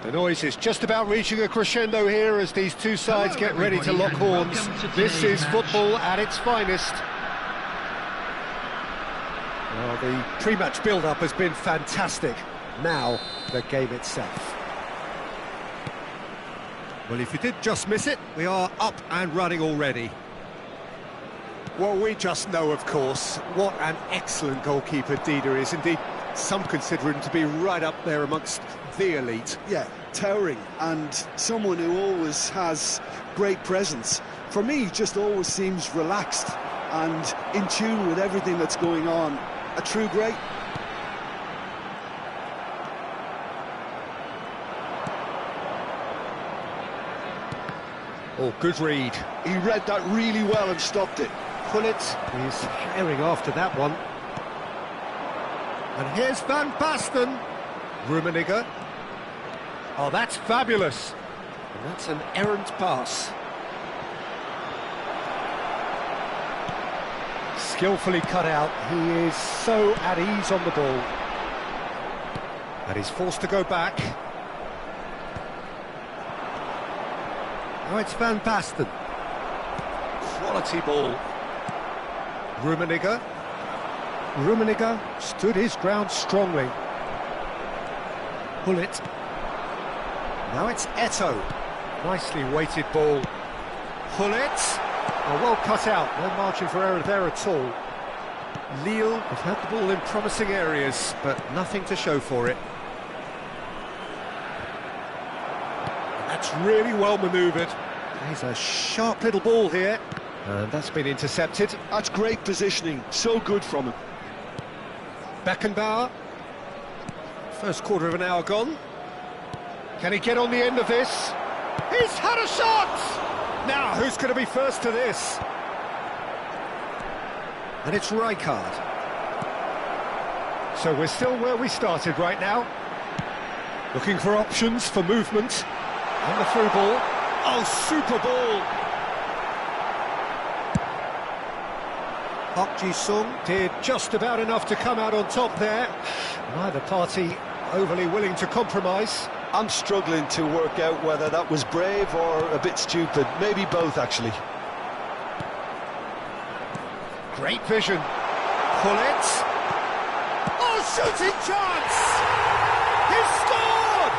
The noise is just about reaching a crescendo here as these two sides get ready to lock horns. This is football at its finest. Well, the pre-match build-up has been fantastic. Now, the game itself. Well, if you did just miss it, we are up and running already. Well, we just know, of course, what an excellent goalkeeper Dida is. Indeed, some consider him to be right up there amongst the elite. Yeah, towering, and someone who always has great presence. For me, he just always seems relaxed and in tune with everything that's going on. A true great. Oh, good read. He read that really well and stopped it. Pullet is herring after that one. And here's Van Basten. Rummenigge. Oh, that's fabulous. And that's an errant pass. Skillfully cut out. He is so at ease on the ball. And he's forced to go back. Now it's Van Basten. Quality ball. Rummenigge. Rummenigge stood his ground strongly. Pullet. Now it's Eto'o. Nicely weighted ball. Pullet. Oh, well cut out. No margin for error there at all. Lille have had the ball in promising areas, but nothing to show for it. And that's really well manoeuvred. There's a sharp little ball here. And that's been intercepted. That's great positioning. So good from him. Beckenbauer. First quarter of an hour gone. Can he get on the end of this? He's had a shot! Now, who's going to be first to this? And it's Rijkaard. So we're still where we started right now. Looking for options for movement. And the through ball. Oh, super ball! Park Ji-sung did just about enough to come out on top there. Neither party overly willing to compromise. I'm struggling to work out whether that was brave or a bit stupid. Maybe both, actually. Great vision. Pullet. Oh, shooting chance! He scored!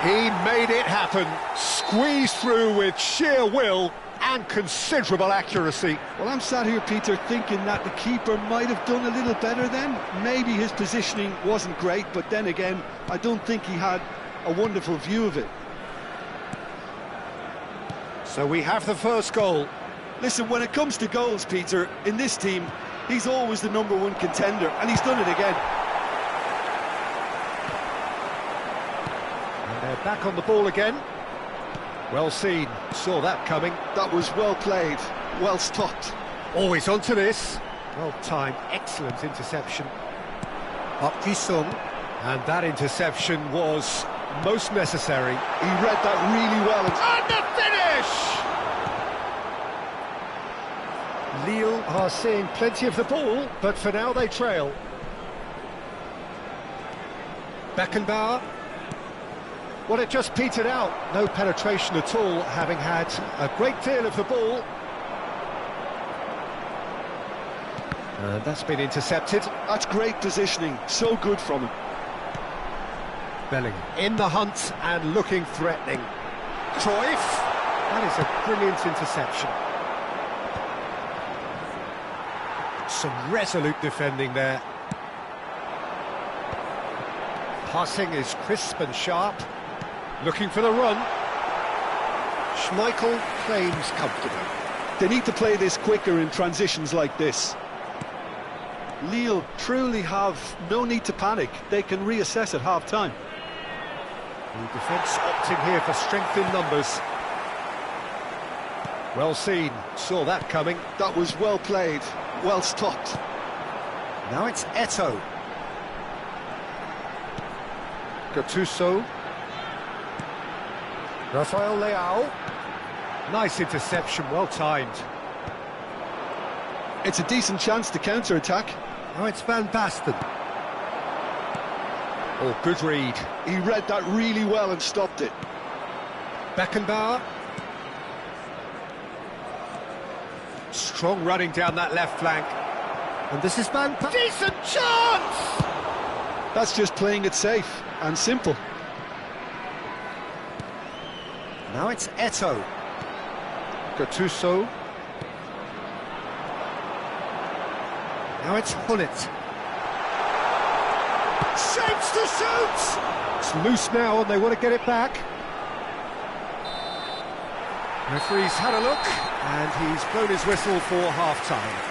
He made it happen. Squeezed through with sheer will and considerable accuracy. Well, I'm sat here, Peter, thinking that the keeper might have done a little better then. Maybe his positioning wasn't great, but then again, I don't think he had a wonderful view of it. So we have the first goal. Listen, when it comes to goals, Peter, in this team, he's always the #1 contender, and he's done it again. And they're back on the ball again. Well seen, saw that coming. That was well played, well stopped. Always onto this. Well timed, excellent interception. Park Ji-sung, and that interception was most necessary. He read that really well. And the finish! Lille are seeing plenty of the ball, but for now they trail. Beckenbauer. Well, it just petered out. No penetration at all, having had a great deal of the ball. And that's been intercepted. That's great positioning. So good from him. Bellingham in the hunt and looking threatening. Cruyff. That is a brilliant interception. Some resolute defending there. Passing is crisp and sharp. Looking for the run. Schmeichel claims comfortably. They need to play this quicker in transitions like this. Lille truly have no need to panic. They can reassess at half-time. The defence opting here for strength in numbers. Well seen, saw that coming. That was well played, well stopped. Now it's Eto'o. Gattuso. Rafael Leao. Nice interception, well timed. It's a decent chance to counter-attack. Now it's Van Basten. Oh, good read. He read that really well and stopped it. Beckenbauer. Strong running down that left flank. And this is decent chance! That's just playing it safe and simple. Now it's Eto'o. Gattuso. Now it's Hullet. Shapes to shoot! It's loose now and they want to get it back. Referee's had a look and he's blown his whistle for half-time.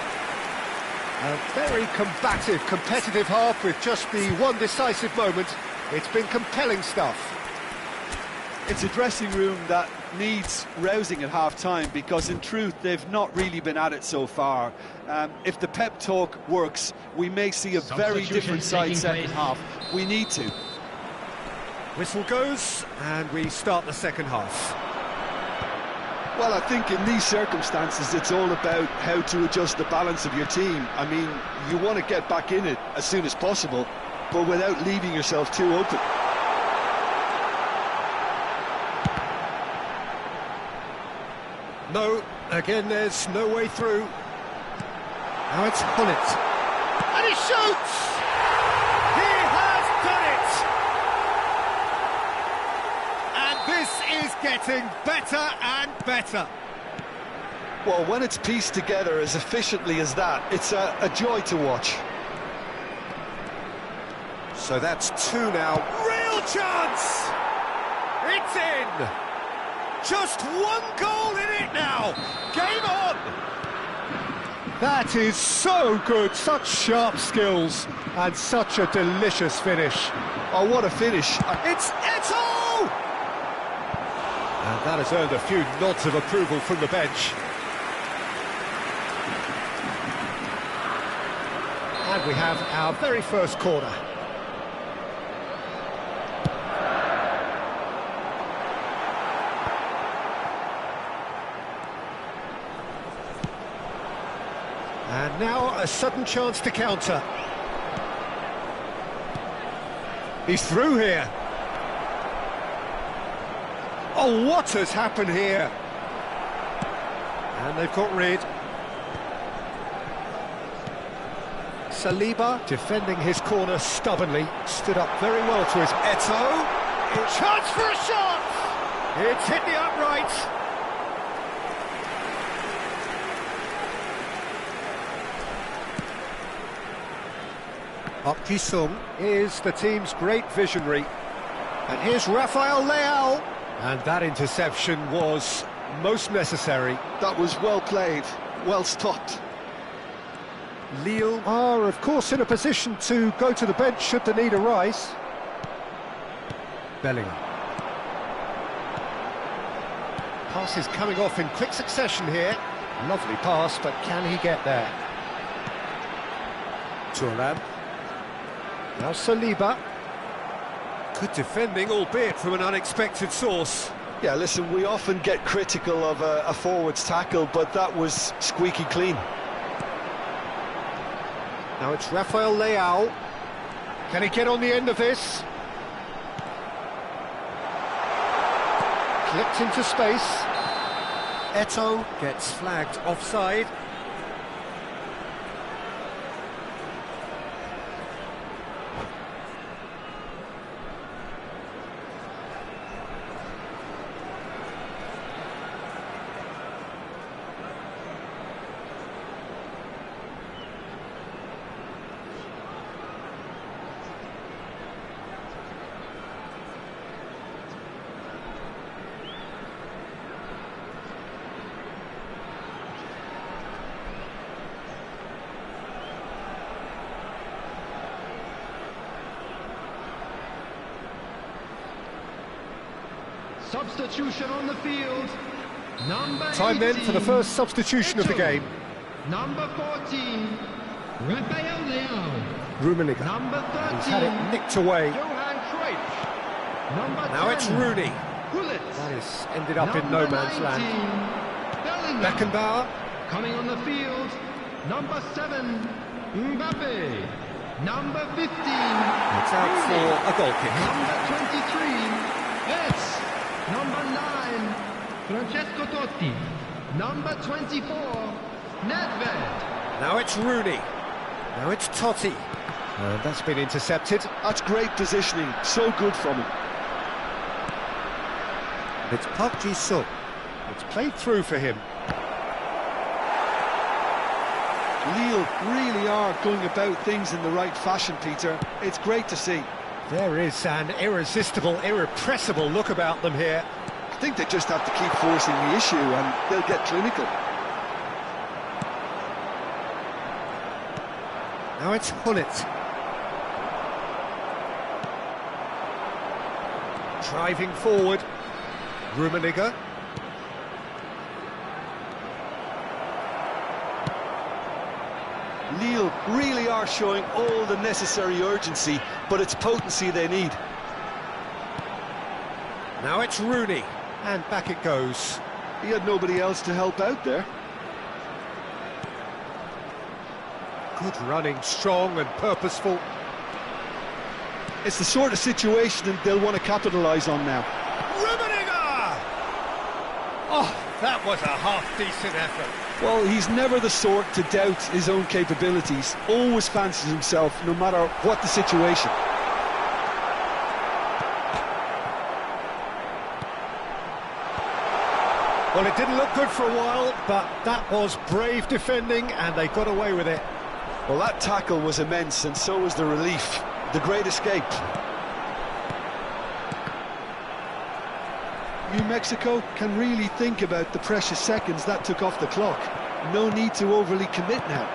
A very combative, competitive half with just the one decisive moment. It's been compelling stuff. It's a dressing room that needs rousing at half-time because in truth they've not really been at it so far. If the pep talk works, we may see a very different side second half. We need to. Whistle goes and we start the second half. Well, I think in these circumstances it's all about how to adjust the balance of your team. I mean, you want to get back in it as soon as possible, but without leaving yourself too open. No, again there's no way through. Now it's Hullet. And he shoots! He has done it! And this is getting better and better. Well, when it's pieced together as efficiently as that, it's a joy to watch. So that's two now. Real chance! It's in! Just one goal in it now! Game on! That is so good, such sharp skills, and such a delicious finish. Oh, what a finish. It's Eto'o! And that has earned a few nods of approval from the bench. And we have our very first corner. And now a sudden chance to counter. He's through here. Oh, what has happened here? And they've got rid. Saliba defending his corner stubbornly. Stood up very well to his Eto'o. Chance for a shot! It's hit the upright. Park Ji-sung is the team's great visionary. And here's Rafael Leao. And that interception was most necessary. That was well played, well stopped. Lille are, of course, in a position to go to the bench should the need arise. Bellingham. Pass is coming off in quick succession here. Lovely pass, but can he get there? Thuram. Now Saliba. Good defending, albeit from an unexpected source. Yeah, listen, we often get critical of a forward's tackle, but that was squeaky clean. Now it's Rafael Leao. Can he get on the end of this? Clipped into space. Eto'o gets flagged offside. Substitution on the field. Time then for the first substitution of the game. Number 14, Rafael Leao. Rummenigge. Number 13, He's had it nicked away. Johan Cruyff. Number Now 10, it's Rooney. Hullet. That has ended up in no man's land. Bellingham. Beckenbauer. Coming on the field, number 7, Mbappe. Number 15. It's out for a goal kick. Number 23. It's number 9. Francesco Totti. Number 24. Nedved. Now it's Rooney. Now it's Totti. And that's been intercepted. That's great positioning, so good from him. It's Park Ji-sung. It's played through for him. Lille really are going about things in the right fashion, Peter. It's great to see. There is an irresistible, irrepressible look about them here. I think they just have to keep forcing the issue and they'll get clinical. Now it's Hullet. Driving forward. Rummenigge. Lille really are showing all the necessary urgency, but it's potency they need. Now it's Rooney. And back it goes. He had nobody else to help out there. Good running, strong and purposeful. It's the sort of situation that they'll want to capitalise on now. Rummenigge! Oh, that was a half-decent effort. Well, he's never the sort to doubt his own capabilities. Always fancies himself, no matter what the situation. Well, it didn't look good for a while, but that was brave defending, and they got away with it. Well, that tackle was immense, and so was the relief. The great escape. New Mexico can really think about the precious seconds that took off the clock. No need to overly commit now.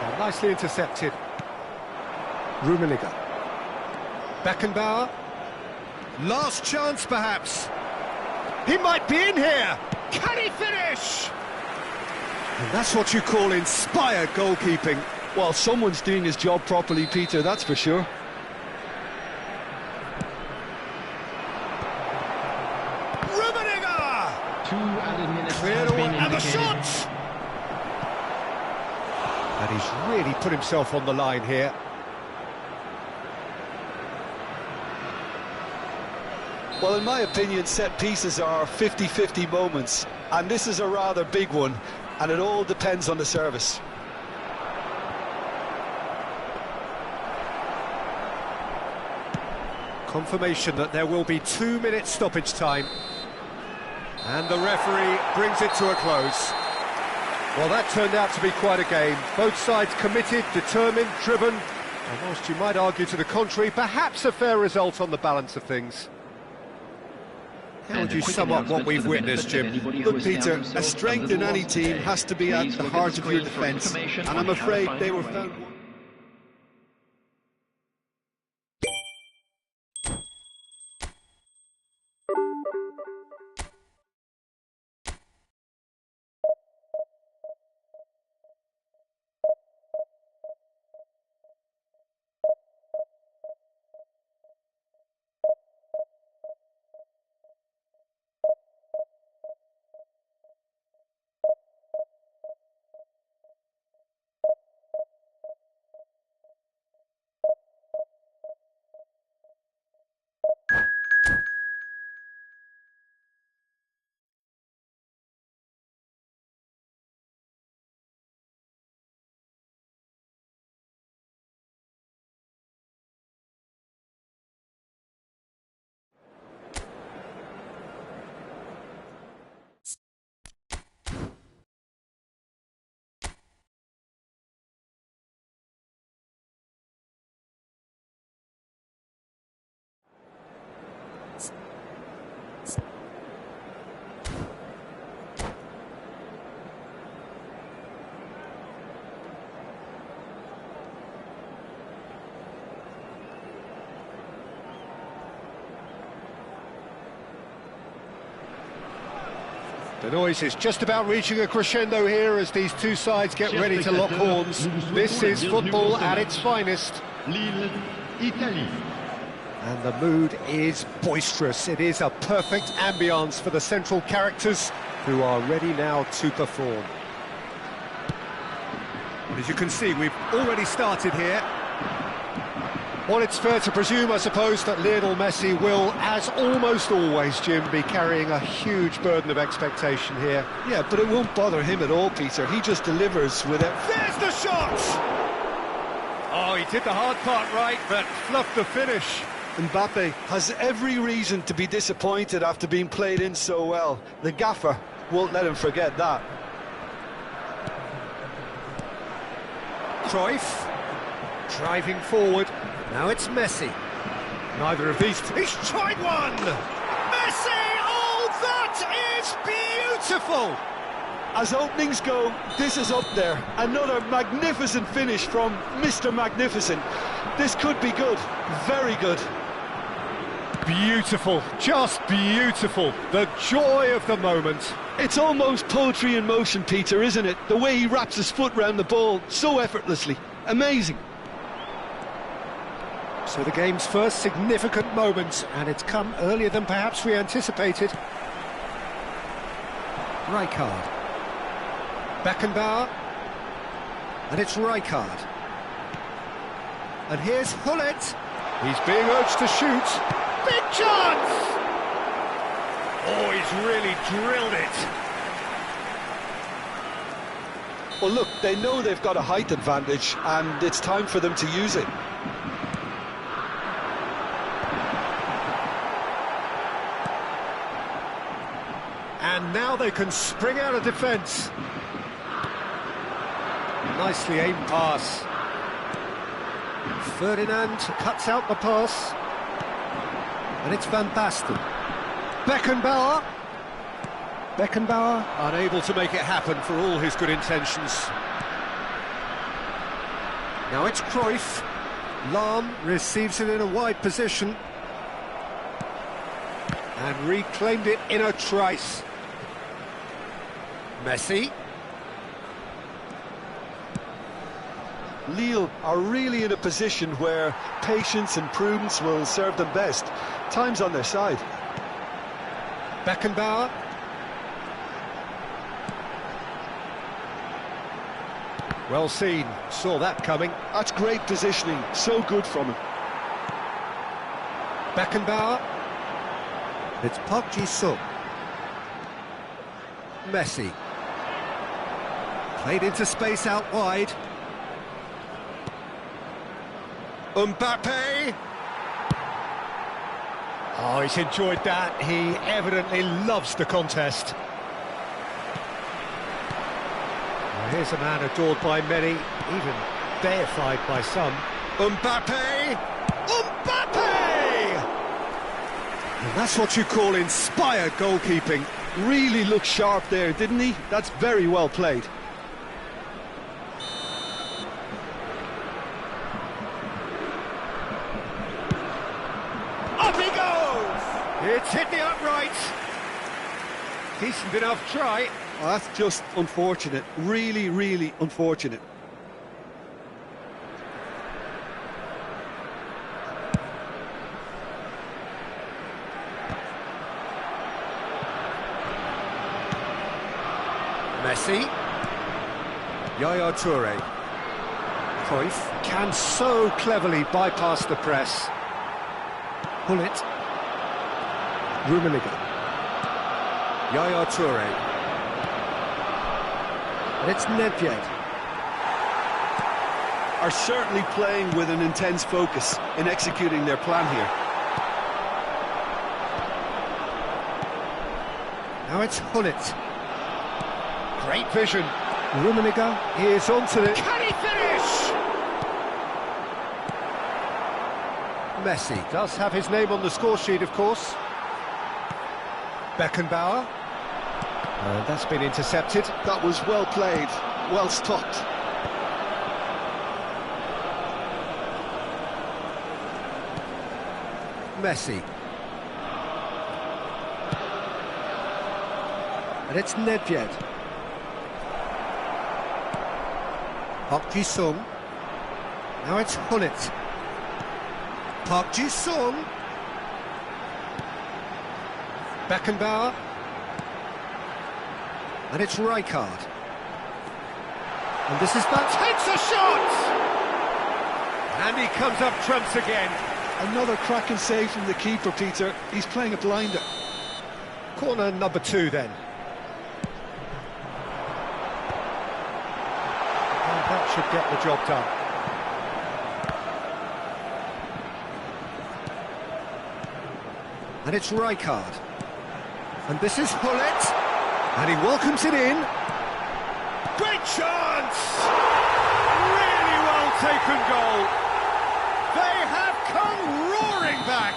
Well, nicely intercepted. Rummenigge. Beckenbauer. Last chance, perhaps. He might be in here. Can he finish? And that's what you call inspired goalkeeping. Well, someone's doing his job properly, Peter, that's for sure. Rummenigge! 2 added minutes Cleared have away, been and the indicated. shot! And he's really put himself on the line here. Well, in my opinion, set pieces are 50-50 moments, and this is a rather big one, and it all depends on the service. Confirmation that there will be 2 minutes stoppage time. And the referee brings it to a close. Well, that turned out to be quite a game. Both sides committed, determined, driven. And whilst you might argue to the contrary, perhaps a fair result on the balance of things. How would you sum up what we've witnessed, Jim? Look, Peter, a strength in any team has to be at the heart of your defence, and I'm afraid they were found... The noise is just about reaching a crescendo here as these two sides get ready to lock horns. This is football at its finest. Lille, Italy. And the mood is boisterous. It is a perfect ambience for the central characters. who are ready now to perform. As you can see, we've already started here. Well, it's fair to presume, I suppose, that Lionel Messi will, as almost always, Jim, be carrying a huge burden of expectation here. Yeah, but it won't bother him at all, Peter. He just delivers with it. There's the shot! Oh, he did the hard part right, but fluffed the finish. Mbappe has every reason to be disappointed after being played in so well. The gaffer won't let him forget that. Cruyff, driving forward. Now it's Messi. Neither of these... He's tried one! Messi! Oh, that is beautiful! As openings go, this is up there. Another magnificent finish from Mr. Magnificent. This could be good, very good. Beautiful, just beautiful. The joy of the moment. It's almost poetry in motion, Peter, isn't it? The way he wraps his foot round the ball so effortlessly. Amazing. So the game's first significant moment, and it's come earlier than perhaps we anticipated. Rijkaard. Beckenbauer. And it's Rijkaard. And here's Hullet. He's being urged to shoot. Big chance! Oh, he's really drilled it. Well, look, they know they've got a height advantage, and it's time for them to use it. And now they can spring out of defence. Nicely aimed pass. Ferdinand cuts out the pass. And it's Van Basten. Beckenbauer. Beckenbauer unable to make it happen for all his good intentions. Now it's Cruyff. Lahm receives it in a wide position. And reclaimed it in a trice. Messi. Lille are really in a position where patience and prudence will serve them best. Time's on their side. Beckenbauer. Well seen, saw that coming. That's great positioning, so good from him. Beckenbauer. It's Park Ji-sung. Messi. Played into space out wide. Mbappe. Oh, he's enjoyed that. He evidently loves the contest. Well, here's a man adored by many, even deified by some. Mbappe! Mbappe! And that's what you call inspired goalkeeping. Really looked sharp there, didn't he? That's very well played. Up he goes! It's hit the upright. Decent enough try. Oh, that's just unfortunate. Really, really unfortunate. Messi. Yaya Toure. Cruyff can so cleverly bypass the press. Hullet. Rummenigge. Yaya Toure. And it's Nedved. Are certainly playing with an intense focus in executing their plan here. Now it's Hullet. Great vision. Rummenigge is onto it. Can he finish? Messi does have his name on the score sheet, of course. Beckenbauer. And that's been intercepted. That was well played, well stopped. Messi. And it's Nedved. Park Ji-sung. Now it's Hullet. Park Ji-sung. Beckenbauer. And it's Rijkaard. And this is that takes a shot! And he comes up trumps again. Another cracking save from the keeper, Peter. He's playing a blinder. Corner number 2 then. And that should get the job done. And it's Rijkaard. And this is Hullet. And he welcomes it in. Great chance! Really well taken goal. They have come roaring back.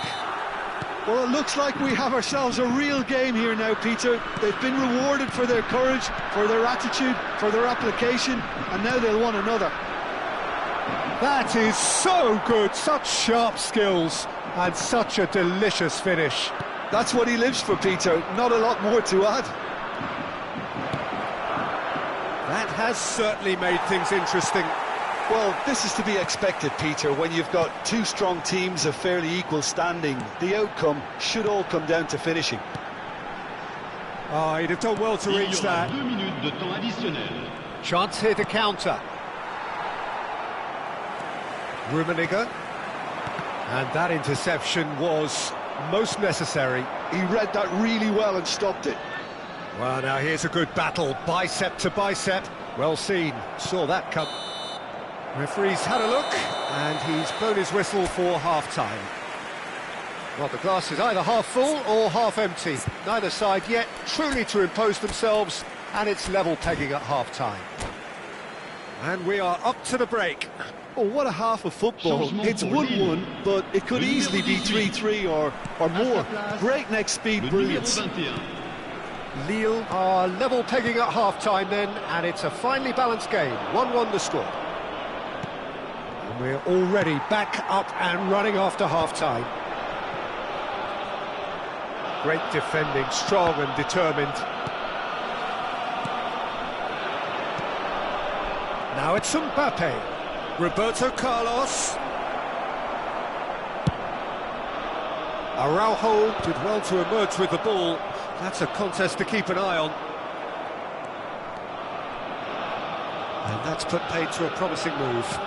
Well, it looks like we have ourselves a real game here now, Peter. They've been rewarded for their courage, for their attitude, for their application, and now they'll want another. That is so good, such sharp skills, and such a delicious finish. That's what he lives for, Peter. Not a lot more to add. That has certainly made things interesting. Well, this is to be expected, Peter, when you've got two strong teams of fairly equal standing. The outcome should all come down to finishing. Oh, he'd have done well to reach that. 2 minutes de temps additionnel. Chance here to counter. Rummenigge. And that interception was most necessary. He read that really well and stopped it. Well, now here's a good battle, bicep to bicep. Well seen, saw that come. Referee's had a look, and he's blown his whistle for half-time. Well, the glass is either half full or half empty. Neither side yet truly to impose themselves, and it's level pegging at half-time. And we are up to the break. Oh, what a half of football. It's 1-1, but it could easily be 3-3 or more. Breakneck speed, brilliance. Lille are level pegging at half-time then, and it's a finely balanced game. 1-1 the score. And we're already back up and running after half-time. Great defending, strong and determined. Now it's Mbappe. Roberto Carlos. Araujo did well to emerge with the ball. That's a contest to keep an eye on. And that's put paid to a promising move.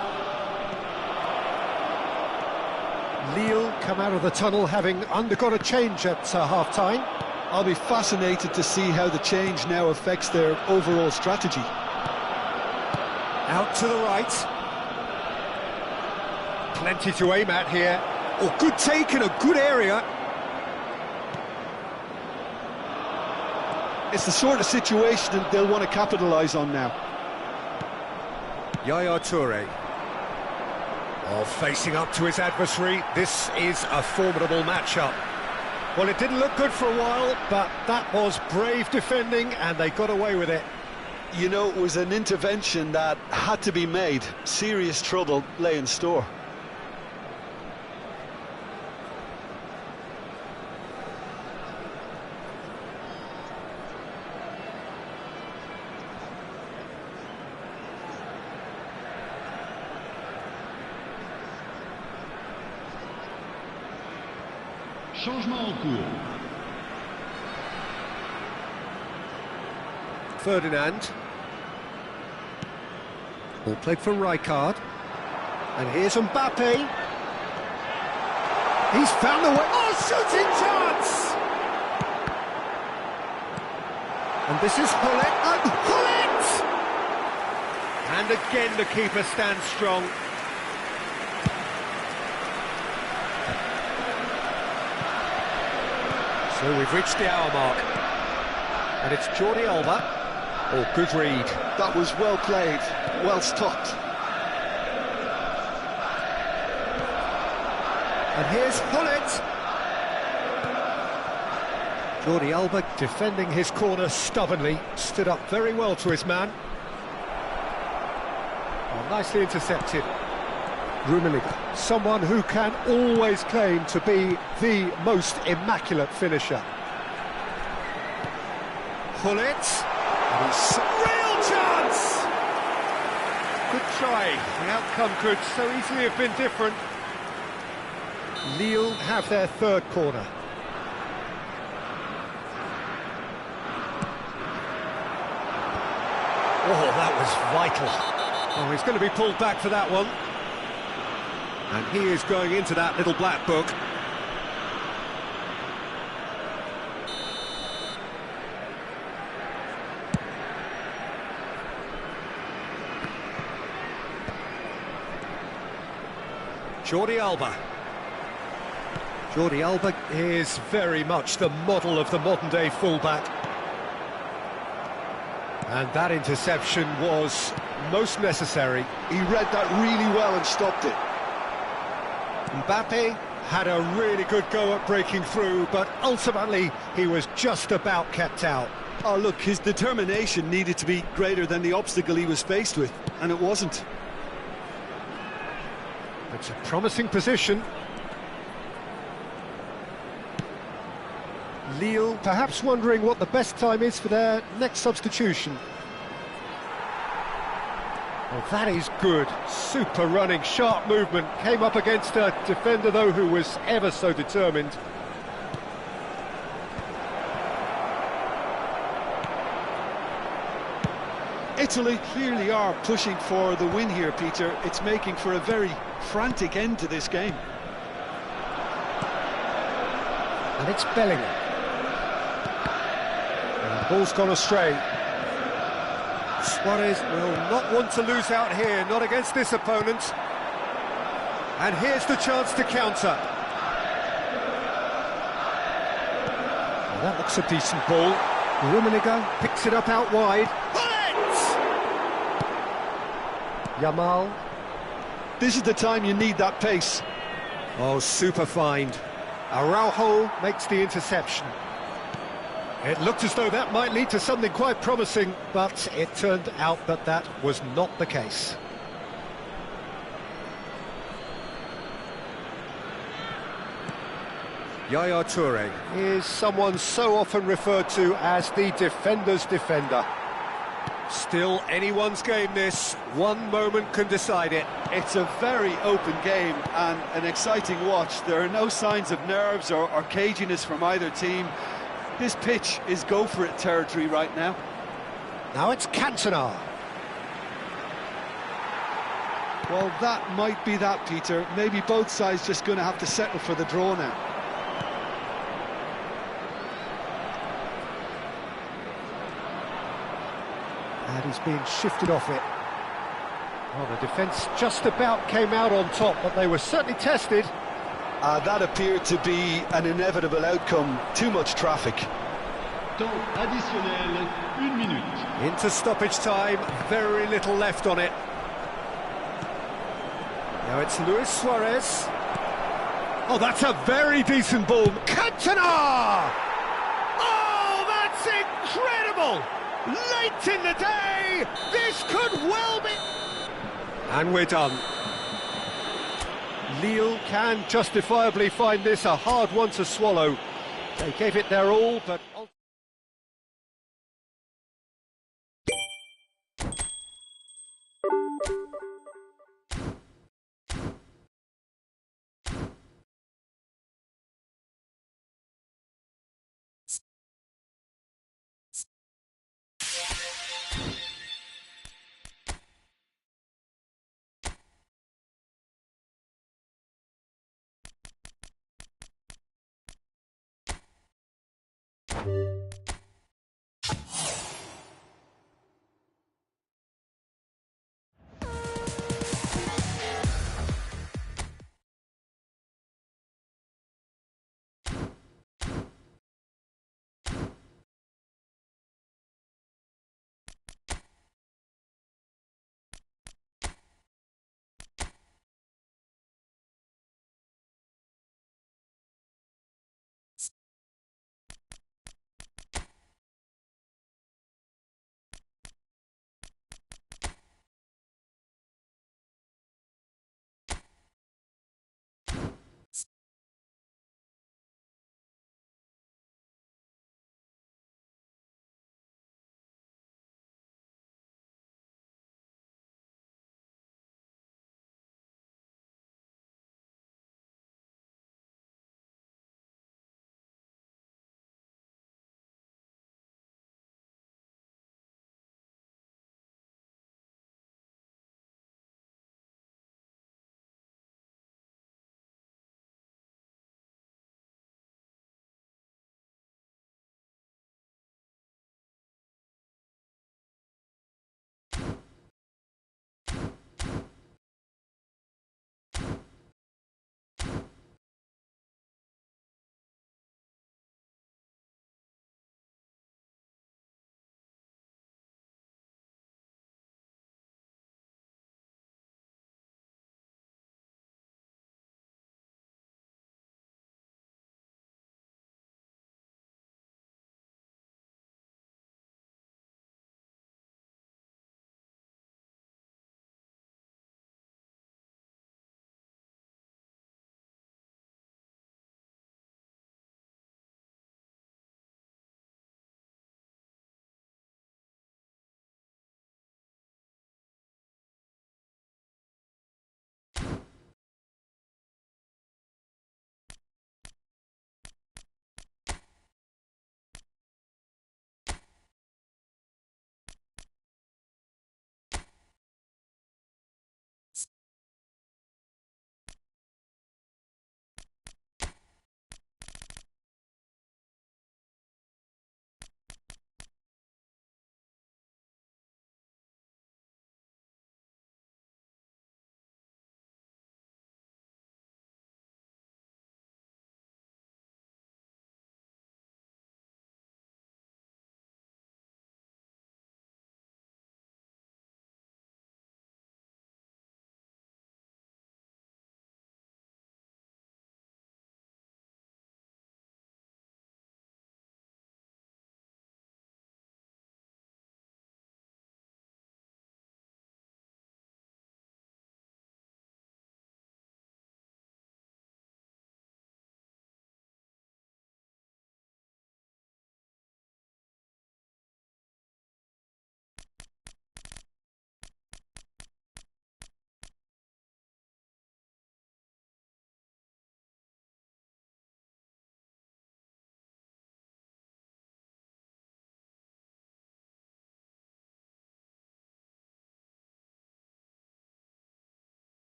Lille come out of the tunnel having undergone a change at half-time. I'll be fascinated to see how the change now affects their overall strategy. Out to the right. Plenty to aim at here. Oh, good take in a good area. It's the sort of situation that they'll want to capitalise on now. Yaya Toure. Oh, facing up to his adversary. This is a formidable matchup. Well, it didn't look good for a while, but that was brave defending, and they got away with it. You know, it was an intervention that had to be made. Serious trouble lay in store. Changement en cours. Ferdinand. All played for Rijkaard. And here's Mbappe. He's found a way. Oh, shooting chance! And this is Hullet. And Hullet! And again the keeper stands strong. So we've reached the hour mark. And it's Jordi Alba. Oh, good read. That was well played, well stopped. And here's Hullet. Jordi Alba defending his corner stubbornly, stood up very well to his man. Oh, nicely intercepted. Rummenigge, someone who can always claim to be the most immaculate finisher. Hullet. Real chance! Good try. The outcome could so easily have been different. Lille have their third corner. Oh, that was vital. Oh, he's going to be pulled back for that one. And he is going into that little black book. Jordi Alba. Jordi Alba is very much the model of the modern-day fullback. And that interception was most necessary. He read that really well and stopped it. Mbappe had a really good go at breaking through, but ultimately he was just about kept out. Oh, look, his determination needed to be greater than the obstacle he was faced with, and it wasn't. It's a promising position. Lille perhaps wondering what the best time is for their next substitution. Well, that is good. Super running, sharp movement. Came up against a defender, though, who was ever so determined. Italy clearly are pushing for the win here, Peter. It's making for a very frantic end to this game. And it's Bellingham. And the ball's gone astray. Suarez will not want to lose out here, not against this opponent. And here's the chance to counter. Well, that looks a decent ball. Rummenigge picks it up out wide. Yamal. This is the time you need that pace. Oh, super find. Araujo makes the interception. It looked as though that might lead to something quite promising, but it turned out that that was not the case. Yaya Toure is someone so often referred to as the defender's defender. Still anyone's game this, one moment can decide it. It's a very open game and an exciting watch. There are no signs of nerves or caginess from either team. This pitch is go-for-it territory right now. Now it's Cantona. Well, that might be that, Peter. Maybe both sides just going to have to settle for the draw now. And he's being shifted off it. Well, the defence just about came out on top, but they were certainly tested. That appeared to be an inevitable outcome. Too much traffic. Temps additionnel, 1 minute. Into stoppage time, very little left on it. Now it's Luis Suarez. Oh, that's a very decent ball. Cantona! Oh, that's incredible! Late in the day, this could well be... And we're done. Lille can justifiably find this a hard one to swallow. They gave it their all, but...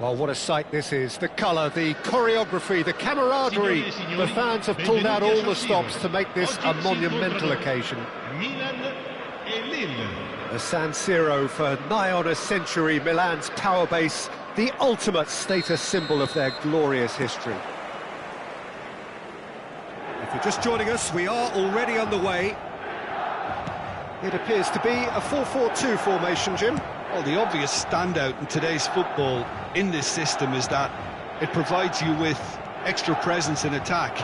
Well, what a sight this is. The colour, the choreography, the camaraderie. The fans have pulled out all the stops to make this a monumental occasion. The San Siro for nigh on a century, Milan's power base, the ultimate status symbol of their glorious history. If you're just joining us, we are already on the way. It appears to be a 4-4-2 formation, Jim. Well, the obvious standout in today's football in this system is that it provides you with extra presence in attack.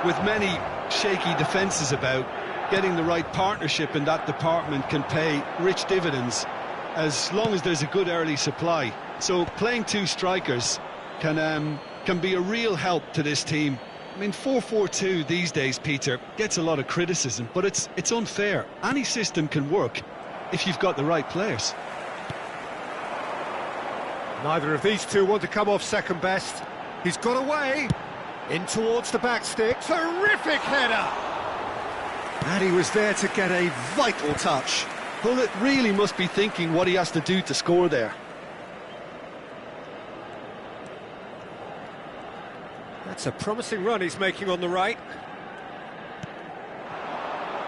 With many shaky defences about, getting the right partnership in that department can pay rich dividends as long as there's a good early supply. So playing two strikers can be a real help to this team. I mean, 4-4-2 these days, Peter, gets a lot of criticism, but it's unfair. Any system can work if you've got the right players. Neither of these two want to come off second best. He's got away, in towards the back stick, terrific header! And he was there to get a vital touch. Hullet really must be thinking what he has to do to score there. That's a promising run he's making on the right.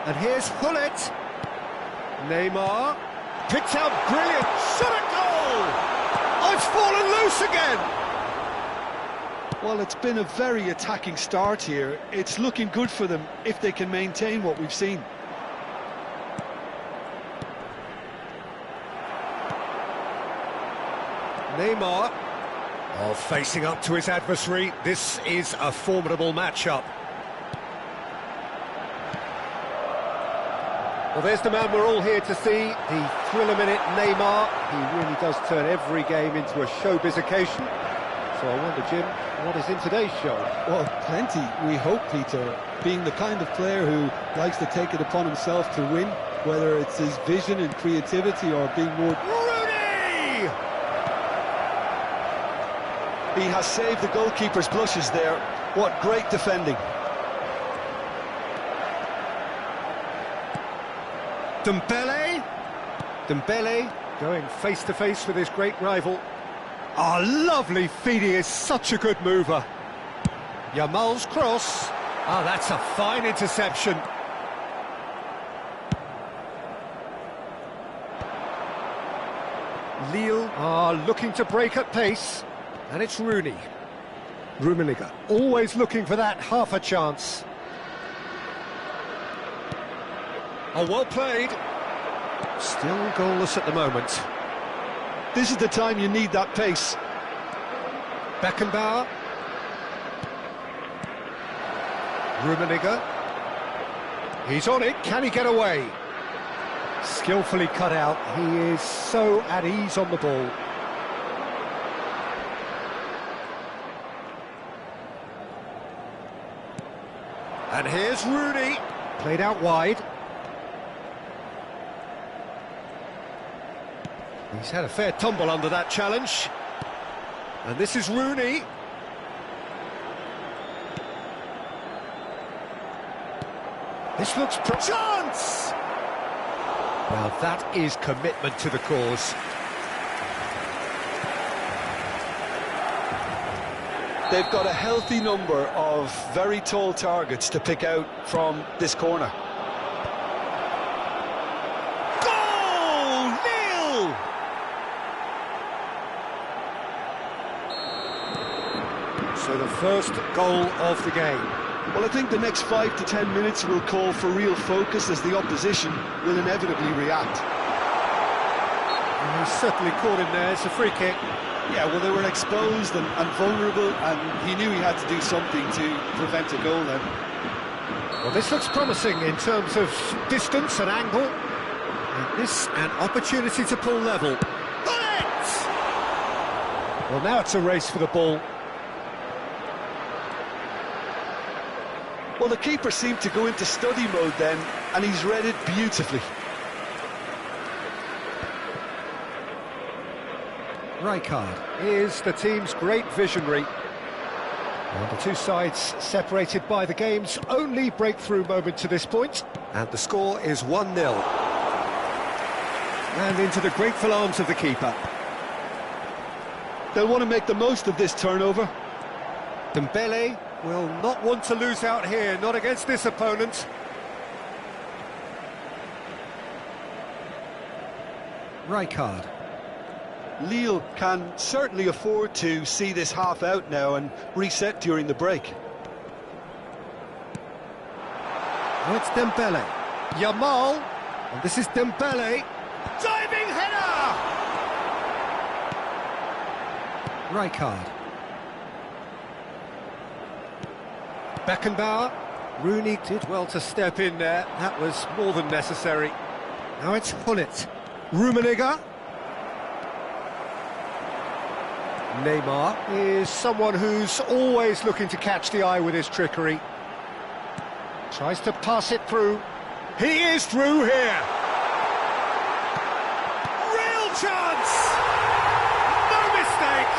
And here's Hullet. Neymar, picked out, brilliant, shot at goal! Oh, it's fallen loose again! Well, it's been a very attacking start here. It's looking good for them if they can maintain what we've seen. Neymar, facing up to his adversary. This is a formidable matchup. Well, there's the man we're all here to see, the thriller-minute Neymar. He really does turn every game into a showbiz occasion. So I wonder, Jim, what is in today's show? Well, plenty, we hope, Peter. Being the kind of player who likes to take it upon himself to win, whether it's his vision and creativity or being more... Rooney! He has saved the goalkeeper's blushes there. What great defending. Dembele going face-to-face with his great rival. Oh, lovely feed, he is such a good mover. Yamal's cross. Oh, that's a fine interception. Lille are looking to break at pace. And it's Rooney. Rummenigge, always looking for that half a chance. Oh, well played. Still goalless at the moment. This is the time you need that pace. Beckenbauer. Rummenigge. He's on it, can he get away? Skillfully cut out, he is so at ease on the ball. And here's Rooney, played out wide. He's had a fair tumble under that challenge. And this is Rooney. This looks chance! Now that is commitment to the cause. They've got a healthy number of very tall targets to pick out from this corner. Goal! Nil! So the first goal of the game. Well, I think the next 5 to 10 minutes will call for real focus as the opposition will inevitably react. And he's certainly caught him there, it's a free kick. Yeah, well, they were exposed and vulnerable, and he knew he had to do something to prevent a goal then. Well, this looks promising in terms of distance and angle. And this, an opportunity to pull level. Bullet! Well, now it's a race for the ball. Well, the keeper seemed to go into study mode then, and he's read it beautifully. Rijkaard is the team's great visionary. And the two sides separated by the game's only breakthrough moment to this point. And the score is 1-0. And into the grateful arms of the keeper. They'll want to make the most of this turnover. Dembele will not want to lose out here, not against this opponent. Rijkaard. Lille can certainly afford to see this half out now and reset during the break. Oh, it's Dembele. Yamal. And this is Dembele. Diving header! Rijkaard. Beckenbauer. Rooney did well to step in there. That was more than necessary. Now it's Hullet. Rummenigge. Neymar is someone who's always looking to catch the eye with his trickery. Tries to pass it through. He is through here. chance! No mistake!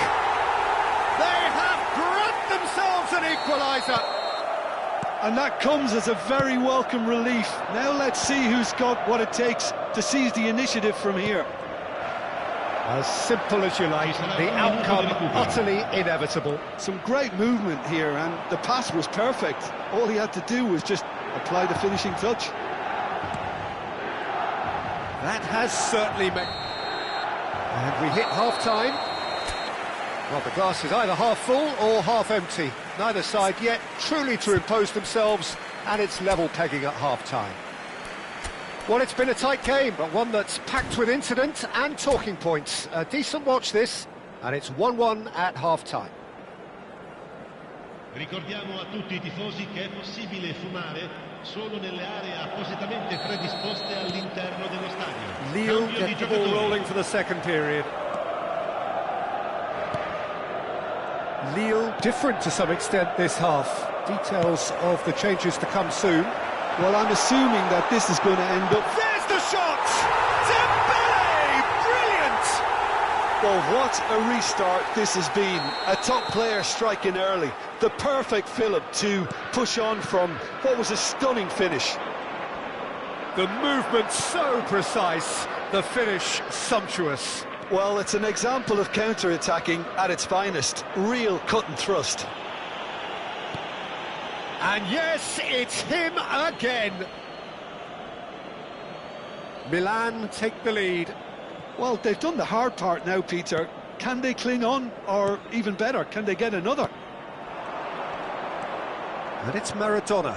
They have grabbed themselves an equaliser! And that comes as a very welcome relief. Now let's see who's got what it takes to seize the initiative from here. As simple as you like, the outcome utterly inevitable. Some great movement here, and the pass was perfect. All he had to do was just apply the finishing touch. That has certainly made... And we hit half-time. Well, the glass is either half full or half empty. Neither side yet truly to impose themselves, and it's level pegging at half-time. Well, it's been a tight game, but one that's packed with incident and talking points. A decent watch this, and it's 1-1 at half-time. Ricordiamo a tutti I tifosi che è possibile fumare solo nelle aree appositamente predisposte all'interno dello stadio. Lille get the ball rolling for the second period. Lille different to some extent this half. Details of the changes to come soon. Well, I'm assuming that this is going to end up... There's the shot! Dembele! Brilliant! Well, what a restart this has been. A top player striking early. The perfect fillip to push on from what was a stunning finish. The movement so precise, the finish sumptuous. Well, it's an example of counter-attacking at its finest. Real cut and thrust. And yes, it's him again. Milan take the lead. Well, they've done the hard part now, Peter. Can they cling on? Or even better, can they get another? And it's Maradona.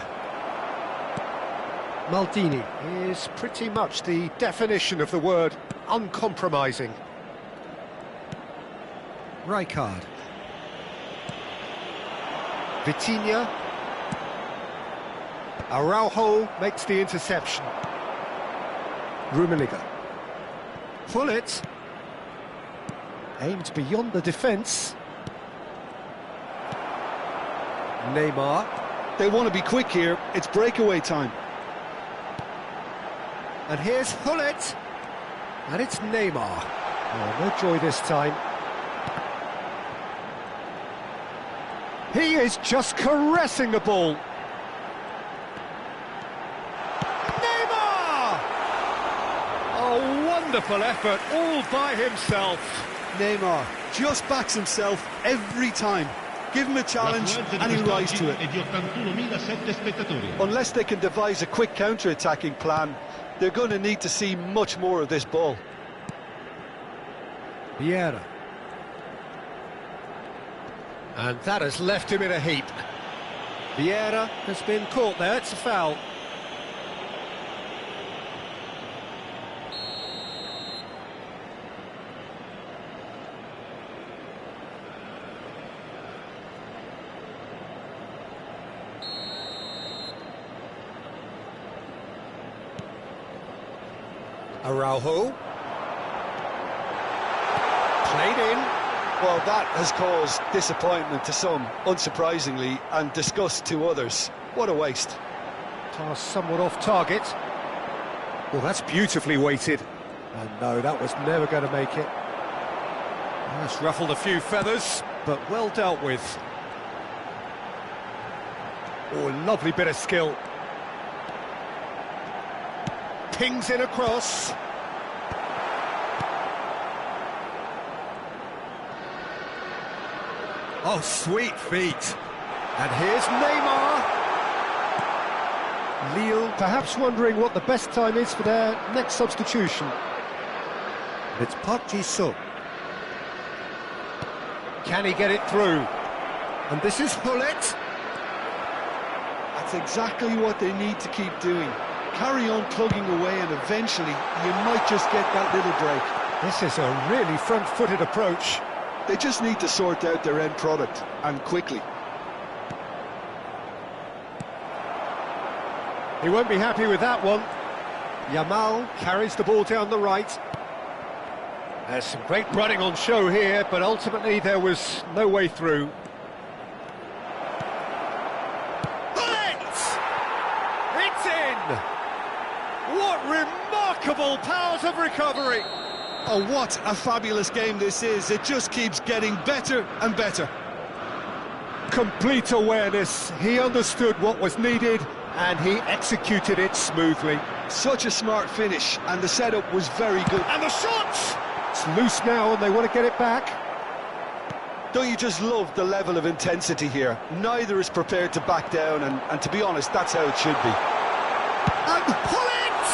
Maldini is pretty much the definition of the word uncompromising. Rijkaard. Vitinha. Araujo makes the interception. Rummenigge. Pullet. Aimed beyond the defence. Neymar. They want to be quick here. It's breakaway time. And here's Pullet. And it's Neymar. Oh, no joy this time. He is just caressing the ball. A wonderful effort all by himself. Neymar just backs himself every time. Give him a challenge and he'll rise to it. Unless they can devise a quick counter-attacking plan, they're going to need to see much more of this ball. Vieira. And that has left him in a heap. Vieira has been caught there, it's a foul. Araujo. Played in. Well, that has caused disappointment to some, unsurprisingly, and disgust to others. What a waste. Pass somewhat off target. Well, that's beautifully weighted. And no, that was never going to make it. That's ruffled a few feathers, but well dealt with. Oh, lovely bit of skill. Pings in across. Oh, sweet feet. And here's Neymar. Lille perhaps wondering what the best time is for their next substitution. It's Park Ji-sung. Can he get it through? And this is Pullet. That's exactly what they need to keep doing. Carry on plugging away and eventually you might just get that little break. This is a really front-footed approach. They just need to sort out their end product, and quickly. He won't be happy with that one. Yamal carries the ball down the right. There's some great running on show here, but ultimately there was no way through. It's in! What remarkable powers of recovery! Oh, what a fabulous game this is. It just keeps getting better and better. Complete awareness. He understood what was needed and he executed it smoothly. Such a smart finish, and the setup was very good. And the shot! It's loose now and they want to get it back. Don't you just love the level of intensity here? Neither is prepared to back down, and to be honest, that's how it should be. And pull it!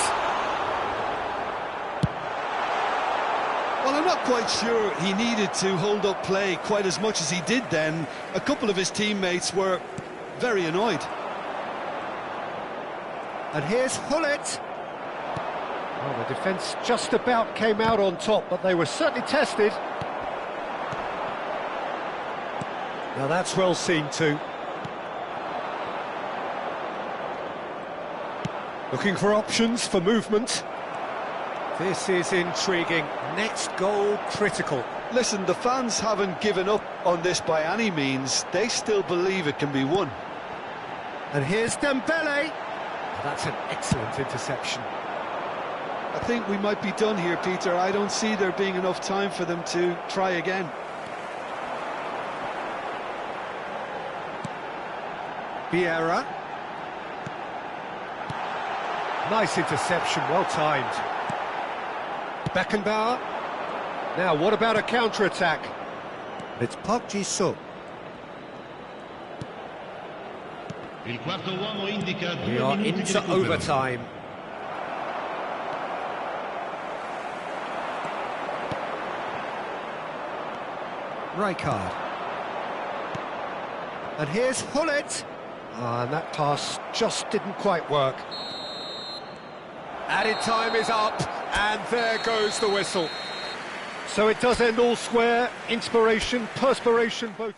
Well, I'm not quite sure he needed to hold up play quite as much as he did then. A couple of his teammates were very annoyed. And here's Hullet. Well, the defence just about came out on top, but they were certainly tested. Now that's well seen too. Looking for options for movement. This is intriguing. Next goal critical. Listen, the fans haven't given up on this by any means. They still believe it can be won. And here's Dembele. That's an excellent interception. I think we might be done here, Peter. I don't see there being enough time for them to try again. Vieira. Nice interception, well timed. Beckenbauer. Now, what about a counter-attack? It's Park Ji-suk. Il quarto uomo indica 2 We are minuti di into recupero. overtime. Rijkaard. And here's Hullet. And that pass just didn't quite work. Added time is up, and there goes the whistle. So it does end all square. Inspiration, perspiration, both.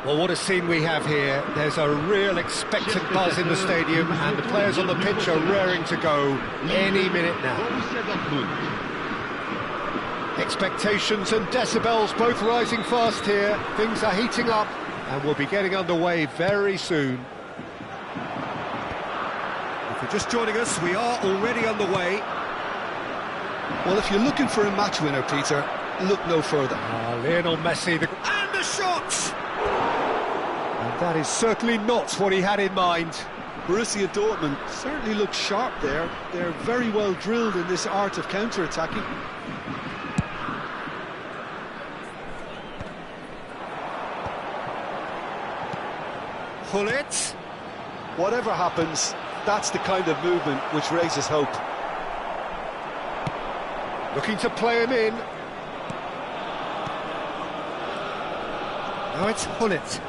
Well, what a scene we have here. There's a real expectant buzz in the stadium and the players on the pitch are raring to go any minute now. Expectations and decibels both rising fast here. Things are heating up and we'll be getting underway very soon. If you're just joining us, we are already underway. Well, if you're looking for a match winner, Peter, look no further. Lionel Messi, and the shot! And that is certainly not what he had in mind. Borussia Dortmund certainly look sharp there. They're very well drilled in this art of counter-attacking. Hullet. Whatever happens, that's the kind of movement which raises hope. Looking to play him in. Now it's Hullet.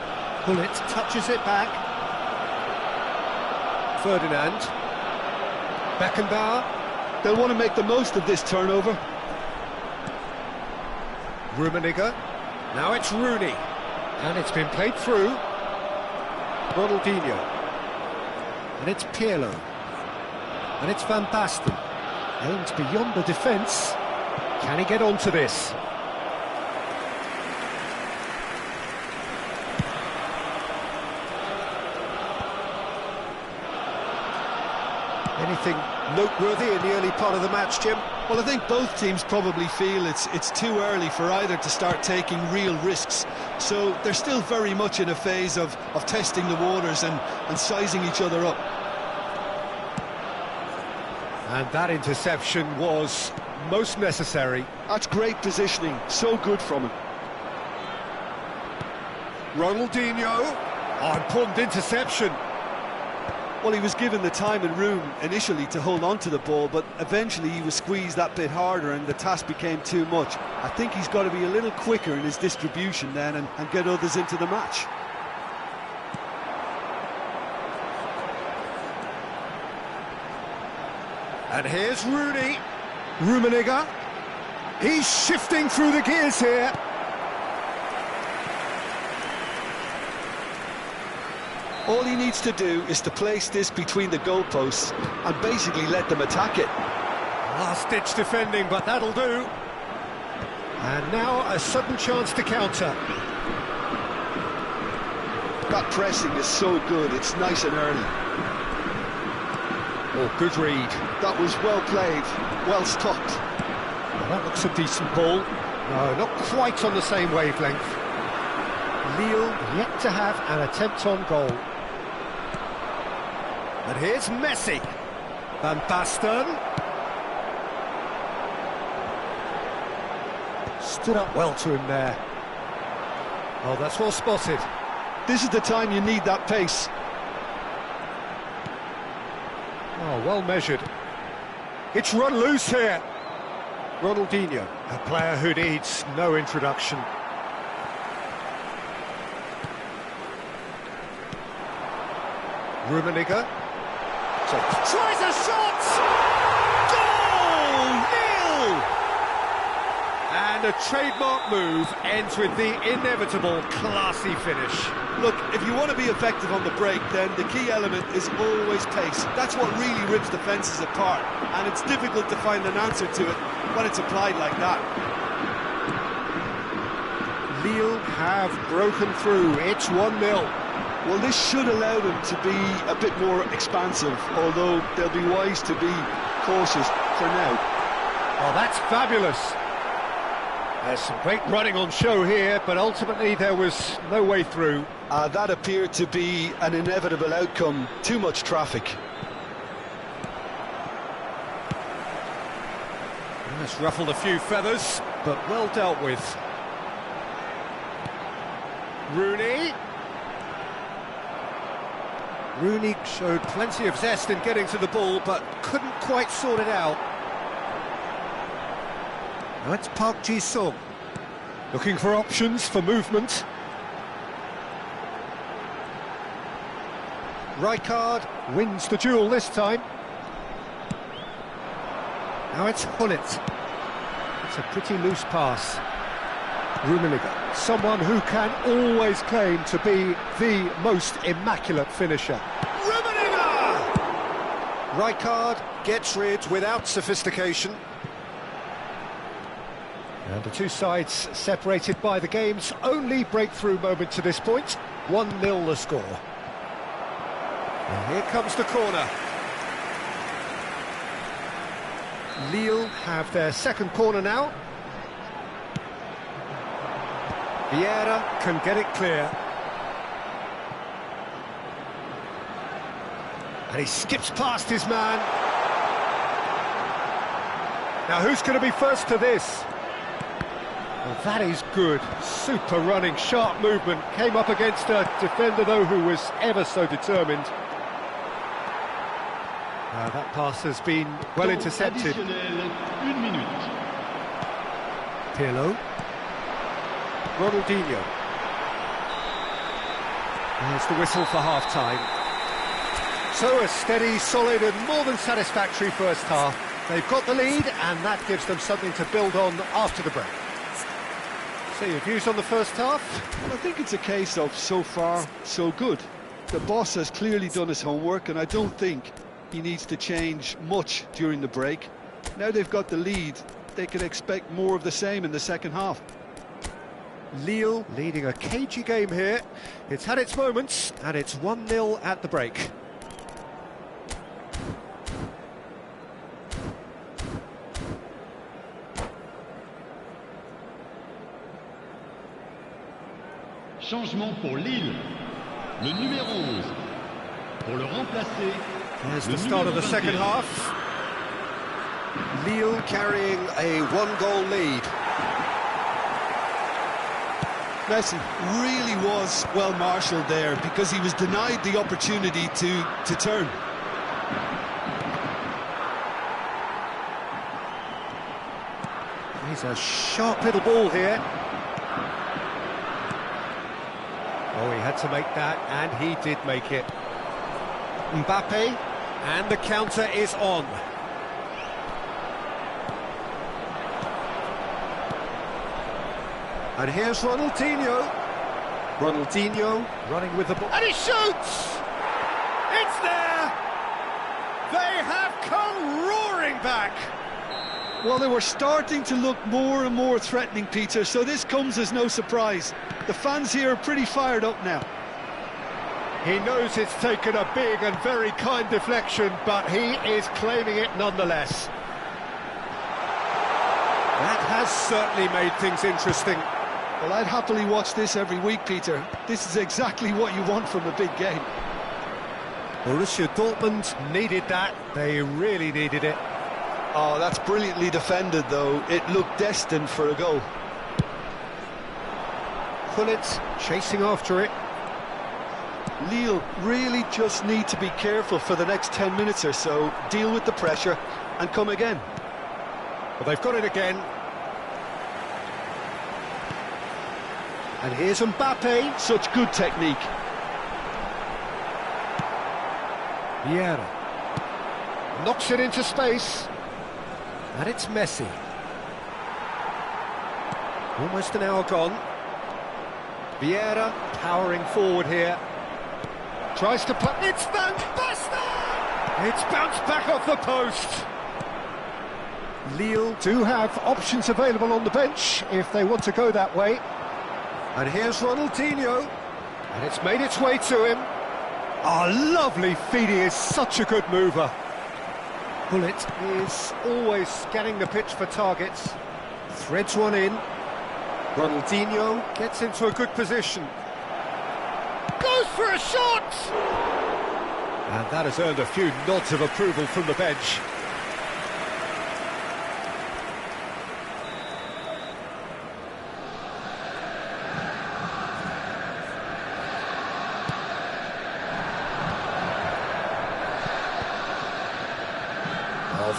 Hullet touches it back. Ferdinand. Beckenbauer. They'll want to make the most of this turnover. Rummenigge. Now it's Rooney. And it's been played through. Ronaldinho. And it's Pirlo. And it's Van Basten. Aims beyond the defence. Can he get onto this? Anything noteworthy in the early part of the match, Jim? Well, I think both teams probably feel it's too early for either to start taking real risks. So they're still very much in a phase of testing the waters and sizing each other up. And that interception was most necessary. That's great positioning, so good from him. Ronaldinho. Oh, important interception. Well, he was given the time and room initially to hold on to the ball, but eventually he was squeezed that bit harder and the task became too much. I think he's got to be a little quicker in his distribution then and get others into the match. And here's Rooney. Rummenigge. He's shifting through the gears here. All he needs to do is to place this between the goalposts and basically let them attack it. Last-ditch defending, but that'll do. And now a sudden chance to counter. That pressing is so good, it's nice and early. Oh, good read. That was well played, well stopped. Well, that looks a decent ball. No, not quite on the same wavelength. Lille yet to have an attempt on goal. And here's Messi. Van Basten. Stood up well to him there. Oh, that's well spotted. This is the time you need that pace. Oh, well measured. It's run loose here. Ronaldinho, a player who needs no introduction. Rummenigge. Tries a shot! Goal! Nil! And a trademark move ends with the inevitable classy finish. Look, if you want to be effective on the break, then the key element is always pace. That's what really rips defences apart, and it's difficult to find an answer to it when it's applied like that. Lille have broken through. It's 1-0. Well, this should allow them to be a bit more expansive, although they'll be wise to be cautious for now. Oh, that's fabulous. There's some great running on show here, but ultimately there was no way through. That appeared to be an inevitable outcome. Too much traffic. That's ruffled a few feathers, but well dealt with. Rooney. Rooney showed plenty of zest in getting to the ball, but couldn't quite sort it out. Now it's Park Ji-sung, looking for options for movement. Rijkaard wins the duel this time. Now it's Hullet. It's a pretty loose pass. Rummenigge, someone who can always claim to be the most immaculate finisher. Rummenigge! Rijkaard gets rid without sophistication. And the two sides separated by the game's only breakthrough moment to this point. 1-0 the score. And here comes the corner. Lille have their second corner now. Vieira can get it clear. And he skips past his man. Now who's going to be first to this? Well, that is good. Super running, sharp movement. Came up against a defender, though, who was ever so determined. That pass has been well intercepted. Pirlo. Ronaldinho. There's the whistle for half-time. So a steady, solid and more than satisfactory first half. They've got the lead and that gives them something to build on after the break. So your views on the first half? I think it's a case of so far, so good. The boss has clearly done his homework and I don't think he needs to change much during the break. Now they've got the lead, they can expect more of the same in the second half. Lille leading a cagey game here. It's had its moments and it's 1-0 at the break. Changement pour Lille. Le numéro 11. Pour le remplacer. There's the start of the second half. Lille carrying a one-goal lead. Messi really was well marshalled there because he was denied the opportunity to turn. He's a sharp little ball here. Oh, he had to make that, and he did make it. Mbappe, and the counter is on. And here's Ronaldinho. Ronaldinho running with the ball. And he shoots! It's there! They have come roaring back! Well, they were starting to look more and more threatening, Peter, so this comes as no surprise. The fans here are pretty fired up now. He knows it's taken a big and very kind deflection, but he is claiming it nonetheless. That has certainly made things interesting. Well, I'd happily watch this every week, Peter. This is exactly what you want from a big game. Borussia Dortmund needed that. They really needed it. Oh, that's brilliantly defended, though. It looked destined for a goal. Gullit chasing after it. Lille really just need to be careful for the next 10 minutes or so, deal with the pressure and come again. Well, they've got it again. And here's Mbappe. Such good technique. Vieira knocks it into space. And it's Messi. Almost an hour gone. Vieira powering forward here. Tries to play. It's Van Basten! It's bounced back off the post. Lille do have options available on the bench if they want to go that way. And here's Ronaldinho. And it's made its way to him. Oh, lovely feed. He is such a good mover. Gullit is always scanning the pitch for targets. Threads one in. Ronaldinho gets into a good position. Goes for a shot! And that has earned a few nods of approval from the bench.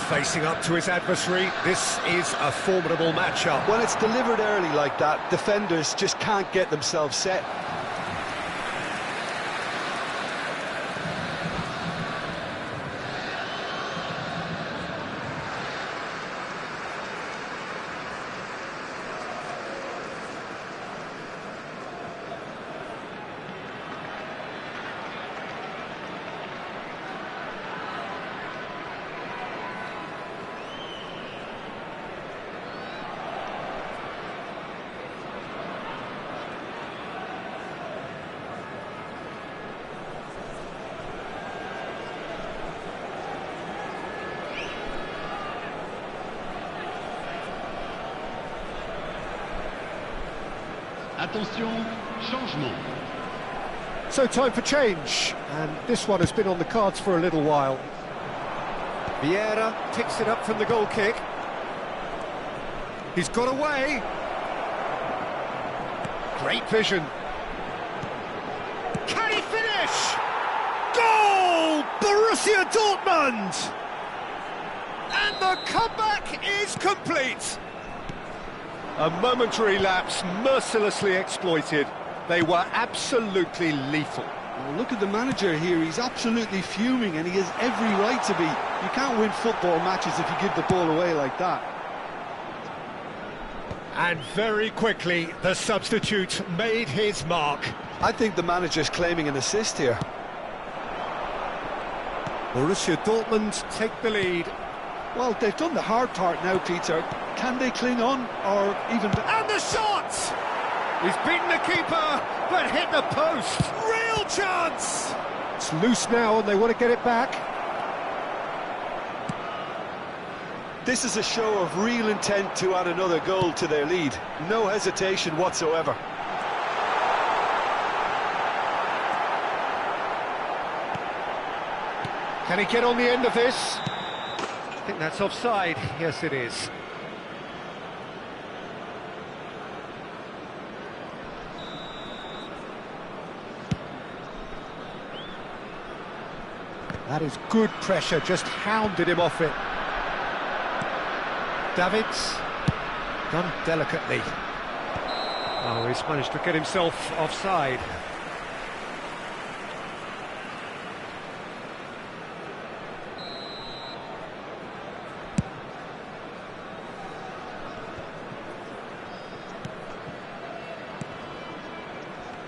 Facing up to his adversary, this is a formidable matchup. When it's delivered early like that, defenders just can't get themselves set. Attention, changement. So time for change, and this one has been on the cards for a little while. Vieira picks it up from the goal kick. He's got away. Great vision. Can he finish? Goal! Borussia Dortmund! And the comeback is complete. A momentary lapse mercilessly exploited. They were absolutely lethal. Well, look at the manager here, he's absolutely fuming and he has every right to be. You can't win football matches if you give the ball away like that. And very quickly, the substitute made his mark. I think the manager's claiming an assist here. Borussia Dortmund take the lead. Well, they've done the hard part now, Peter. Can they cling on, or even... And the shot! He's beaten the keeper, but hit the post. Real chance! It's loose now, and they want to get it back. This is a show of real intent to add another goal to their lead. No hesitation whatsoever. Can he get on the end of this? I think that's offside. Yes, it is. That is good pressure, just hounded him off it. Davids, done delicately. Oh, he's managed to get himself offside.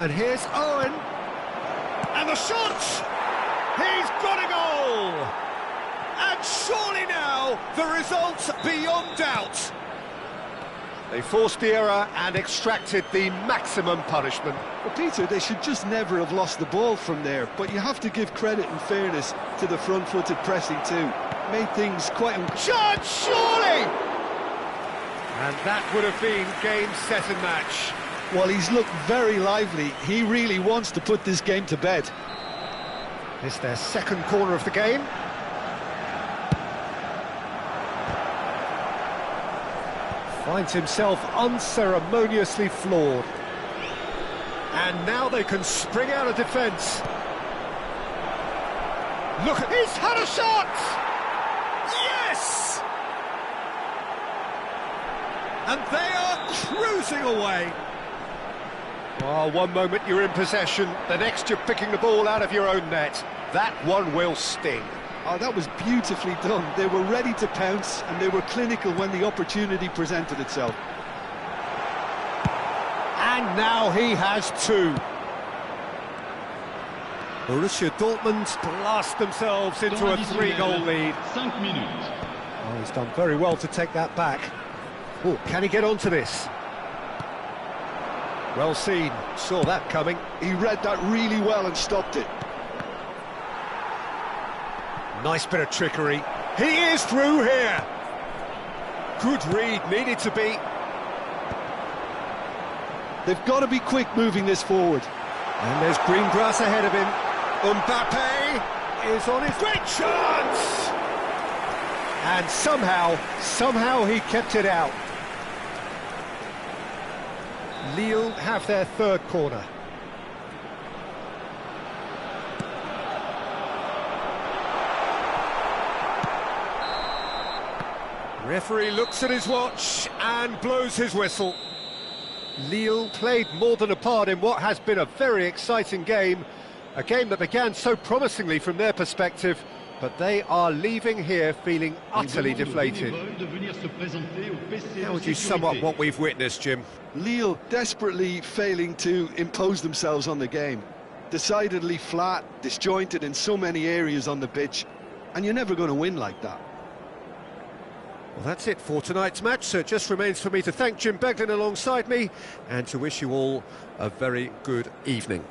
And here's Owen. And the shot! He's got a goal! And surely now, the result's beyond doubt. They forced the error and extracted the maximum punishment. Well, Peter, they should just never have lost the ball from there, but you have to give credit and fairness to the front-footed pressing too. Made things quite... Shot, surely! And that would have been game, set and match. Well, he's looked very lively. He really wants to put this game to bed. It's their second corner of the game. Finds himself unceremoniously floored. And now they can spring out of defence. Look, he's had a shot! Yes! And they are cruising away. Oh, one moment you're in possession, the next you're picking the ball out of your own net. That one will sting. Oh, that was beautifully done. They were ready to pounce, and they were clinical when the opportunity presented itself. And now he has two. Borussia Dortmund blast themselves into a 3-goal lead. 5 minutes. Oh, he's done very well to take that back. Oh, can he get onto this? Well seen, saw that coming. He read that really well and stopped it. Nice bit of trickery. He is through here. Good read, needed to be. They've got to be quick moving this forward. And there's green grass ahead of him. Mbappe is on his great chance! And somehow he kept it out. Lille have their third corner. Referee looks at his watch and blows his whistle. Lille played more than a part in what has been a very exciting game. A game that began so promisingly from their perspective, but they are leaving here feeling utterly deflated. How would you sum up what we've witnessed, Jim? Lille desperately failing to impose themselves on the game. Decidedly flat, disjointed in so many areas on the pitch, and you're never going to win like that. Well, that's it for tonight's match, so it just remains for me to thank Jim Beglin alongside me and to wish you all a very good evening.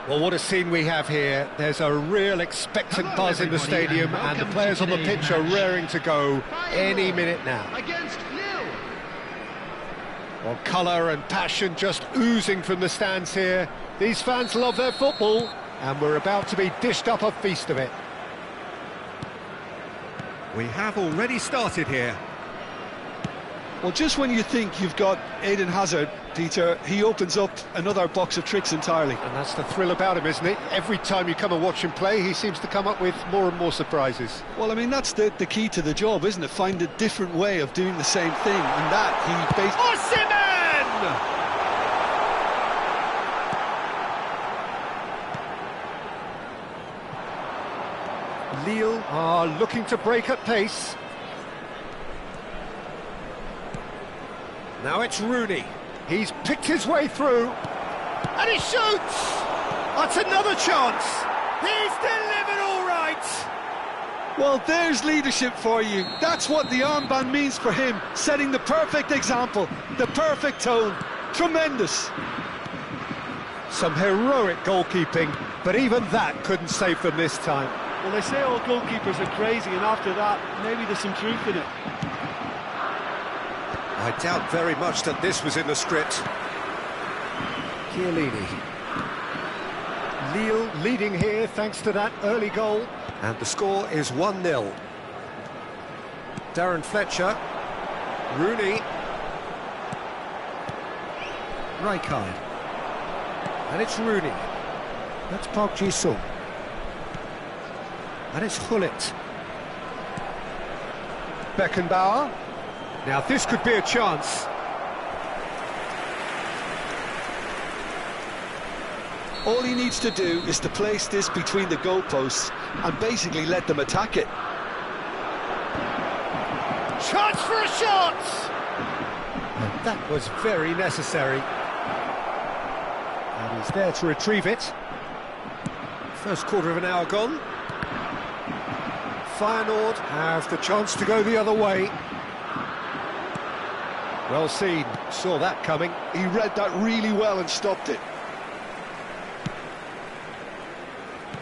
Well, what a scene we have here. There's a real expectant buzz in the stadium, and the players on the pitch are raring to go any minute now. Against Lille. Well, colour and passion just oozing from the stands here. These fans love their football, and we're about to be dished up a feast of it. We have already started here. Well, just when you think you've got Eden Hazard, Peter, he opens up another box of tricks entirely. And that's the thrill about him, isn't it? Every time you come and watch him play, he seems to come up with more and more surprises. Well, I mean, that's the key to the job, isn't it? Find a different way of doing the same thing, and that he Lille are looking to break at pace. Now it's Rooney. He's picked his way through. And he shoots! That's another chance! He's delivered all right! Well, there's leadership for you. That's what the armband means for him, setting the perfect example, the perfect tone. Tremendous. Some heroic goalkeeping, but even that couldn't save them this time. Well, they say all goalkeepers are crazy, and after that, maybe there's some truth in it. I doubt very much that this was in the script. Chiellini. Lille leading here thanks to that early goal. And the score is 1-0. Darren Fletcher. Rooney. Rijkaard. And it's Rooney. That's Park Ji-sung. And it's Hullet. Beckenbauer. Now this could be a chance. All he needs to do is to place this between the goalposts and basically let them attack it. Chance for a shot! And that was very necessary. And he's there to retrieve it. First quarter of an hour gone. Feyenoord have the chance to go the other way. Well seen, saw that coming. He read that really well and stopped it.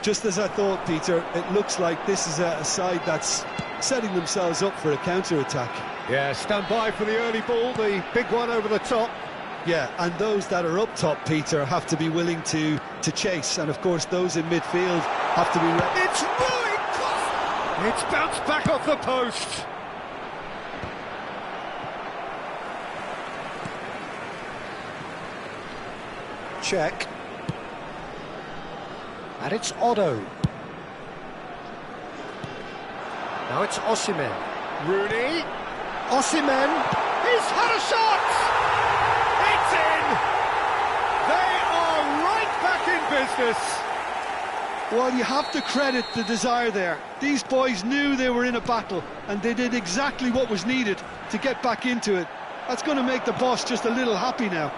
Just as I thought, Peter, it looks like this is a side that's setting themselves up for a counter-attack. Yeah, stand by for the early ball, the big one over the top. Yeah, and those that are up top, Peter, have to be willing to chase. And, of course, those in midfield have to be ready. It's Rui Costa! It's bounced back off the post. Check. And it's Otto. Now it's Osimhen. Rooney. Osimhen. He's had a shot! It's in! They are right back in business. Well, you have to credit the desire there. These boys knew they were in a battle, and they did exactly what was needed to get back into it. That's going to make the boss just a little happy now.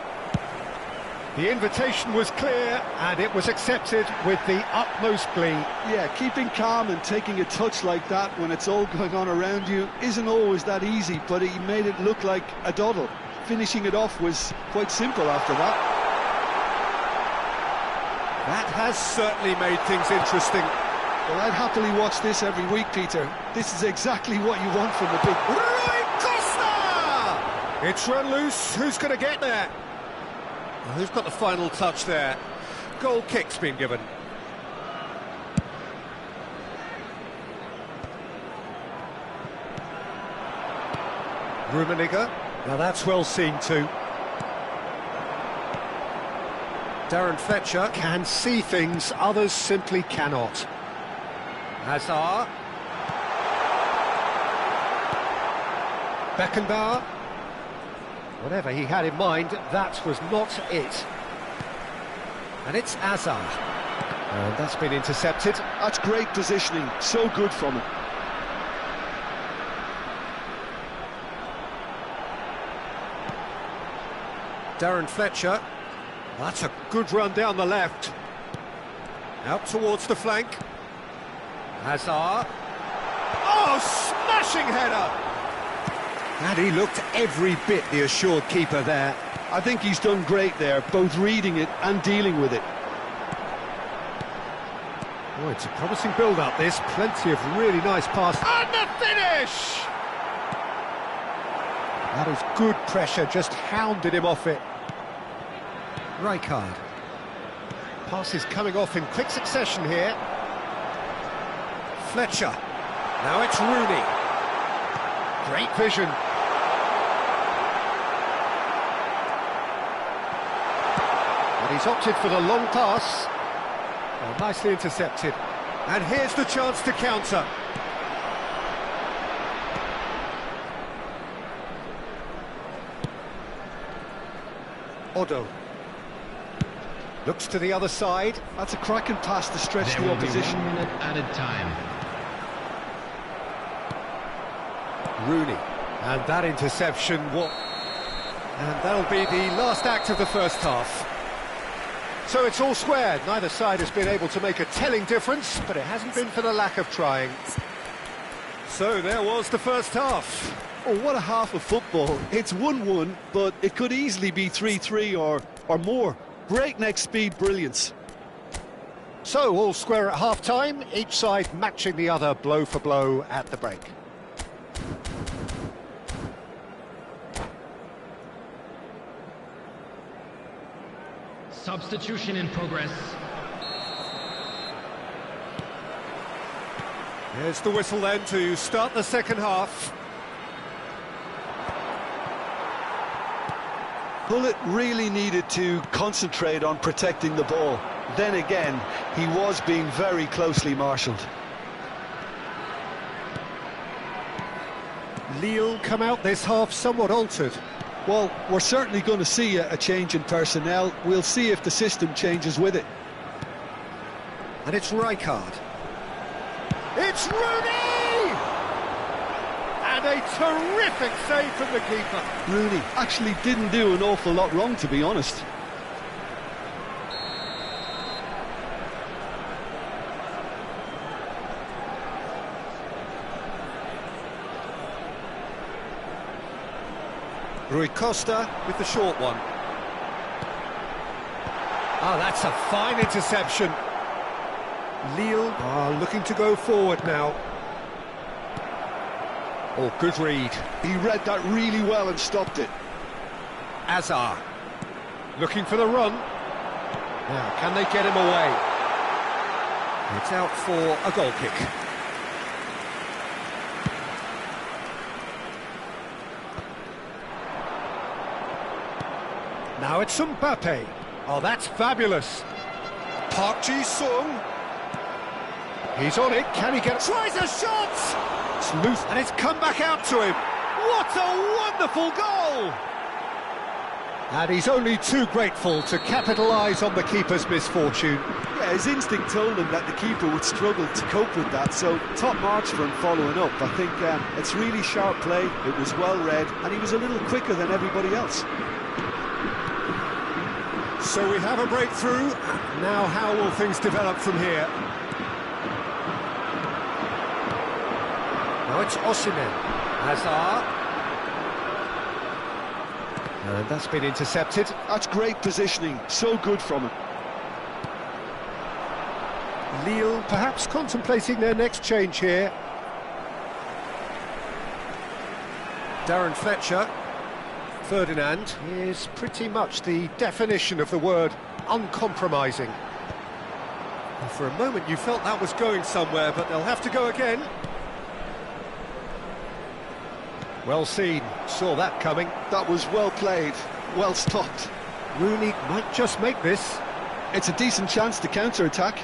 The invitation was clear, and it was accepted with the utmost glee. Yeah, keeping calm and taking a touch like that when it's all going on around you isn't always that easy, but he made it look like a doddle. Finishing it off was quite simple after that. That has certainly made things interesting. Well, I'd happily watch this every week, Peter. This is exactly what you want from a big... Rui Costa! It's run loose. Who's going to get there? Well, who's got the final touch there? Goal kick's been given. Rummenigge. Now that's well seen too. Darren Fletcher can see things others simply cannot. Hazard. Beckenbauer. Whatever he had in mind, that was not it. And it's Hazard. And that's been intercepted. That's great positioning, so good from him. Darren Fletcher. That's a good run down the left. Out towards the flank. Hazard. Oh, smashing header! And he looked every bit the assured keeper there. I think he's done great there, both reading it and dealing with it. Oh, it's a promising build-up, this. Plenty of really nice passes. And the finish! That is good pressure, just hounded him off it. Rijkaard. Passes coming off in quick succession here. Fletcher. Now it's Rooney. Great vision. And he's opted for the long pass. Well, nicely intercepted. And here's the chance to counter. Odo. Looks to the other side. That's a cracking pass to stretch There the will be opposition. 1 minute added time. Rooney. And that interception, and that'll be the last act of the first half. So it's all square. Neither side has been able to make a telling difference, but it hasn't been for the lack of trying. So there was the first half. Oh, what a half of football. It's 1-1, but it could easily be 3-3 or more. Breakneck speed brilliance. So all square at half-time, each side matching the other blow for blow at the break. Substitution in progress. Here's the whistle then to start the second half. Pullet really needed to concentrate on protecting the ball. Then again, he was being very closely marshalled. Lille come out this half somewhat altered. Well, we're certainly going to see a change in personnel. We'll see if the system changes with it. And it's Rijkaard. It's Rooney! And a terrific save from the keeper. Rooney actually didn't do an awful lot wrong, to be honest. Rui Costa with the short one. Oh, that's a fine interception. Lille are looking to go forward now. Oh, good read. He read that really well and stopped it. Azar. Looking for the run. Now, can they get him away? It's out for a goal kick. Now it's Mbappe. Oh, that's fabulous. Park Ji-sung. He's on it. Can he get... Tries a shot! It's loose, and it's come back out to him. What a wonderful goal! And he's only too grateful to capitalise on the keeper's misfortune. Yeah, his instinct told him that the keeper would struggle to cope with that, so top marks for him following up. I think it's really sharp play, it was well read, and he was a little quicker than everybody else. So we have a breakthrough. Now how will things develop from here? Now it's Osimhen. Hazard. And that's been intercepted. That's great positioning, so good from him. Lille perhaps contemplating their next change here. Darren Fletcher. Ferdinand is pretty much the definition of the word uncompromising. And for a moment you felt that was going somewhere, but they'll have to go again. Well seen, saw that coming. That was well played, well stopped. Rooney might just make this. It's a decent chance to counter-attack.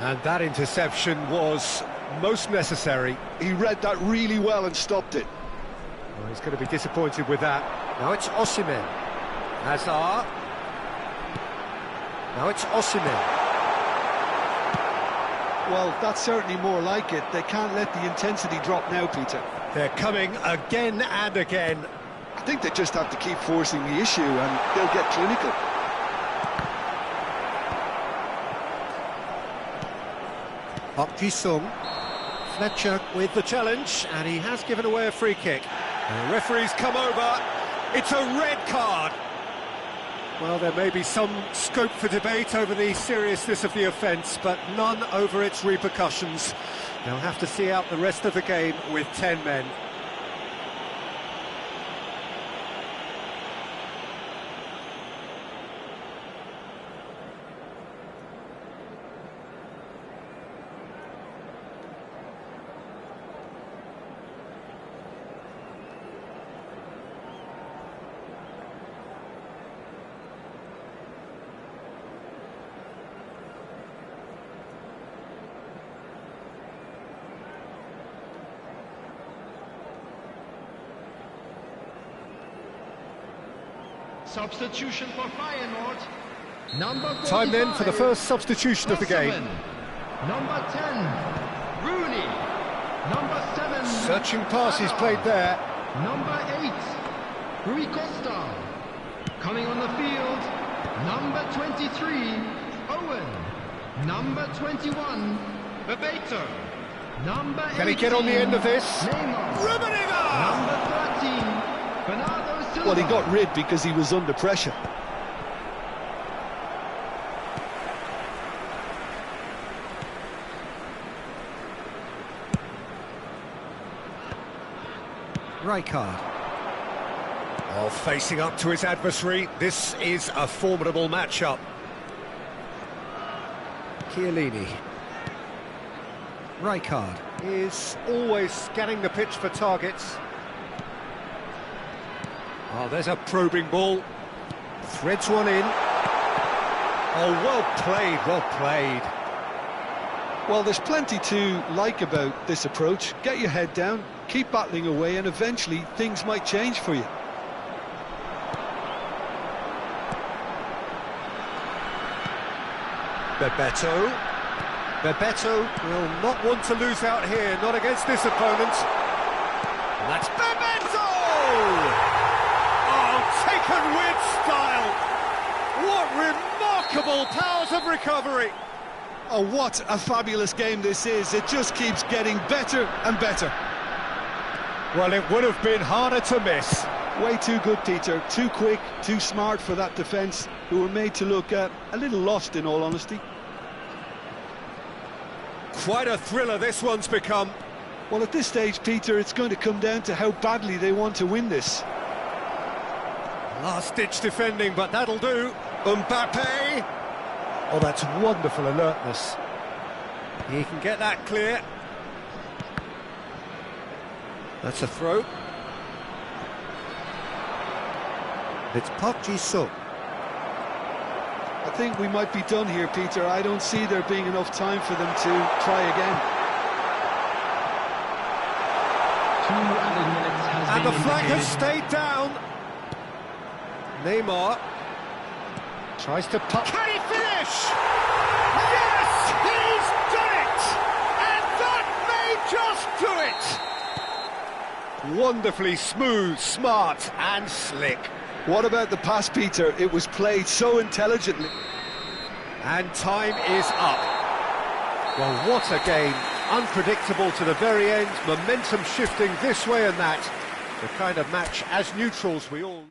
And that interception was most necessary. He read that really well and stopped it. Well, he's going to be disappointed with that. Now it's Osimhen. Hazard. Now it's Osimhen. Well, that's certainly more like it. They can't let the intensity drop now, Peter. They're coming again and again. I think they just have to keep forcing the issue and they'll get clinical. Park Ji-sung. Fletcher with the challenge, and he has given away a free kick. The referee's come over. It's a red card. Well, there may be some scope for debate over the seriousness of the offence, but none over its repercussions. They'll have to see out the rest of the game with 10 men. Substitution for Feyenoord. Number 45, Time then for the first substitution of the game. Number 10, Rooney. Number 7, Searching passes played there. Number 8, Rui Costa. Coming on the field, number 23, Owen. Number 21, Bebeto. Number 18, Can he get on the end of this? Neymar. Number 13, Bernardo Silva. Well, he got rid because he was under pressure. Rijkaard. Oh, facing up to his adversary, this is a formidable matchup. Chiellini. Rijkaard is always scanning the pitch for targets. Oh, there's a probing ball. Threads one in. Oh, well played, well played. Well, there's plenty to like about this approach. Get your head down, keep battling away, and eventually things might change for you. Bebeto. Bebeto will not want to lose out here, not against this opponent. And that's Bebeto! Oh, taken with style! What remarkable powers of recovery! Oh, what a fabulous game this is. It just keeps getting better and better. Well, it would have been harder to miss. Way too good, Peter. Too quick, too smart for that defence, who were made to look a little lost, in all honesty. Quite a thriller this one's become. Well, at this stage, Peter, it's going to come down to how badly they want to win this. Last-ditch defending, but that'll do. Mbappe. Oh, that's wonderful alertness. He can get that clear. That's a throw. It's Park Ji-suk. I think we might be done here, Peter. I don't see there being enough time for them to try again. 2 added minutes has And been the flag has indicated. stayed down. Neymar tries to put. Can he finish? Yes, he's done it! And that may just do it! Wonderfully smooth, smart and slick. What about the pass, Peter? It was played so intelligently. And time is up. Well, what a game. Unpredictable to the very end, momentum shifting this way and that. The kind of match, as neutrals, we all...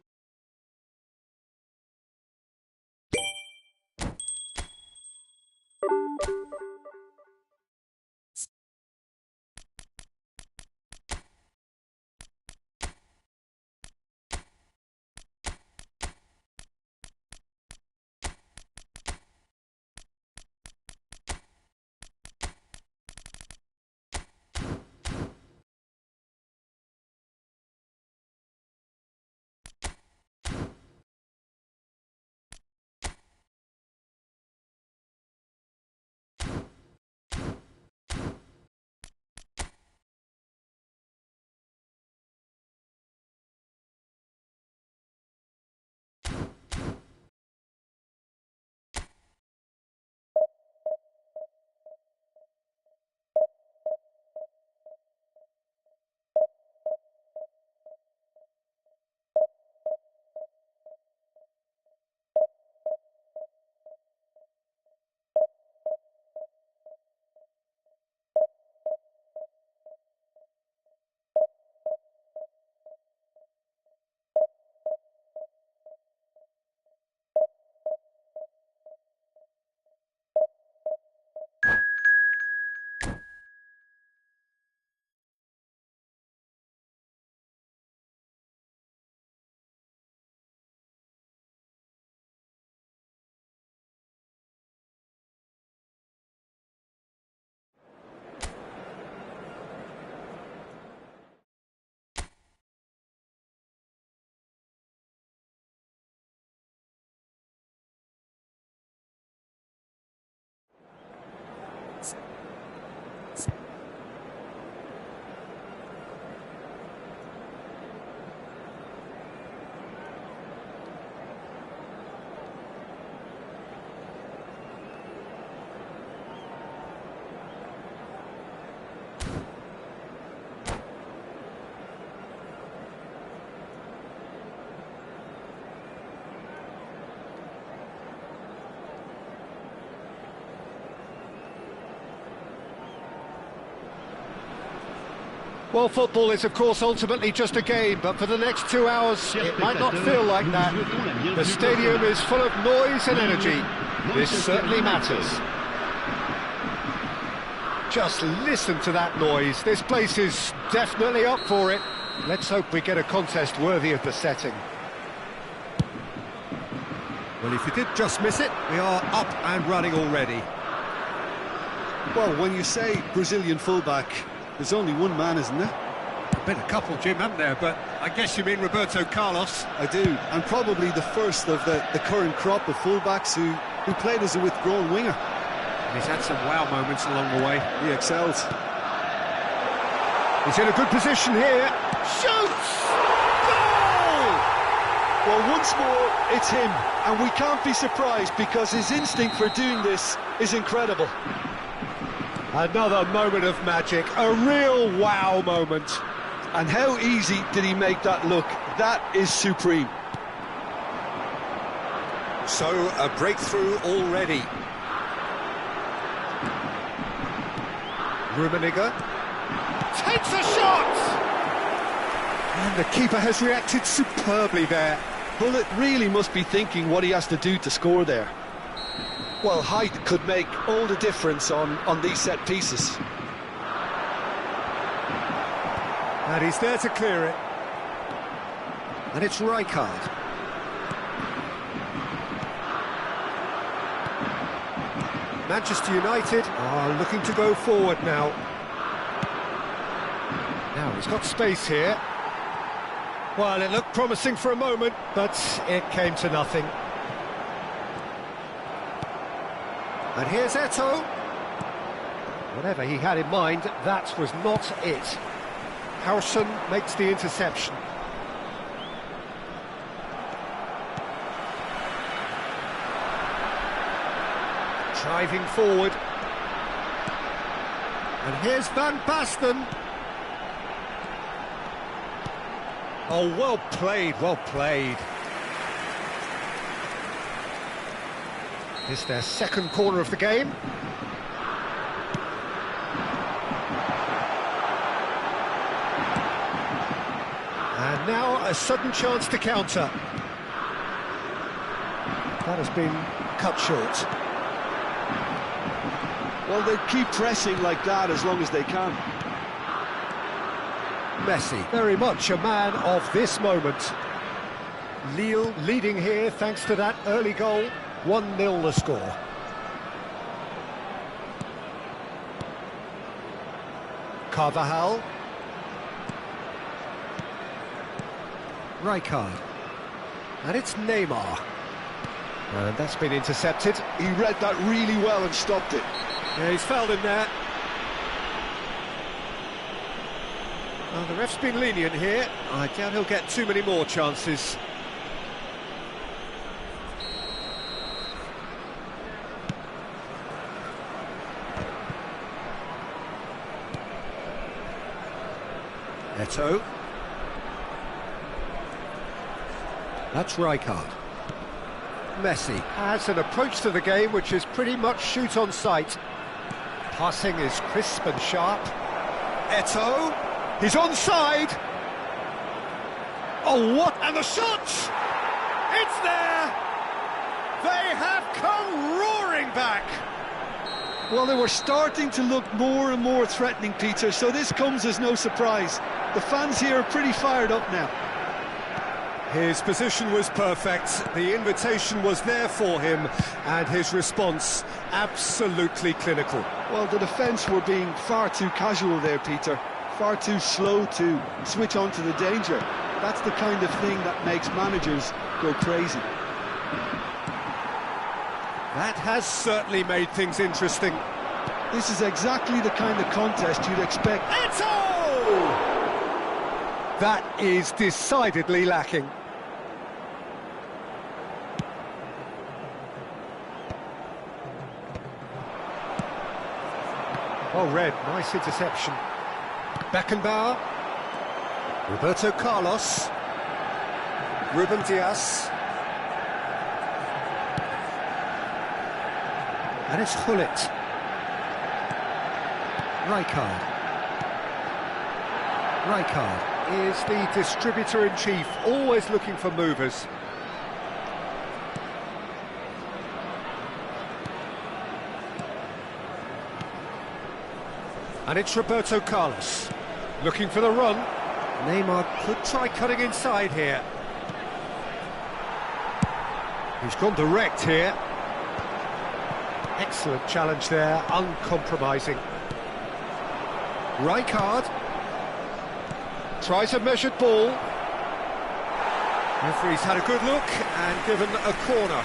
Well, football is, of course, ultimately just a game, but for the next 2 hours, it might not feel like that. The stadium is full of noise and energy. This certainly matters. Just listen to that noise. This place is definitely up for it. Let's hope we get a contest worthy of the setting. Well, if you did just miss it, we are up and running already. Well, when you say Brazilian fullback, there's only one man, isn't there? There's been a couple, Jim, haven't there? But I guess you mean Roberto Carlos. I do, and probably the first of the current crop of fullbacks who played as a withdrawn winger. And he's had some wow moments along the way. He excels. He's in a good position here. Shoots! Goal! Well, once more, it's him, and we can't be surprised because his instinct for doing this is incredible. Another moment of magic, a real wow moment. And how easy did he make that look? That is supreme. So, a breakthrough already. Rummenigge takes a shot! And the keeper has reacted superbly there. Bullet really must be thinking what he has to do to score there. Well, height could make all the difference on these set pieces. And he's there to clear it. And it's Rijkaard. Manchester United are looking to go forward now. Now he's got space here. Well, it looked promising for a moment, but it came to nothing. And here's Eto'o. Whatever he had in mind, that was not it. Howson makes the interception. Driving forward. And here's Van Basten. Oh, well played, well played. It's their second corner of the game. And now a sudden chance to counter. That has been cut short. Well, they keep pressing like that as long as they can. Messi, very much a man of this moment. Lille leading here thanks to that early goal. 1-0 the score. Carvajal. Rijkaard. And it's Neymar. And that's been intercepted. He read that really well and stopped it. Yeah, he's fouled him there. Well, the ref's been lenient here. I doubt he'll get too many more chances. Eto'o. That's Rijkaard. Messi has an approach to the game which is pretty much shoot on sight. Passing is crisp and sharp. Eto'o. He's onside. Oh, what? And the shot! It's there! They have come roaring back! Well, they were starting to look more and more threatening, Peter, so this comes as no surprise. The fans here are pretty fired up now. His position was perfect, the invitation was there for him, and his response absolutely clinical. Well, the defence were being far too casual there, Peter. Far too slow to switch on to the danger. That's the kind of thing that makes managers go crazy. That has certainly made things interesting. This is exactly the kind of contest you'd expect. Eto'o! That is decidedly lacking. Well read, nice interception. Beckenbauer. Roberto Carlos. Ruben Dias. And it's Hullet. Rijkaard. Rijkaard is the distributor-in-chief, always looking for movers. And it's Roberto Carlos, looking for the run. Neymar could try cutting inside here. He's gone direct here. Excellent challenge there, uncompromising. Rijkaard tries a measured ball. Referee's had a good look and given a corner.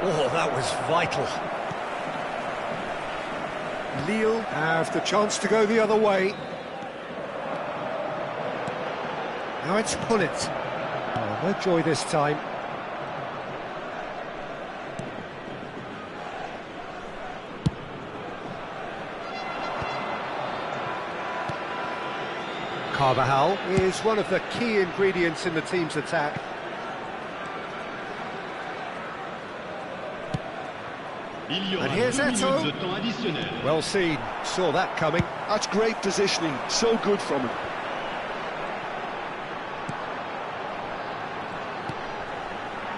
Oh, that was vital. Lille have the chance to go the other way. Now it's Gullit. Oh, no joy this time. Carvajal is one of the key ingredients in the team's attack. And here's Eto'o. Well seen, saw that coming. That's great positioning, so good from him.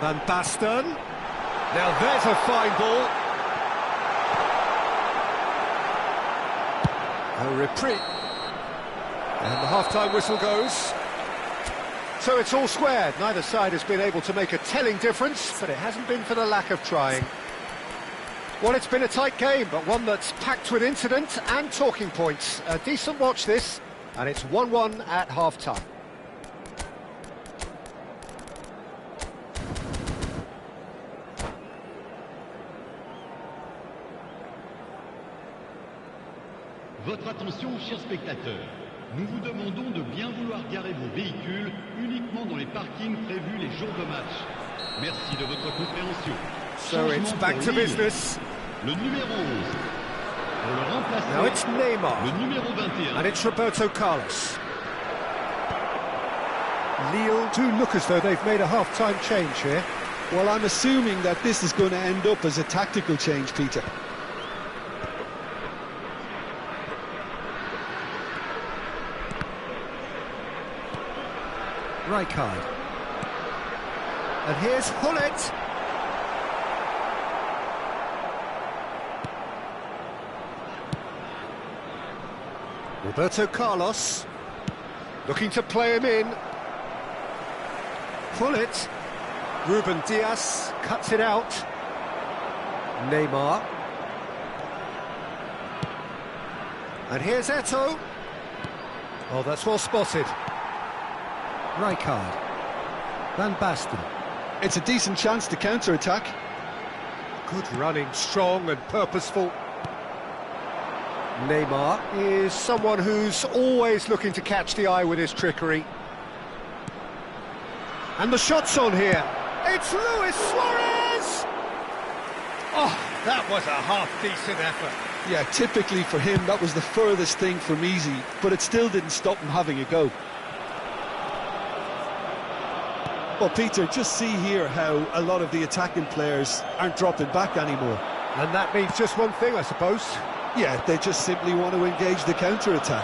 Van Basten. Now there's a fine ball. A reprieve. And the half-time whistle goes. So it's all squared. Neither side has been able to make a telling difference, but it hasn't been for the lack of trying. Well, it's been a tight game, but one that's packed with incident and talking points. A decent watch this, and it's 1-1 at half-time. Votre attention, chers spectateurs. Nous vous demandons de bien vouloir garer vos véhicules uniquement dans les parkings prévus les jours de match. Merci de votre compréhension. So it's back to business. Le numéro 11. Pour le remplacer, Now it's Neymar. le numéro 21. And it's Roberto Carlos. Lille do look as though they've made a half-time change here. Well, I'm assuming that this is going to end up as a tactical change, Peter. Rijkaard. And here's Gullit. Roberto Carlos looking to play him in. Gullit. Ruben Dias cuts it out. Neymar. And here's Eto'o. Oh, that's well spotted. Rijkaard. Van Basten. It's a decent chance to counter-attack. Good running, strong and purposeful. Neymar is someone who's always looking to catch the eye with his trickery. And the shot's on here. It's Luis Suarez! Oh, that was a half-decent effort. Yeah, typically for him, that was the furthest thing from easy, but it still didn't stop him having a go. Well, Peter, just see here how a lot of the attacking players aren't dropping back anymore. And that means just one thing, I suppose. Yeah, they just simply want to engage the counter-attack.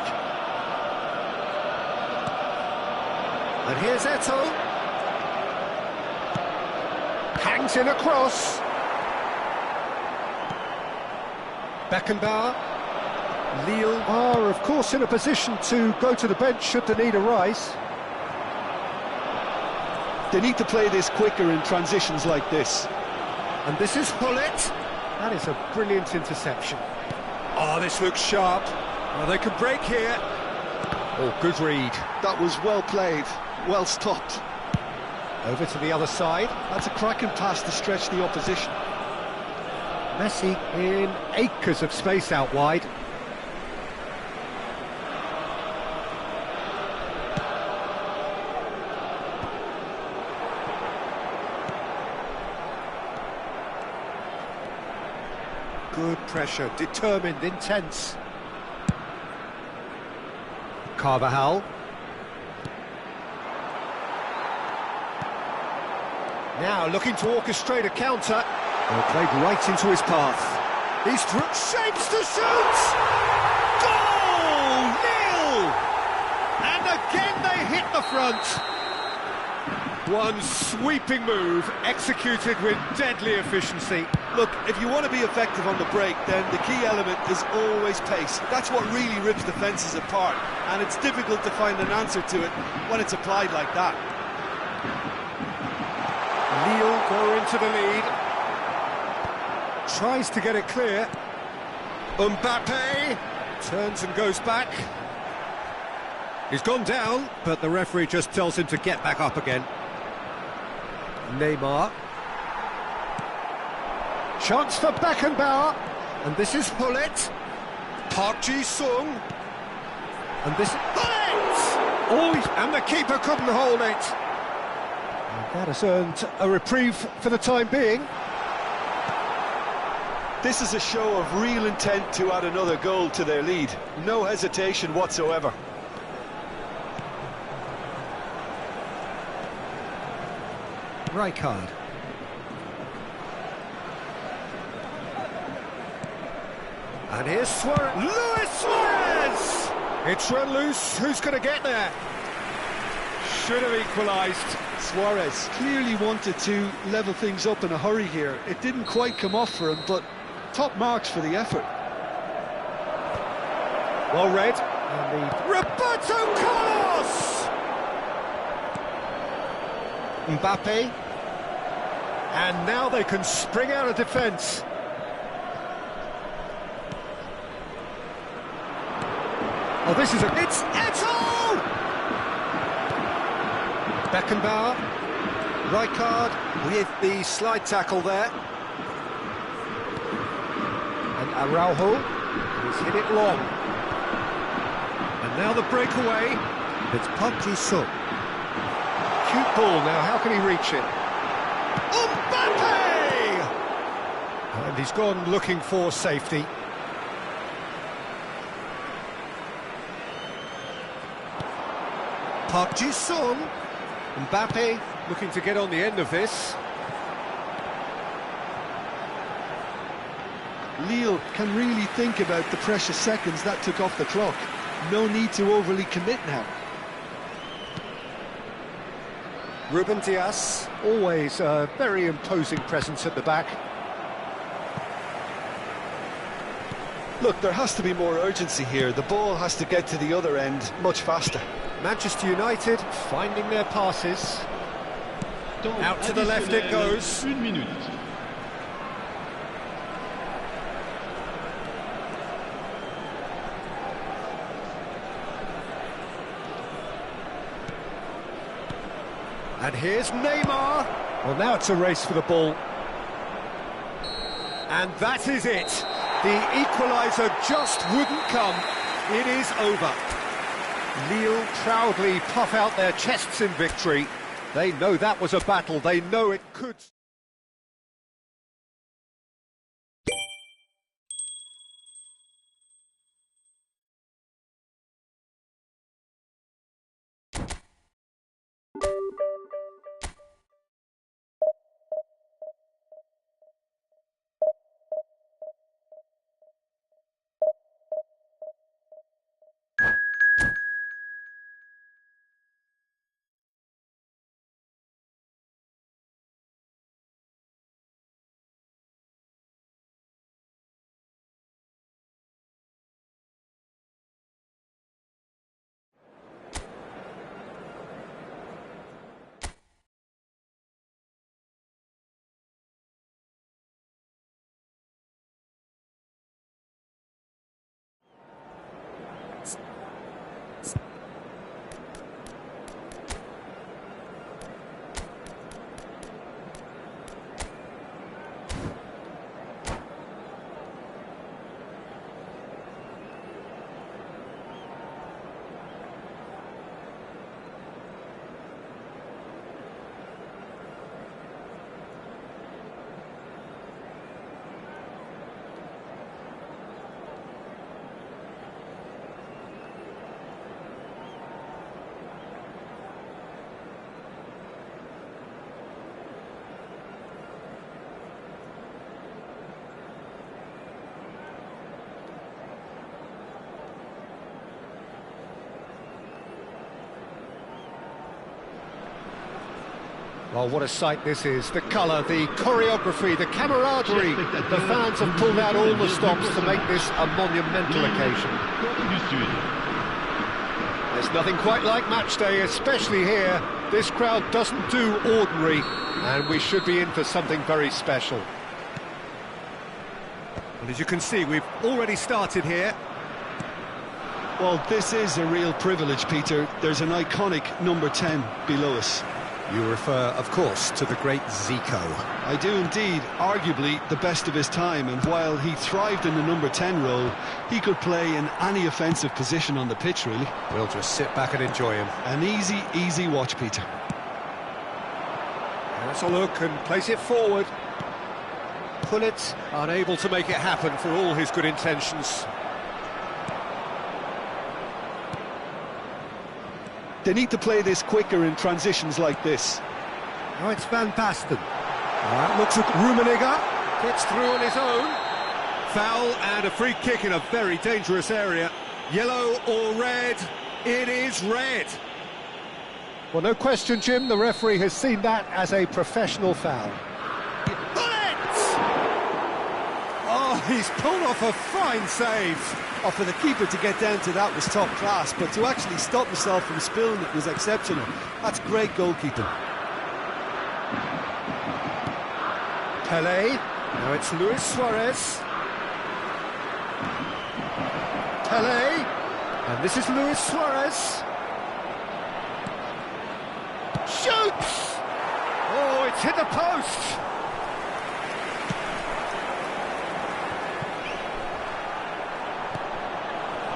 And here's Eto'o. Hangs in a cross. Beckenbauer. Lille are, of course, in a position to go to the bench should the need arise. They need to play this quicker in transitions like this. And this is Gullit. That is a brilliant interception. Oh, this looks sharp. Oh, they can break here. Oh, good read. That was well played, well stopped. Over to the other side. That's a cracking pass to stretch the opposition. Messi in acres of space out wide. Good pressure, determined, intense. Carvajal. Now looking to orchestrate a counter. Well, played right into his path. He's shapes to shoot! Goal! Nil! And again they hit the front. One sweeping move, executed with deadly efficiency. Look, if you want to be effective on the break, then the key element is always pace. That's what really rips defences apart, and it's difficult to find an answer to it when it's applied like that. Lille go into the lead. Tries to get it clear. Mbappe turns and goes back. He's gone down, but the referee just tells him to get back up again. Neymar. Chance for Beckenbauer. And this is Hullet. Park Ji-sung. And this is Hullet! Oh, and the keeper couldn't hold it. And that has earned a reprieve for the time being. This is a show of real intent to add another goal to their lead. No hesitation whatsoever. Rijkaard. And here's Suarez. Luis Suarez! It's run loose. Who's going to get there? Should have equalised. Suarez clearly wanted to level things up in a hurry here. It didn't quite come off for him, but top marks for the effort. Well read. And the Roberto Carlos! Mbappe. And now they can spring out of defence. Oh, this is it's Eto'o! Beckenbauer. Rijkaard with the slide tackle there. And Araujo has hit it long. And now the breakaway. It's Park Ji-sung. Cute ball now, how can he reach it? Mbappe! And he's gone looking for safety. Park Ji-sung. Mbappe looking to get on the end of this. Lille can really think about the precious seconds that took off the clock. No need to overly commit now. Ruben Dias, always a very imposing presence at the back. Look, there has to be more urgency here. The ball has to get to the other end much faster. Manchester United finding their passes. Out to the left it goes. 1 minute. And here's Neymar. Well, now it's a race for the ball. And that is it. The equaliser just wouldn't come. It is over. Lille proudly puff out their chests in victory. They know that was a battle. They know it could... Well, what a sight this is. The colour, the choreography, the camaraderie. The fans have pulled out all the stops to make this a monumental occasion. There's nothing quite like match day, especially here. This crowd doesn't do ordinary, and we should be in for something very special. Well, as you can see, we've already started here. Well, this is a real privilege, Peter. There's an iconic number 10 below us. You refer, of course, to the great Zico. I do indeed, arguably the best of his time, and while he thrived in the number 10 role, he could play in any offensive position on the pitch, really. We'll just sit back and enjoy him. An easy watch, Peter. Let's a look and place it forward. Pull it, unable to make it happen for all his good intentions. They need to play this quicker in transitions like this. Now it's Van Basten. Looks at Rummenigge. Gets through on his own. Foul and a free kick in a very dangerous area. Yellow or red? It is red. Well, no question, Jim, the referee has seen that as a professional foul. Oh, he's pulled off a fine save. Oh, for the keeper to get down to that was top class, but to actually stop himself from spilling it was exceptional. That's great goalkeeping. Pelé. Now it's Luis Suarez. Pelé. And this is Luis Suarez. Shoots! Oh, it's hit the post!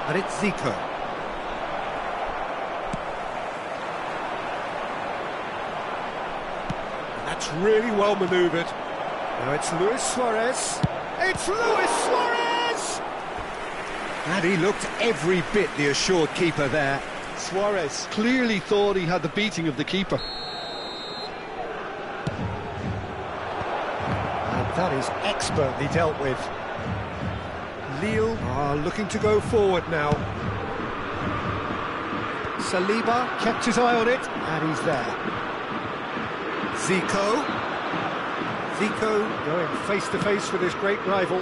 And it's Zico. That's really well manoeuvred. Now it's Luis Suarez. It's Luis Suarez! And he looked every bit the assured keeper there. Suarez clearly thought he had the beating of the keeper. And that is expertly dealt with. Lille are looking to go forward now. Saliba kept his eye on it, and he's there. Zico. Zico going face-to-face with his great rival.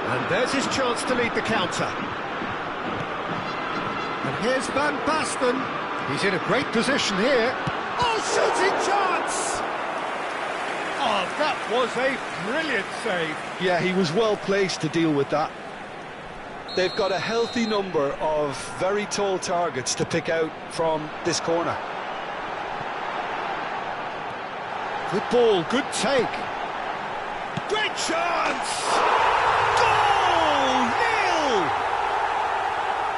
And there's his chance to lead the counter. And here's Van Basten. He's in a great position here. Oh, shooting chance! Oh, that was a brilliant save. Yeah, he was well placed to deal with that. They've got a healthy number of very tall targets to pick out from this corner. Good ball, good take. Great chance! Goal! Nil!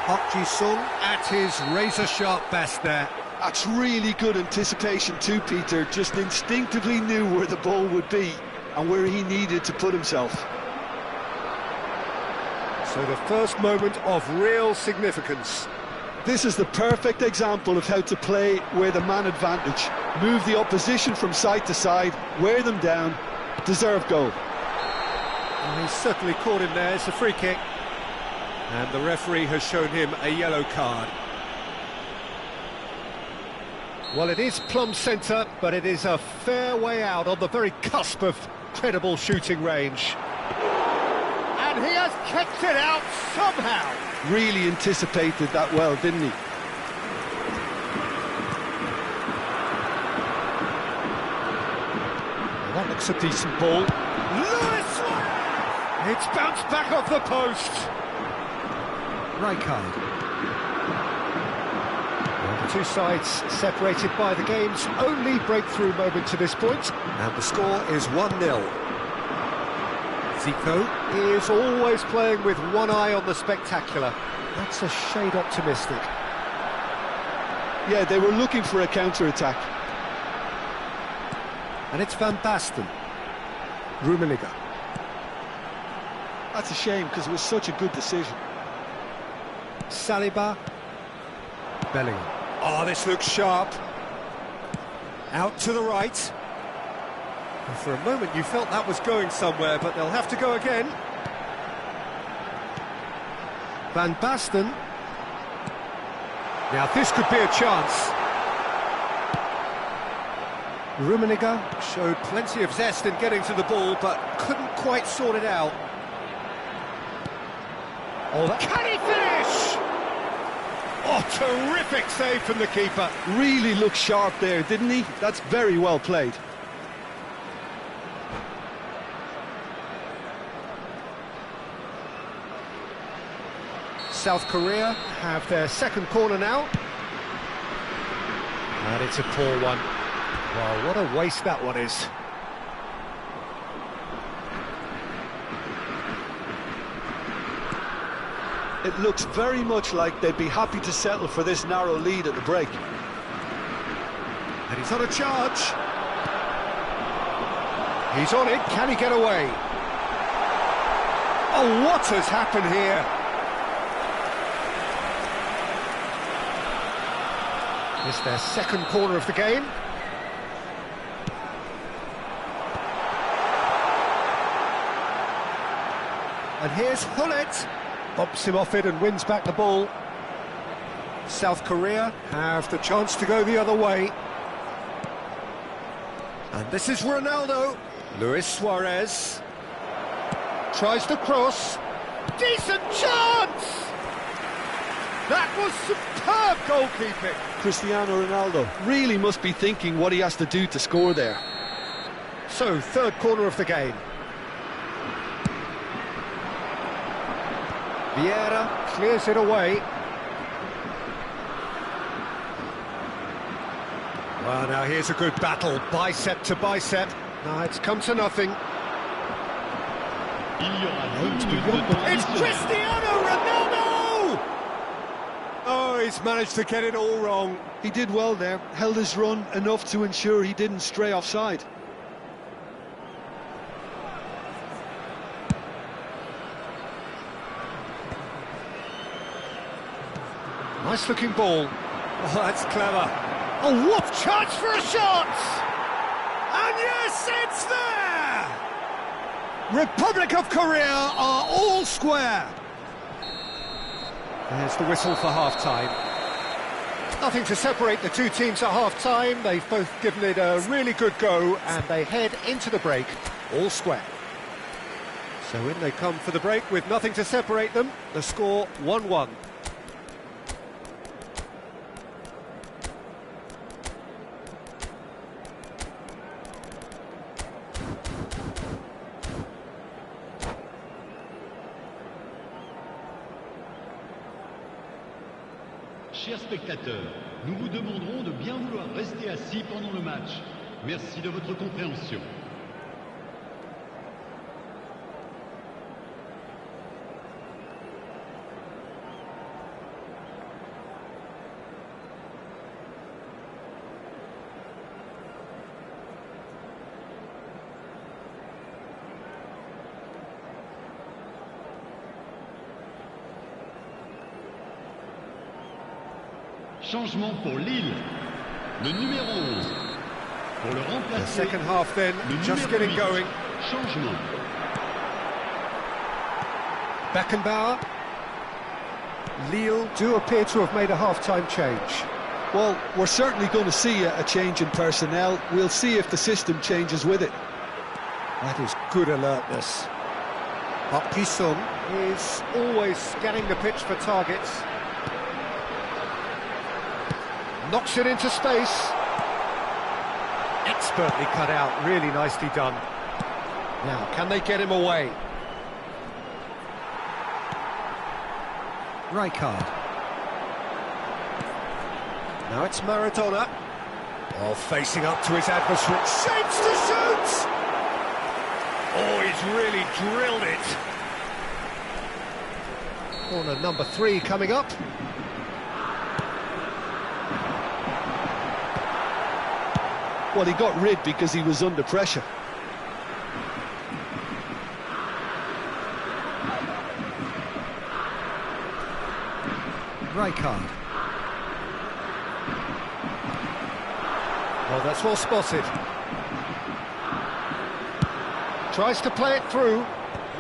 Park Ji-sung at his razor-sharp best there. That's really good anticipation too, Peter. Just instinctively knew where the ball would be and where he needed to put himself. So the first moment of real significance. This is the perfect example of how to play with a man advantage. Move the opposition from side to side, wear them down, deserve goal. Well, he's certainly caught him there. It's a free kick. And the referee has shown him a yellow card. Well, it is plumb centre, but it is a fair way out on the very cusp of credible shooting range. And he has kicked it out somehow. Really anticipated that well, didn't he? Well, that looks a decent ball. Lewis! It's bounced back off the post. Rijkaard. The two sides separated by the game's only breakthrough moment to this point, and the score is 1-0. Zico is always playing with one eye on the spectacular. That's a shade optimistic. Yeah, they were looking for a counter-attack. And it's Van Basten. Rummenigge. That's a shame, because it was such a good decision. Saliba. Bellingham. Oh, this looks sharp. Out to the right. And for a moment you felt that was going somewhere, but they'll have to go again. Van Basten. Now this could be a chance. Rummenigge showed plenty of zest in getting to the ball, but couldn't quite sort it out. Oh, can he finish? Oh, terrific save from the keeper. Really looked sharp there, didn't he? That's very well played. South Korea have their second corner now. And it's a poor one. Wow, what a waste that one is. It looks very much like they'd be happy to settle for this narrow lead at the break. And he's on a charge. He's on it, can he get away? Oh, what has happened here? It's their second corner of the game. And here's Hullet. Bumps him off it and wins back the ball. South Korea have the chance to go the other way. And this is Ronaldo. Luis Suarez. Tries to cross. Decent chance! That was superb goalkeeping. Cristiano Ronaldo really must be thinking what he has to do to score there. So, third corner of the game. Vieira clears it away. Well, now here's a good battle, bicep to bicep. Now it's come to nothing. It's Cristiano Ronaldo! Oh, he's managed to get it all wrong. He did well there, held his run enough to ensure he didn't stray offside. Nice looking ball. Oh, that's clever. Oh, what chance for a shot! And yes, it's there! Republic of Korea are all square. There's the whistle for half-time. Nothing to separate the two teams at half-time. They've both given it a really good go, and they head into the break all square. So in they come for the break with nothing to separate them. The score 1-1. Chers spectateurs, nous vous demanderons de bien vouloir rester assis pendant le match. Merci de votre compréhension. Changement pour Lille, le numéro 11. Pour le remplacer, the second half then, just getting going. Changement. Beckenbauer. Lille do appear to have made a half-time change. Well, we're certainly going to see a change in personnel. We'll see if the system changes with it. That is good alertness. Park Ji-sung is always scanning the pitch for targets. Knocks it into space. Expertly cut out, really nicely done. Now, can they get him away? Rijkaard. Now it's Maradona. Oh, facing up to his adversary. Shapes to shoot! Oh, he's really drilled it. Corner number 3 coming up. Well, he got rid because he was under pressure. Rijkaard. Well, that's well spotted. Tries to play it through.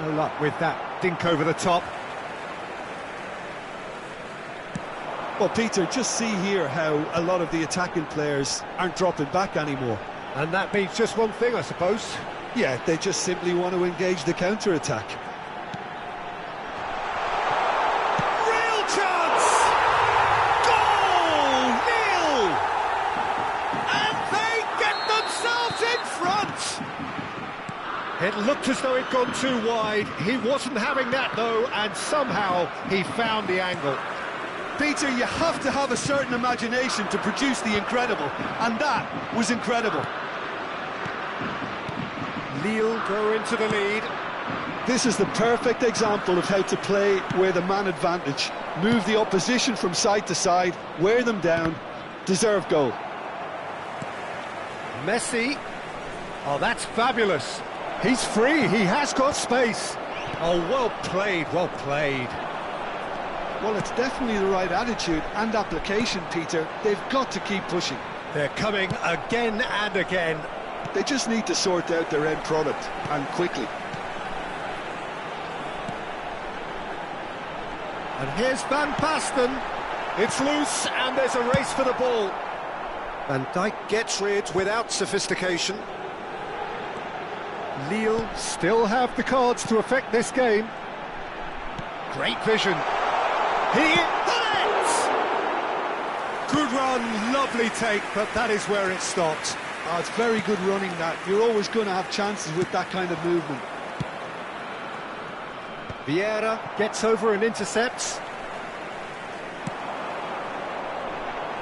No luck with that dink over the top. Well, Peter, just see here how a lot of the attacking players aren't dropping back anymore. And that means just one thing, I suppose. Yeah, they just simply want to engage the counter-attack. Real chance! Goal! Nil! And they get themselves in front! It looked as though it'd gone too wide. He wasn't having that, though, and somehow he found the angle. Peter, you have to have a certain imagination to produce the incredible, and that was incredible. Lille go into the lead. This is the perfect example of how to play with a man advantage. Move the opposition from side to side, wear them down, deserve goal. Messi. Oh, that's fabulous. He's free, he has got space. Oh, well played, well played. Well, it's definitely the right attitude and application, Peter. They've got to keep pushing. They're coming again and again. They just need to sort out their end product, and quickly. And here's Van Basten. It's loose, and there's a race for the ball. Van Dijk gets rid without sophistication. Lille still have the cards to affect this game. Great vision. He hits! Good run, lovely take, but that is where it stopped. Oh, it's very good running, that. You're always going to have chances with that kind of movement. Vieira gets over and intercepts.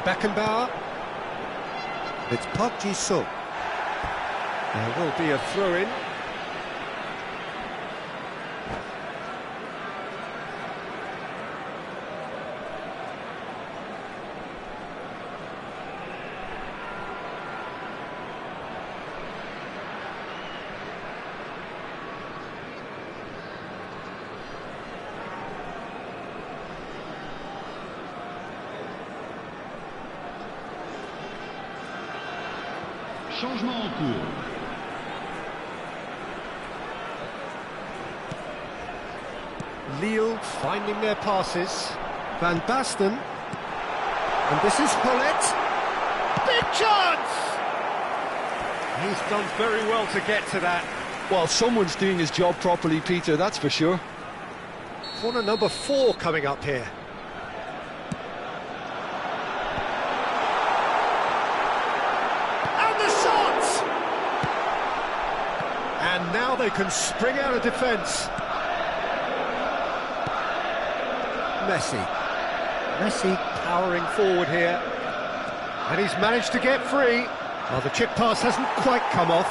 Beckenbauer. It's Park Ji-sung. There will be a throw-in. Changement en cours. Lille finding their passes. Van Basten. And this is Hullet. Big chance! He's done very well to get to that. Well, someone's doing his job properly, Peter, that's for sure. Corner number 4 coming up here. And the shot! And now they can spring out of defence. Messi powering forward here. And he's managed to get free. Well, the chip pass hasn't quite come off.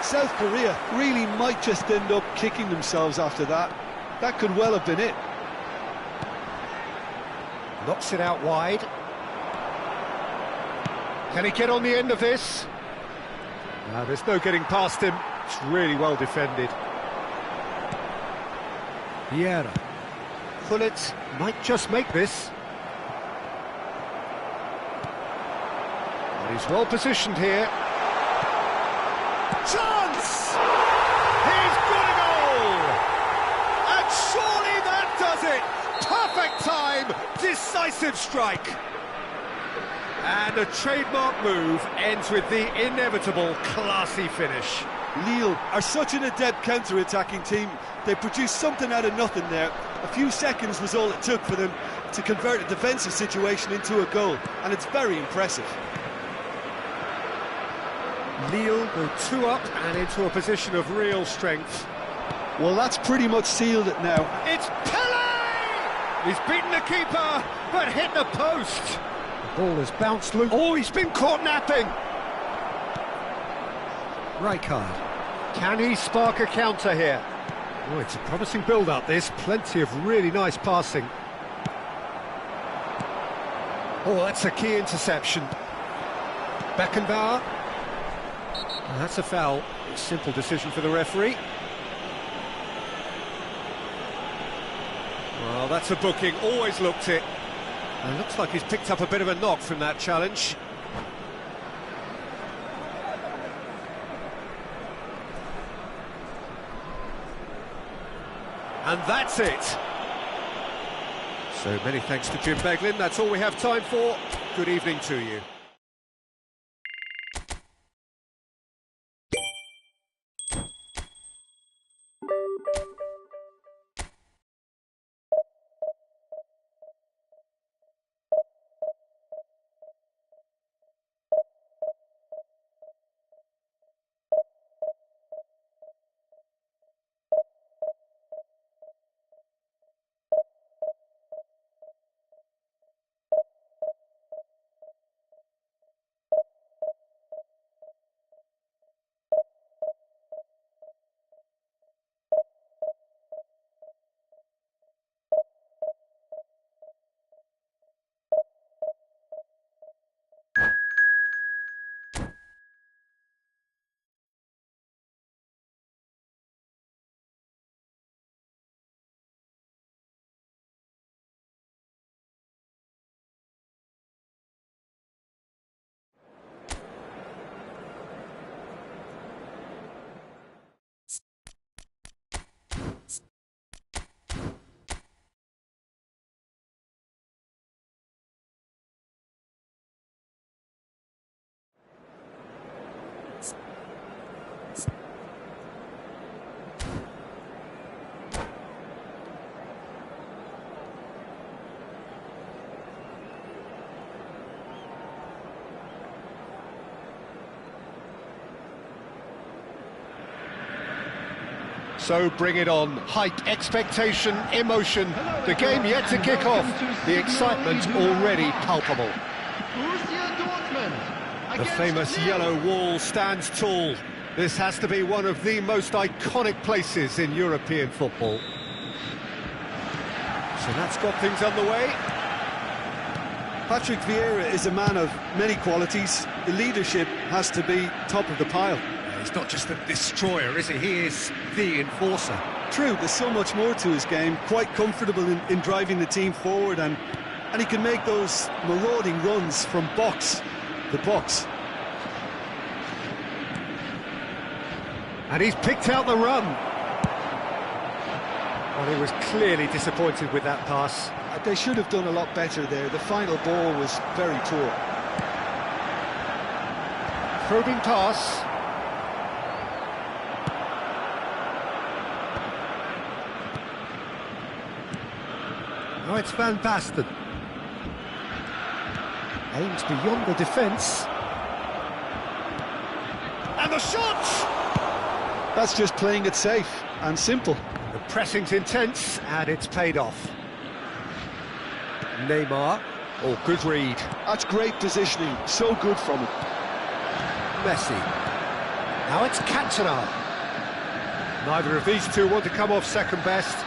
South Korea really might just end up kicking themselves after that. That could well have been it. Knocks it out wide. Can he get on the end of this? No, there's no getting past him. It's really well defended. Vieira. Hullet might just make this. But he's well positioned here. Chance! He's got a goal! And surely that does it! Perfect time, decisive strike. And a trademark move ends with the inevitable classy finish. Lille are such an adept counter-attacking team. They produced something out of nothing there. A few seconds was all it took for them to convert a defensive situation into a goal, and it's very impressive. Lille go 2 up and into a position of real strength. Well, that's pretty much sealed it now. It's Pele! He's beaten the keeper, but hit the post. The ball has bounced loose. Oh, he's been caught napping. Rijkaard. Can he spark a counter here? Oh, it's a promising build-up, this. Plenty of really nice passing. Oh, that's a key interception. Beckenbauer. And that's a foul. Simple decision for the referee. Well, that's a booking. Always looked it. And looks like he's picked up a bit of a knock from that challenge. And that's it. So many thanks to Jim Beglin. That's all we have time for. Good evening to you. So bring it on. Hype, expectation, emotion. The game yet to kick off. The excitement already palpable. The famous yellow wall stands tall. This has to be one of the most iconic places in European football. So that's got things underway. Patrick Vieira is a man of many qualities. The leadership has to be top of the pile. He's not just a destroyer, is he? He is the enforcer. True, there's so much more to his game. Quite comfortable in driving the team forward, and he can make those marauding runs from box to box. And he's picked out the run. Well, he was clearly disappointed with that pass. They should have done a lot better there. The final ball was very poor. Probing pass. Now it's Van Basten. Aims beyond the defence. And the shot! That's just playing it safe and simple. The pressing's intense, and it's paid off. Neymar. Oh, good read. That's great positioning. So good from him. Messi. Now it's Cantona. Neither of these two want to come off second best.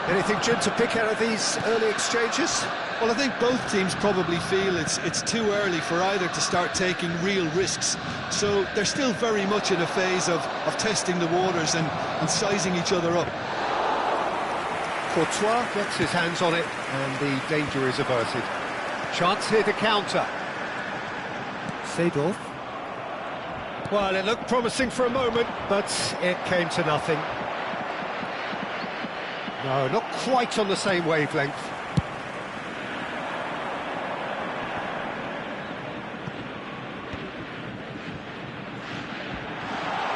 Anything, Jim, to pick out of these early exchanges? Well, I think both teams probably feel it's too early for either to start taking real risks. So they're still very much in a phase of testing the waters and sizing each other up. Courtois gets his hands on it, and the danger is averted. Chance here to counter. Seedorf. Well, it looked promising for a moment, but it came to nothing. No, not quite on the same wavelength.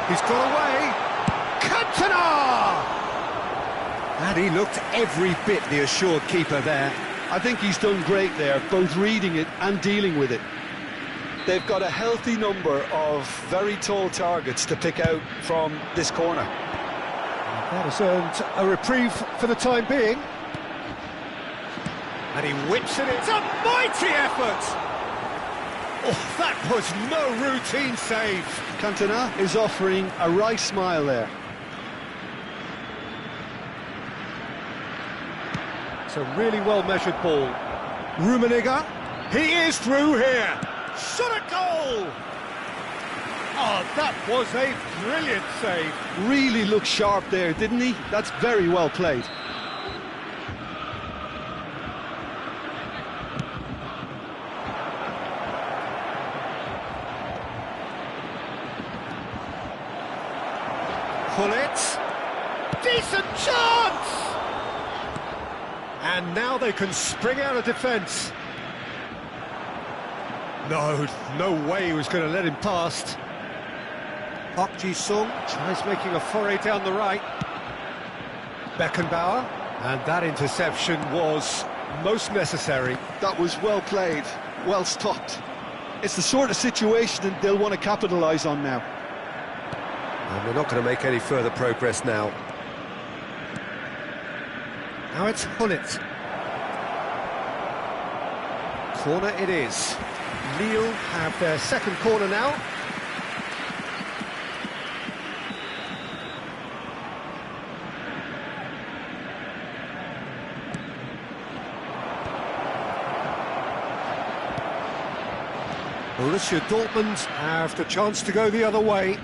He's got away. Cantona! And he looked every bit the assured keeper there. I think he's done great there, both reading it and dealing with it. They've got a healthy number of very tall targets to pick out from this corner. That has earned a reprieve for the time being. And he whips it in. It's a mighty effort! Oh, that was no routine save. Cantona is offering a wry smile there. It's a really well-measured ball. Rummenigge, he is through here. Shot a goal! Oh, that was a brilliant save. Really looked sharp there, didn't he? That's very well played. Pull it. Decent chance! And now they can spring out of defence. No way he was going to let him past. Park Ji-sung tries making a foray down the right. Beckenbauer, and that interception was most necessary. That was well played, well stopped. It's the sort of situation that they'll want to capitalise on now. And they're not going to make any further progress now. Now it's Hullet. Corner it is. Lille have their second corner now. Borussia Dortmund have the chance to go the other way.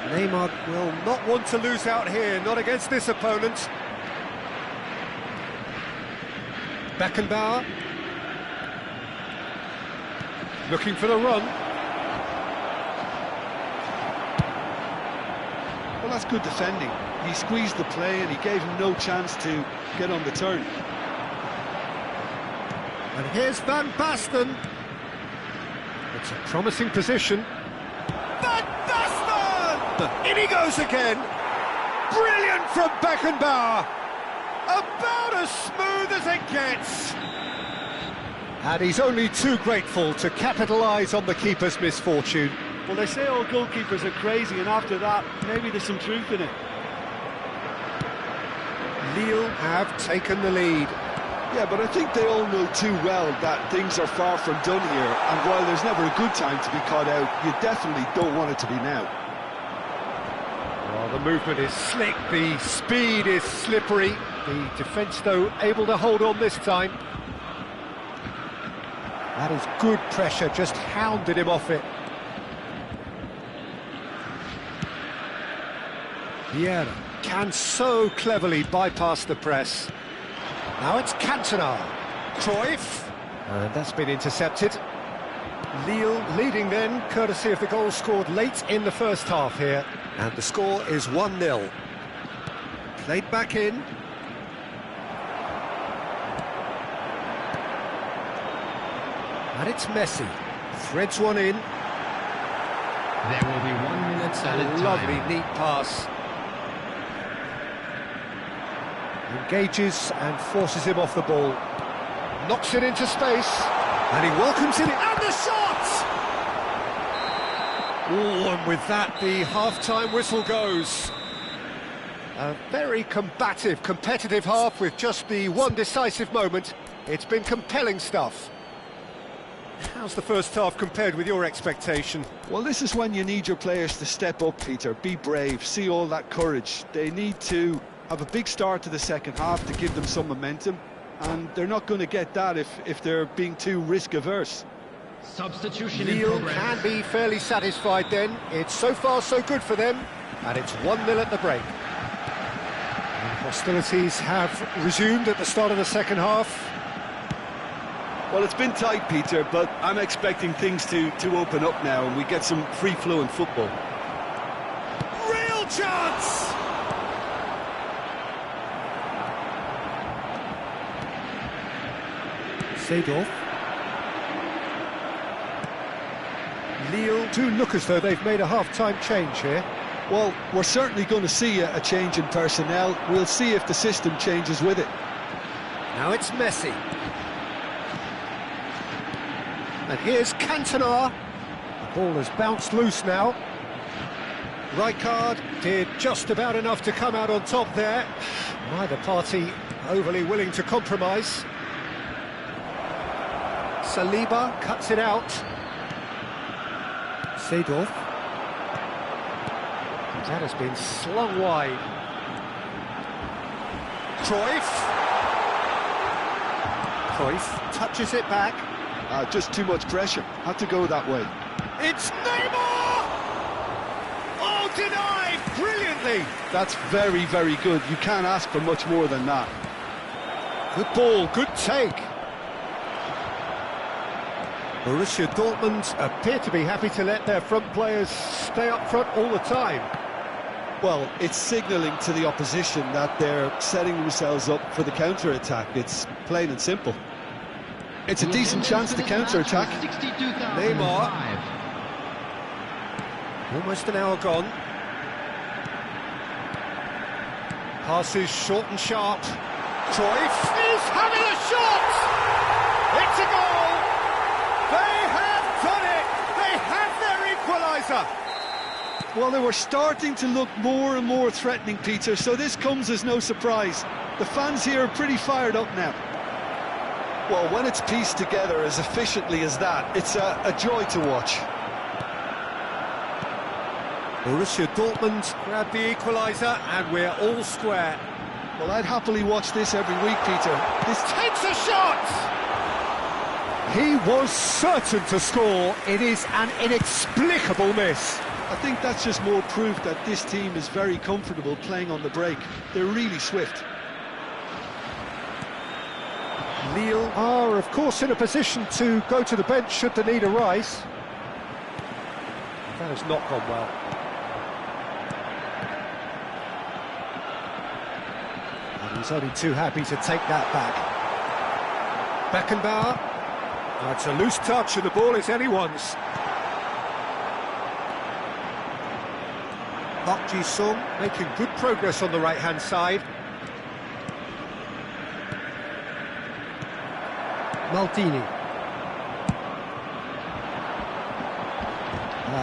Neymar will not want to lose out here, not against this opponent. Beckenbauer. Looking for the run. Well, that's good defending. He squeezed the play and he gave him no chance to get on the turn. And here's Van Basten. It's a promising position. Van Basten! In he goes again. Brilliant from Beckenbauer. About as smooth as it gets. And he's only too grateful to capitalise on the keeper's misfortune. Well, they say all goalkeepers are crazy, and after that, maybe there's some truth in it. Lille have taken the lead. Yeah, but I think they all know too well that things are far from done here, and while there's never a good time to be caught out, you definitely don't want it to be now. Well, the movement is slick, the speed is slippery. The defence, though, able to hold on this time. That is good pressure, just hounded him off it. Vieira can so cleverly bypass the press. Now it's Cantona. Cruyff. And that's been intercepted. Lille leading then, courtesy of the goal scored late in the first half here. And the score is 1-0. Played back in. And it's Messi. Threads one in. There will be 1 minute added time. Lovely, neat pass. Engages and forces him off the ball. Knocks it into space. And he welcomes it in. And the shot! Oh, and with that, the half-time whistle goes. A very combative, competitive half with just the one decisive moment. It's been compelling stuff. How's the first half compared with your expectation? Well, this is when you need your players to step up, Peter. Be brave, see all that courage. They need to have a big start to the second half to give them some momentum, and they're not going to get that if they're being too risk-averse. Substitution in Lille progress. can be fairly satisfied then. It's so far so good for them, and it's 1-0 at the break. And hostilities have resumed at the start of the second half. Well, it's been tight, Peter, but I'm expecting things to open up now and we get some free-flowing football. Real chance! Seedorf. Lille do look as though they've made a half-time change here. Well, we're certainly going to see a change in personnel. We'll see if the system changes with it. Now it's Messi. And here's Cantona. The ball has bounced loose now. Rijkaard did just about enough to come out on top there. Neither party overly willing to compromise. Saliba cuts it out. Seedorf. That has been slung wide. Cruyff touches it back. Just too much pressure. Had to go that way. It's Neymar! Oh, denied brilliantly. That's very, very good. You can't ask for much more than that. Good ball, good take. Borussia Dortmund appear to be happy to let their front players stay up front all the time. Well, it's signalling to the opposition that they're setting themselves up for the counter-attack. It's plain and simple. It's a decent chance to counter-attack. Neymar. Almost an hour gone. Passes short and sharp. Cruyff is having a shot! It's a goal! They have done it! They have their equaliser! Well, they were starting to look more and more threatening, Peter, so this comes as no surprise. The fans here are pretty fired up now. Well, when it's pieced together as efficiently as that, it's a joy to watch. Borussia Dortmund grabbed the equaliser and we're all square. Well, I'd happily watch this every week, Peter. This takes a shot! He was certain to score. It is an inexplicable miss. I think that's just more proof that this team is very comfortable playing on the break. They're really swift. Lille are, of course, in a position to go to the bench should the need arise. That has not gone well. And he's only too happy to take that back. Beckenbauer. That's a loose touch and the ball is anyone's. Park Ji-sung making good progress on the right-hand side. Maldini.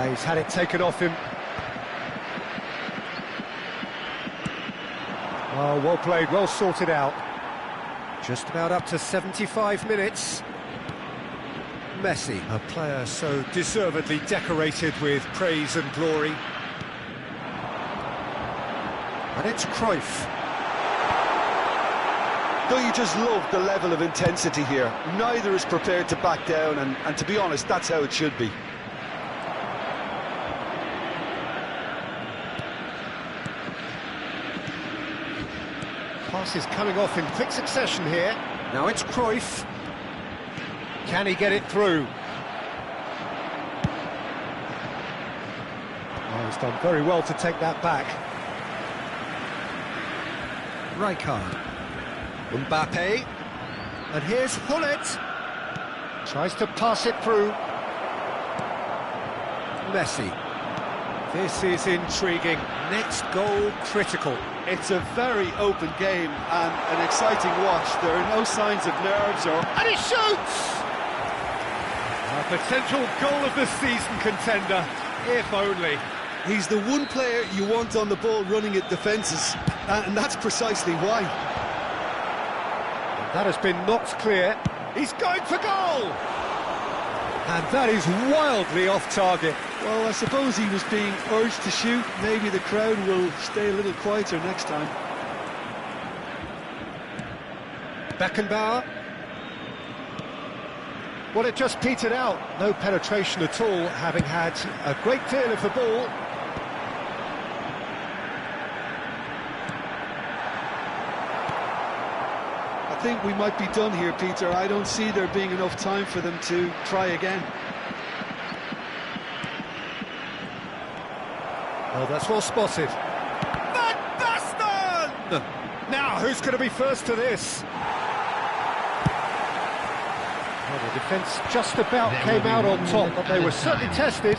He's had it taken off him. Oh, well played, well sorted out. Just about up to 75 minutes. Messi, a player so deservedly decorated with praise and glory. And it's Cruyff. Don't you just love the level of intensity here? Neither is prepared to back down, and to be honest, that's how it should be. Pass is coming off in quick succession here. Now it's Cruyff. Can he get it through? Oh, he's done very well to take that back. Rijkaard. Mbappe. And here's Hullet. Tries to pass it through. Messi. This is intriguing. Next goal critical. It's a very open game and an exciting watch. There are no signs of nerves or... And he shoots! A potential goal of the season contender, if only. He's the one player you want on the ball running at defences, and that's precisely why. That has been knocked clear. He's going for goal! And that is wildly off target. Well, I suppose he was being urged to shoot. Maybe the crowd will stay a little quieter next time. Beckenbauer. Well, it just petered out. No penetration at all, having had a great deal of the ball. I think we might be done here, Peter. I don't see there being enough time for them to try again. Oh, that's well spotted. Van Basten! Now, who's going to be first to this? Well, the defence just about came out on top, but they were certainly tested.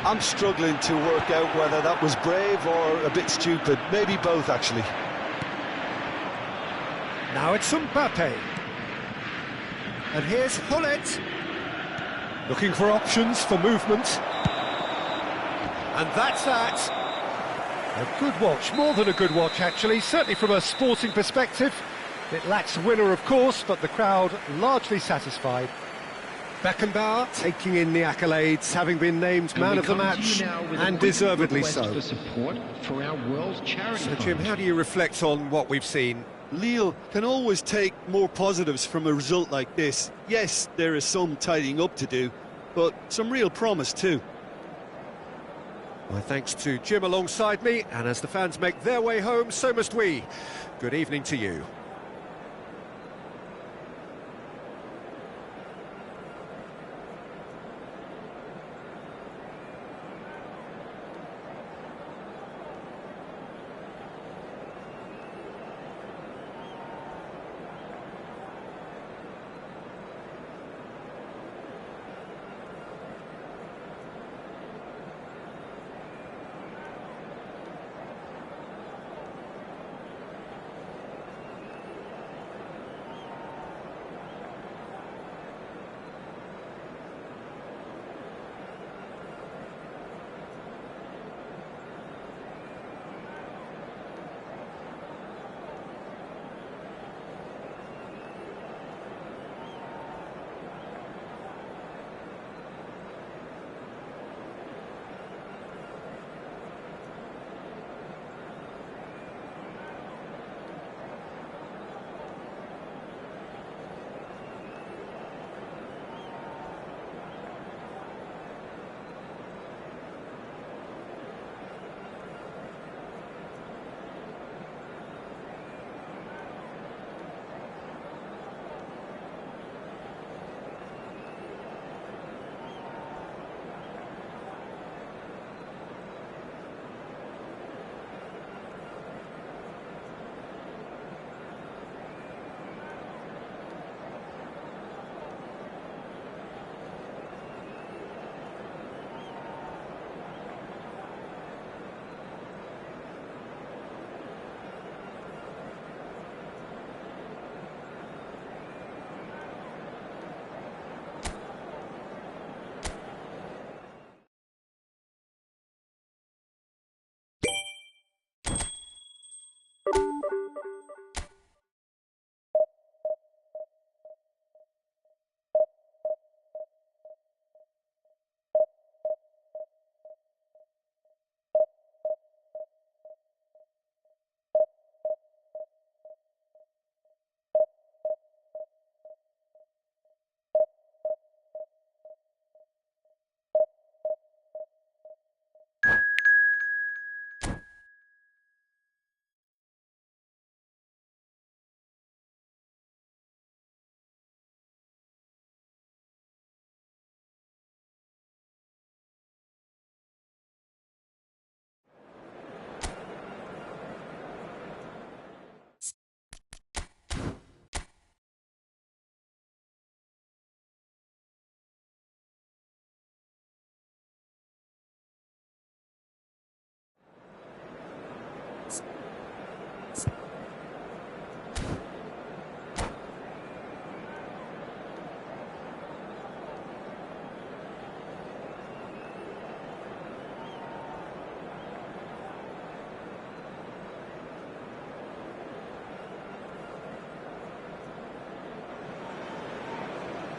I'm struggling to work out whether that was brave or a bit stupid. Maybe both, actually. Now it's Mbappe. And here's Hullet. Looking for options for movement. And that's that. A good watch, more than a good watch actually, certainly from a sporting perspective. It lacks winner, of course, but the crowd largely satisfied. Beckenbauer taking in the accolades, having been named man of the match, and deservedly so. So, Jim, how do you reflect on what we've seen? Lille can always take more positives from a result like this. Yes, there is some tidying up to do, but some real promise too. My thanks to Jim alongside me, and as the fans make their way home, so must we. Good evening to you.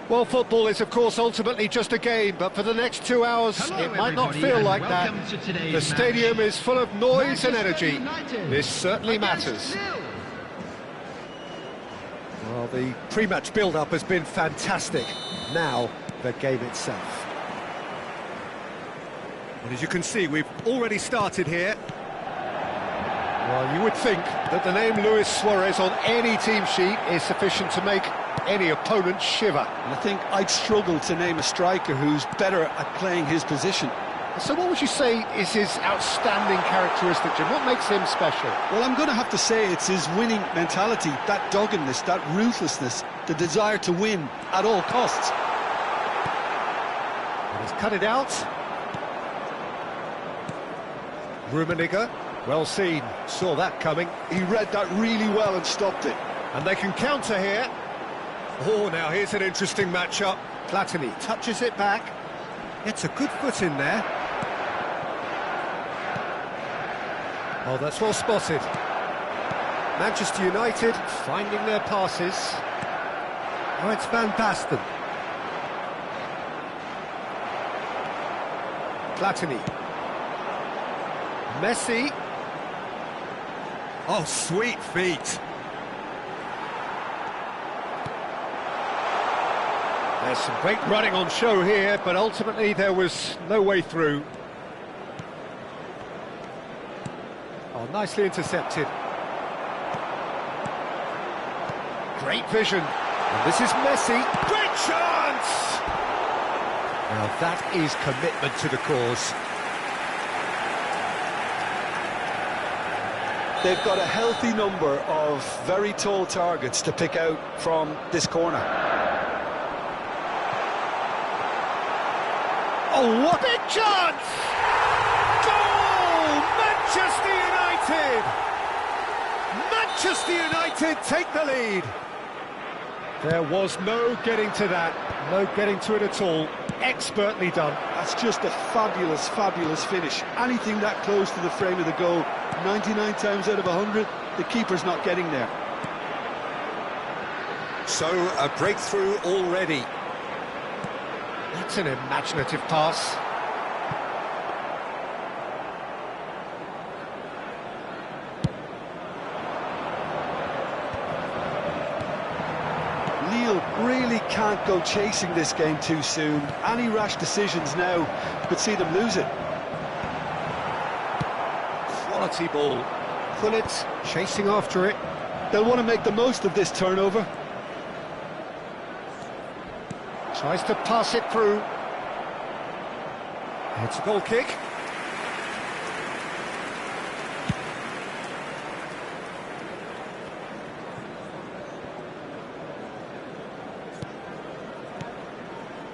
Well, football is, of course, ultimately just a game, but for the next 2 hours, it might not feel like that. The stadium is full of noise and energy. This certainly matters. Well, the pre-match build-up has been fantastic. Now, the game itself. And as you can see, we've already started here. Well, you would think that the name Luis Suarez on any team sheet is sufficient to make any opponent shiver. And I think I'd struggle to name a striker who's better at playing his position. So what would you say is his outstanding characteristic, Jim? What makes him special? Well, I'm going to have to say it's his winning mentality, that doggedness, that ruthlessness, the desire to win at all costs. And he's cut it out. Rummenigge, well seen, saw that coming. He read that really well and stopped it. And they can counter here. Oh, now here's an interesting matchup. Platini touches it back. Gets a good foot in there. Oh, that's well spotted. Manchester United finding their passes. Oh, it's Van Basten. Platini. Messi. Oh, sweet feet. There's some great running on show here, but ultimately there was no way through. Oh, nicely intercepted. Great vision. And this is Messi. Great chance! Now that is commitment to the cause. They've got a healthy number of very tall targets to pick out from this corner. Oh, what a chance! Goal! Manchester United! Manchester United take the lead. There was no getting to that, no getting to it at all. Expertly done. That's just a fabulous, fabulous finish. Anything that close to the frame of the goal, 99 times out of 100, the keeper's not getting there. So, a breakthrough already. That's an imaginative pass. Lille really can't go chasing this game too soon. Any rash decisions now could see them lose it. Quality ball. Gullit chasing after it. They'll want to make the most of this turnover. Tries to pass it through. It's a goal kick.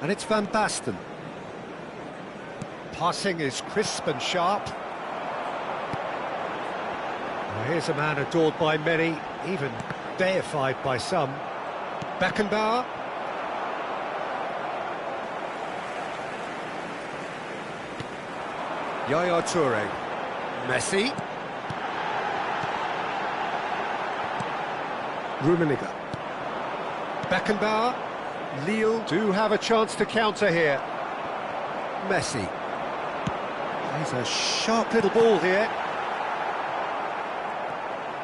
And it's Van Basten. Passing is crisp and sharp. Well, here's a man adored by many, even deified by some. Beckenbauer. Yaya Toure. Messi. Rummenigge. Beckenbauer. Lille do have a chance to counter here. Messi. He's a sharp little ball here.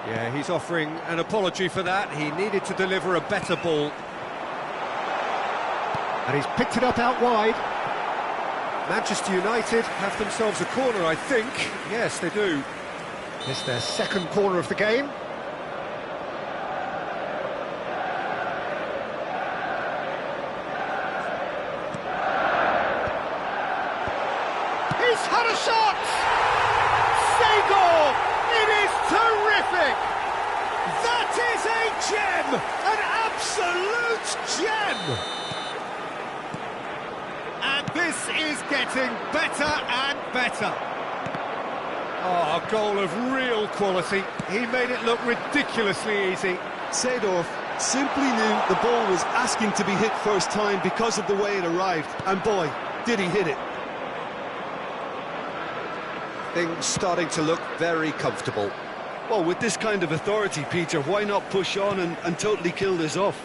Yeah, he's offering an apology for that. He needed to deliver a better ball. And he's picked it up out wide. Manchester United have themselves a corner, I think. Yes, they do. It's their second corner of the game. He's had a shot! Seagull! It is terrific! That is a gem! An absolute gem! And this is getting better and better. Oh, a goal of real quality. He made it look ridiculously easy. Seedorf simply knew the ball was asking to be hit first time because of the way it arrived. And boy, did he hit it. Things starting to look very comfortable. Well, with this kind of authority, Peter, why not push on and totally kill this off?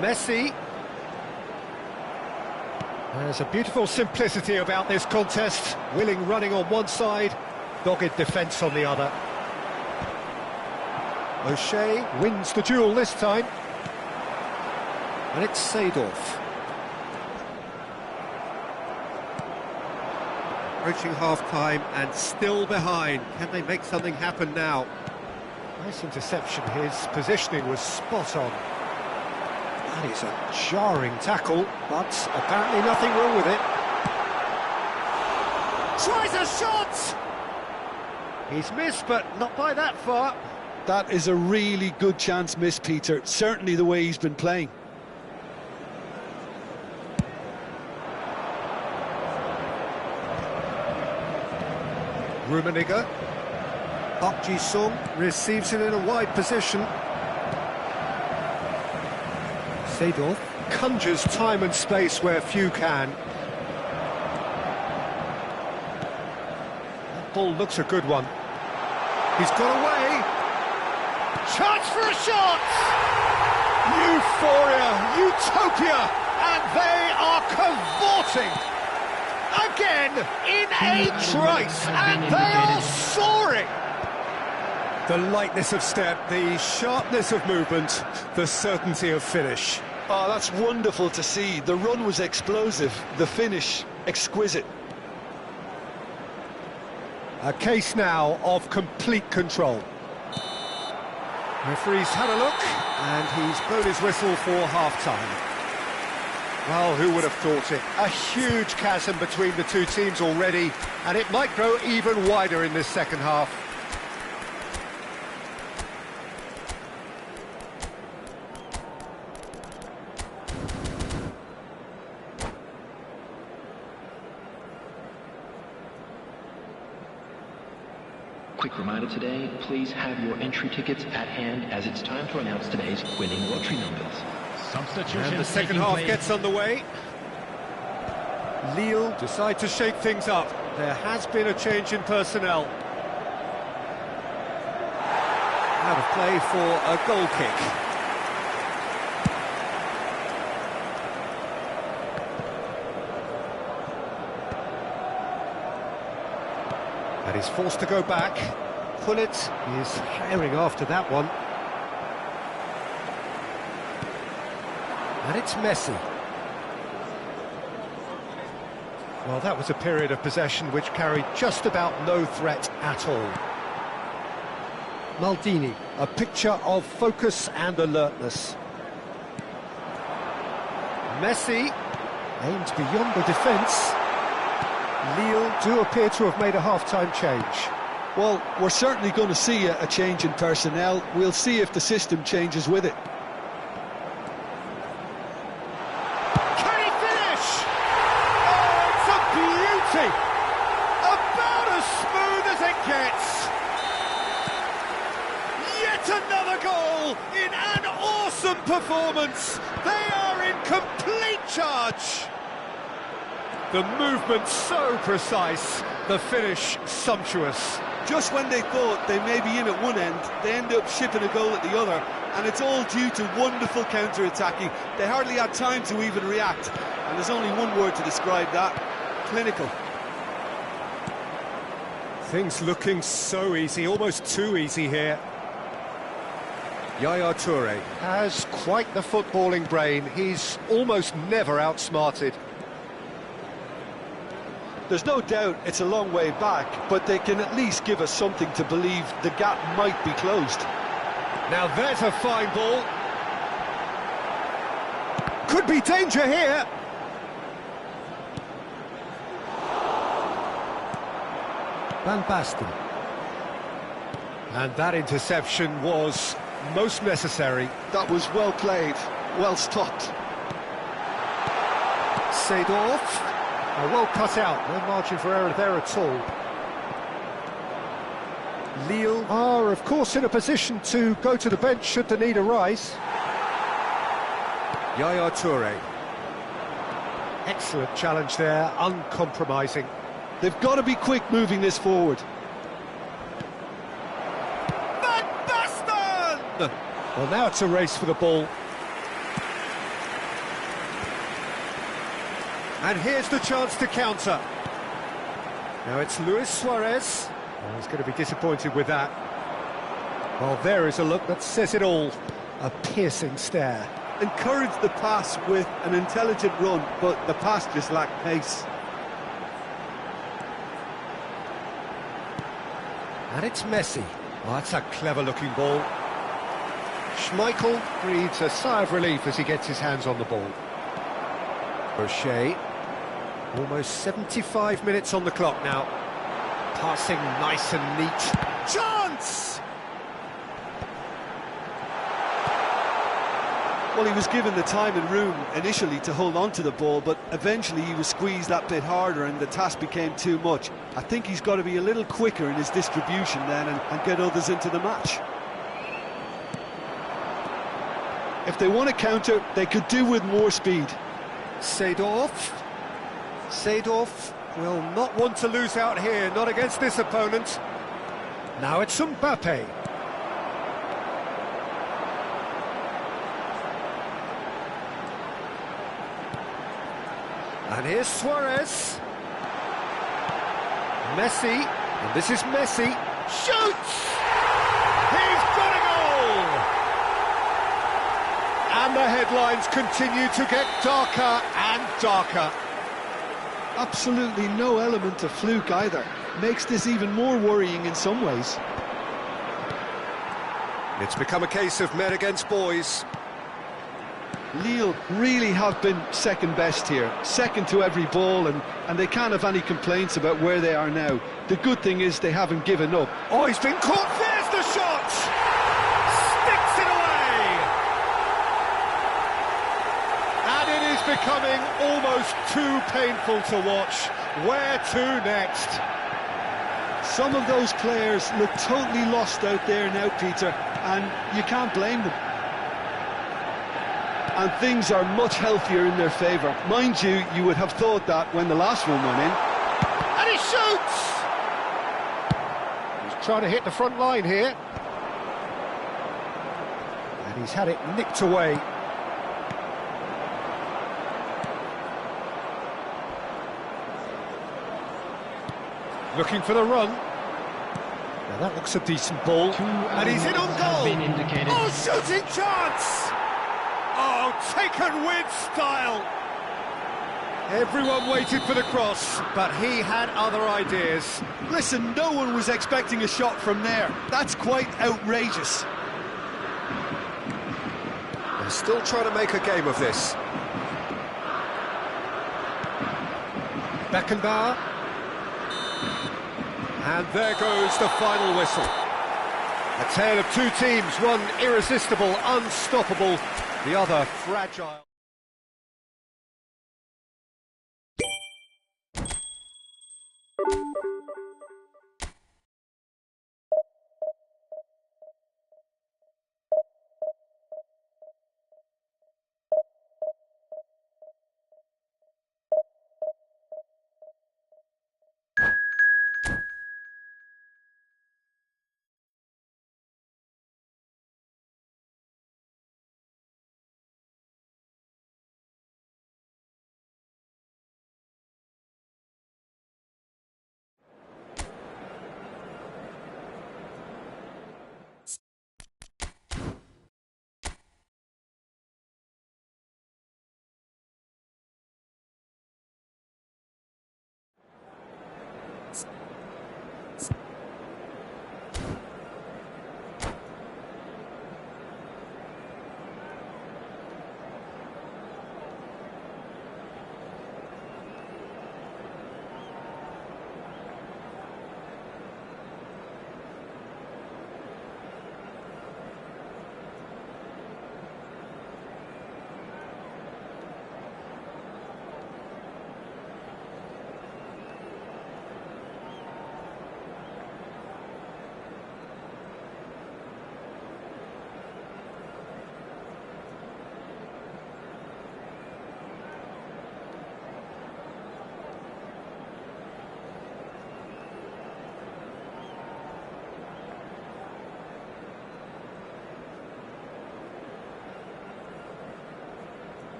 Messi. There's a beautiful simplicity about this contest. Willing running on one side, dogged defence on the other. O'Shea wins the duel this time. And it's Seedorf. Approaching half-time and still behind. Can they make something happen now? Nice interception. His positioning was spot on. That is a jarring tackle, but apparently nothing wrong with it. Tries a shot! He's missed, but not by that far. That is a really good chance miss, Peter. Certainly the way he's been playing. Rummenigge. Park Ji-sung receives it in a wide position. Seedorf conjures time and space where few can. That ball looks a good one. He's got away. Chance for a shot! Euphoria, utopia, and they are cavorting again in a trice, and they are soaring. The lightness of step, the sharpness of movement, the certainty of finish. Oh, that's wonderful to see. The run was explosive, the finish exquisite. A case now of complete control. Referee's had a look, and he's blown his whistle for half-time. Well, who would have thought it? A huge chasm between the two teams already, and it might grow even wider in this second half. Quick reminder today, please have your entry tickets at hand as it's time to announce today's winning lottery numbers. And the second half gets underway. Lille decide to shake things up. There has been a change in personnel. Out of play for a goal kick. And he's forced to go back. Pullet is herring after that one. And it's Messi. Well, that was a period of possession which carried just about no threat at all. Maldini, a picture of focus and alertness. Messi aimed beyond the defence. Lille do appear to have made a half-time change. Well, we're certainly going to see a change in personnel. We'll see if the system changes with it. Can he finish? Oh, it's a beauty! About as smooth as it gets! Yet another goal in an awesome performance! They are in complete charge! The movement so precise, the finish sumptuous. Just when they thought they may be in at one end, they end up shipping a goal at the other, and it's all due to wonderful counter-attacking. They hardly had time to even react, and there's only one word to describe that: clinical. Things looking so easy, almost too easy here. Yaya Toure has quite the footballing brain. He's almost never outsmarted. There's no doubt it's a long way back, but they can at least give us something to believe the gap might be closed. Now there's a fine ball. Could be danger here. Van Basten. And that interception was most necessary. That was well played, well stopped. Seedorf. Well cut out, no margin for error there at all. Lille are, of course, in a position to go to the bench should the need arise. Yaya Toure. Excellent challenge there, uncompromising. They've got to be quick moving this forward. Van Basten! Well, now it's a race for the ball. And here's the chance to counter. Now it's Luis Suarez. Oh, he's going to be disappointed with that. Well, there is a look that says it all. A piercing stare. Encouraged the pass with an intelligent run, but the pass just lacked pace. And it's Messi. Oh, that's a clever-looking ball. Schmeichel breathes a sigh of relief as he gets his hands on the ball. O'Shea. Almost 75 minutes on the clock now. Passing nice and neat. Chance! Well, he was given the time and room initially to hold on to the ball, but eventually he was squeezed that bit harder and the task became too much. I think he's got to be a little quicker in his distribution then and get others into the match. If they want to counter, they could do with more speed. Seedorf will not want to lose out here, not against this opponent. Now it's Mbappe. And here's Suarez. Messi, and this is Messi. Shoots! He's got a goal! And the headlines continue to get darker and darker. Absolutely no element of fluke either. Makes this even more worrying in some ways. It's become a case of men against boys. Lille really have been second best here, second to every ball, and they can't have any complaints about where they are now. The good thing is they haven't given up. Oh, he's been caught, there's the shot! Sticks it away! And it is becoming almost too painful to watch. Where to next? Some of those players look totally lost out there now, Peter, and you can't blame them. And things are much healthier in their favour. Mind you, you would have thought that when the last one went in. And he shoots! He's trying to hit the front line here. And he's had it nicked away. Looking for the run. Now that looks a decent ball. And he's in on goal! Oh, shooting chance! Oh, taken with style! Everyone waited for the cross, but he had other ideas. Listen, no one was expecting a shot from there. That's quite outrageous. They're still trying to make a game of this. Beckenbauer. And there goes the final whistle. A tale of two teams, one irresistible, unstoppable, the other fragile.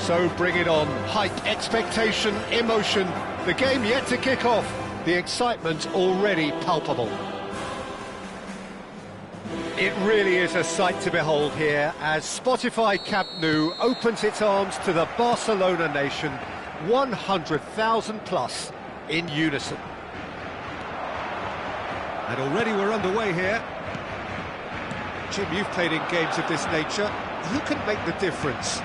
So bring it on. Hype, expectation, emotion. The game yet to kick off. The excitement already palpable. It really is a sight to behold here as Spotify Camp Nou opens its arms to the Barcelona nation, 100,000 plus in unison. And already we're underway here. Jim, you've played in games of this nature. Who can make the difference?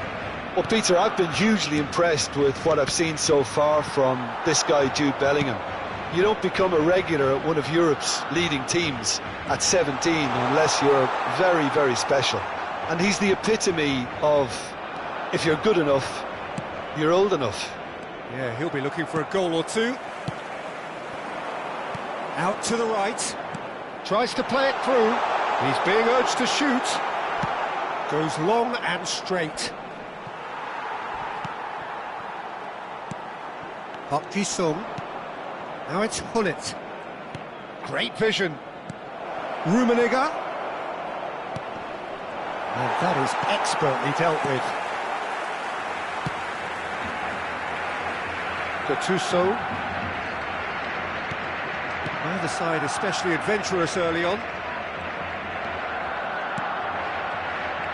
Well, Peter, I've been hugely impressed with what I've seen so far from this guy, Jude Bellingham. You don't become a regular at one of Europe's leading teams at 17 unless you're very, very special. And he's the epitome of, if you're good enough, you're old enough. Yeah, he'll be looking for a goal or two. Out to the right. Tries to play it through. He's being urged to shoot. Goes long and straight. Park Ji-sung. Now it's Hullet. Great vision. Rummenigge. And that is expertly dealt with. Gattuso. Neither side especially adventurous early on.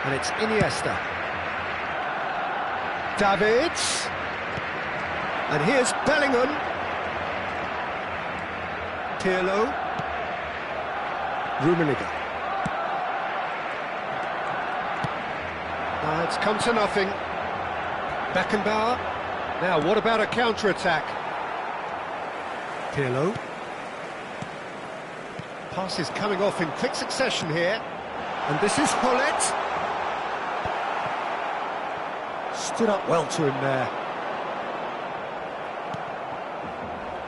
And it's Iniesta. Davids. And here's Bellingham. Pirlo. Rummenigge. It's come to nothing. Beckenbauer. Now, what about a counter-attack? Pirlo. Passes coming off in quick succession here. And this is Hullet. Stood up well to him there.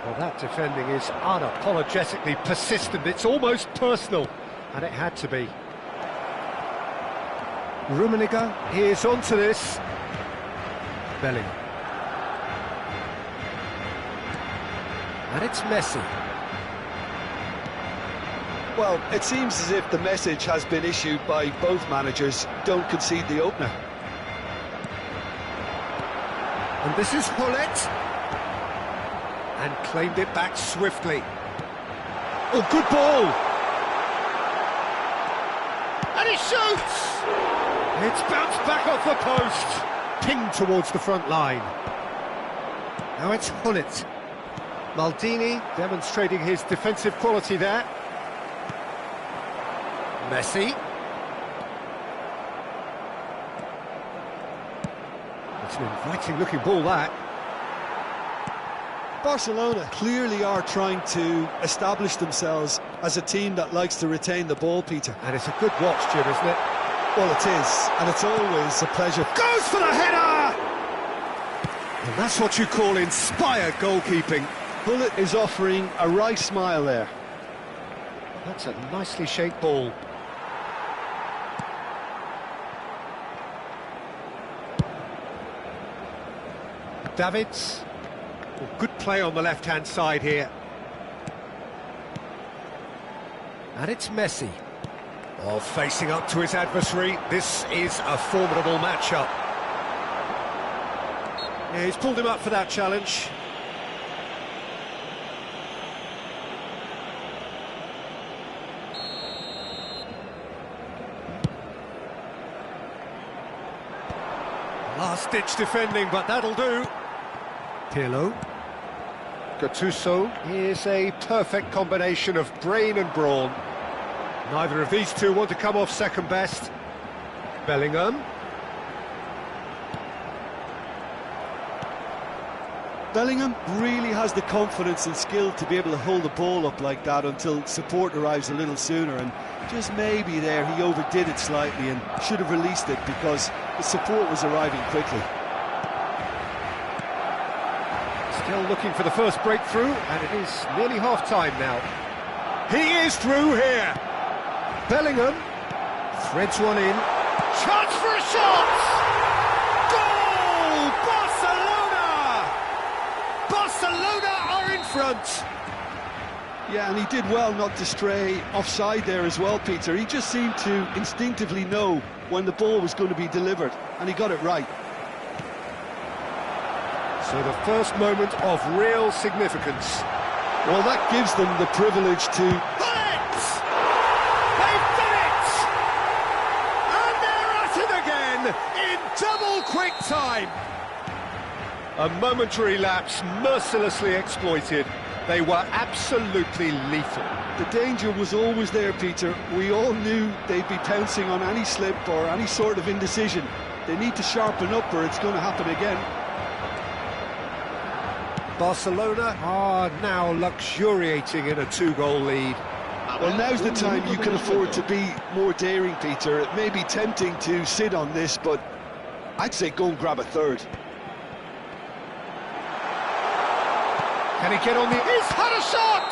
Well, that defending is unapologetically persistent. It's almost personal, and it had to be. Rummenigge, he is onto this. Bellingham. And it's Messi. Well, it seems as if the message has been issued by both managers: don't concede the opener. And this is Hullet. And claimed it back swiftly. Oh, good ball! And he shoots! It's bounced back off the post. Pinged towards the front line. Now it's Hullet. Maldini demonstrating his defensive quality there. Messi. It's an inviting looking ball, that. Barcelona clearly are trying to establish themselves as a team that likes to retain the ball, Peter. And it's a good watch, Jim, isn't it? Well, it is, and it's always a pleasure. Goes for the header! And that's what you call inspired goalkeeping. Hullet is offering a right smile there. That's a nicely shaped ball. Davids. Well, good play on the left-hand side here. And it's Messi. Oh, facing up to his adversary. This is a formidable matchup. Yeah, he's pulled him up for that challenge. Last-ditch defending, but that'll do. Pirlo. Gattuso is a perfect combination of brain and brawn. Neither of these two want to come off second best. Bellingham. Bellingham really has the confidence and skill to be able to hold the ball up like that until support arrives a little sooner, and just maybe there he overdid it slightly and should have released it because the support was arriving quickly. Still looking for the first breakthrough, and it is nearly half-time now. He is through here. Bellingham threads one in. Chance for a shot! Goal! Barcelona! Barcelona are in front. Yeah, and he did well not to stray offside there as well, Peter. He just seemed to instinctively know when the ball was going to be delivered, and he got it right. So the first moment of real significance. Well, that gives them the privilege to... Bullets! They've done it! And they're at it again in double quick time. A momentary lapse mercilessly exploited. They were absolutely lethal. The danger was always there, Peter. We all knew they'd be pouncing on any slip or any sort of indecision. They need to sharpen up or it's going to happen again. Barcelona are now luxuriating in a 2-goal lead. Well, now's the time you can afford to be more daring, Peter. It may be tempting to sit on this, but I'd say go and grab a third. Can he get on the... He's had a shot!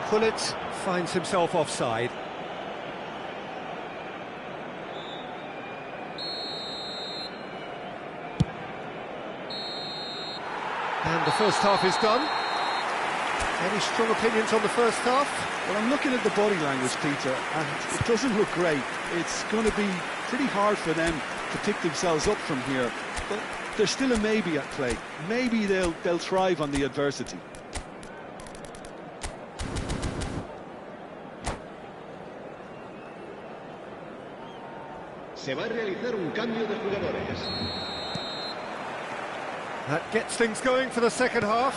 Pullet finds himself offside. And the first half is done. Any strong opinions on the first half? Well, I'm looking at the body language, Peter, and it doesn't look great. It's going to be pretty hard for them to pick themselves up from here. But there's still a maybe at play. Maybe they'll thrive on the adversity. Se va a realizar un cambio de jugadores. That gets things going for the second half.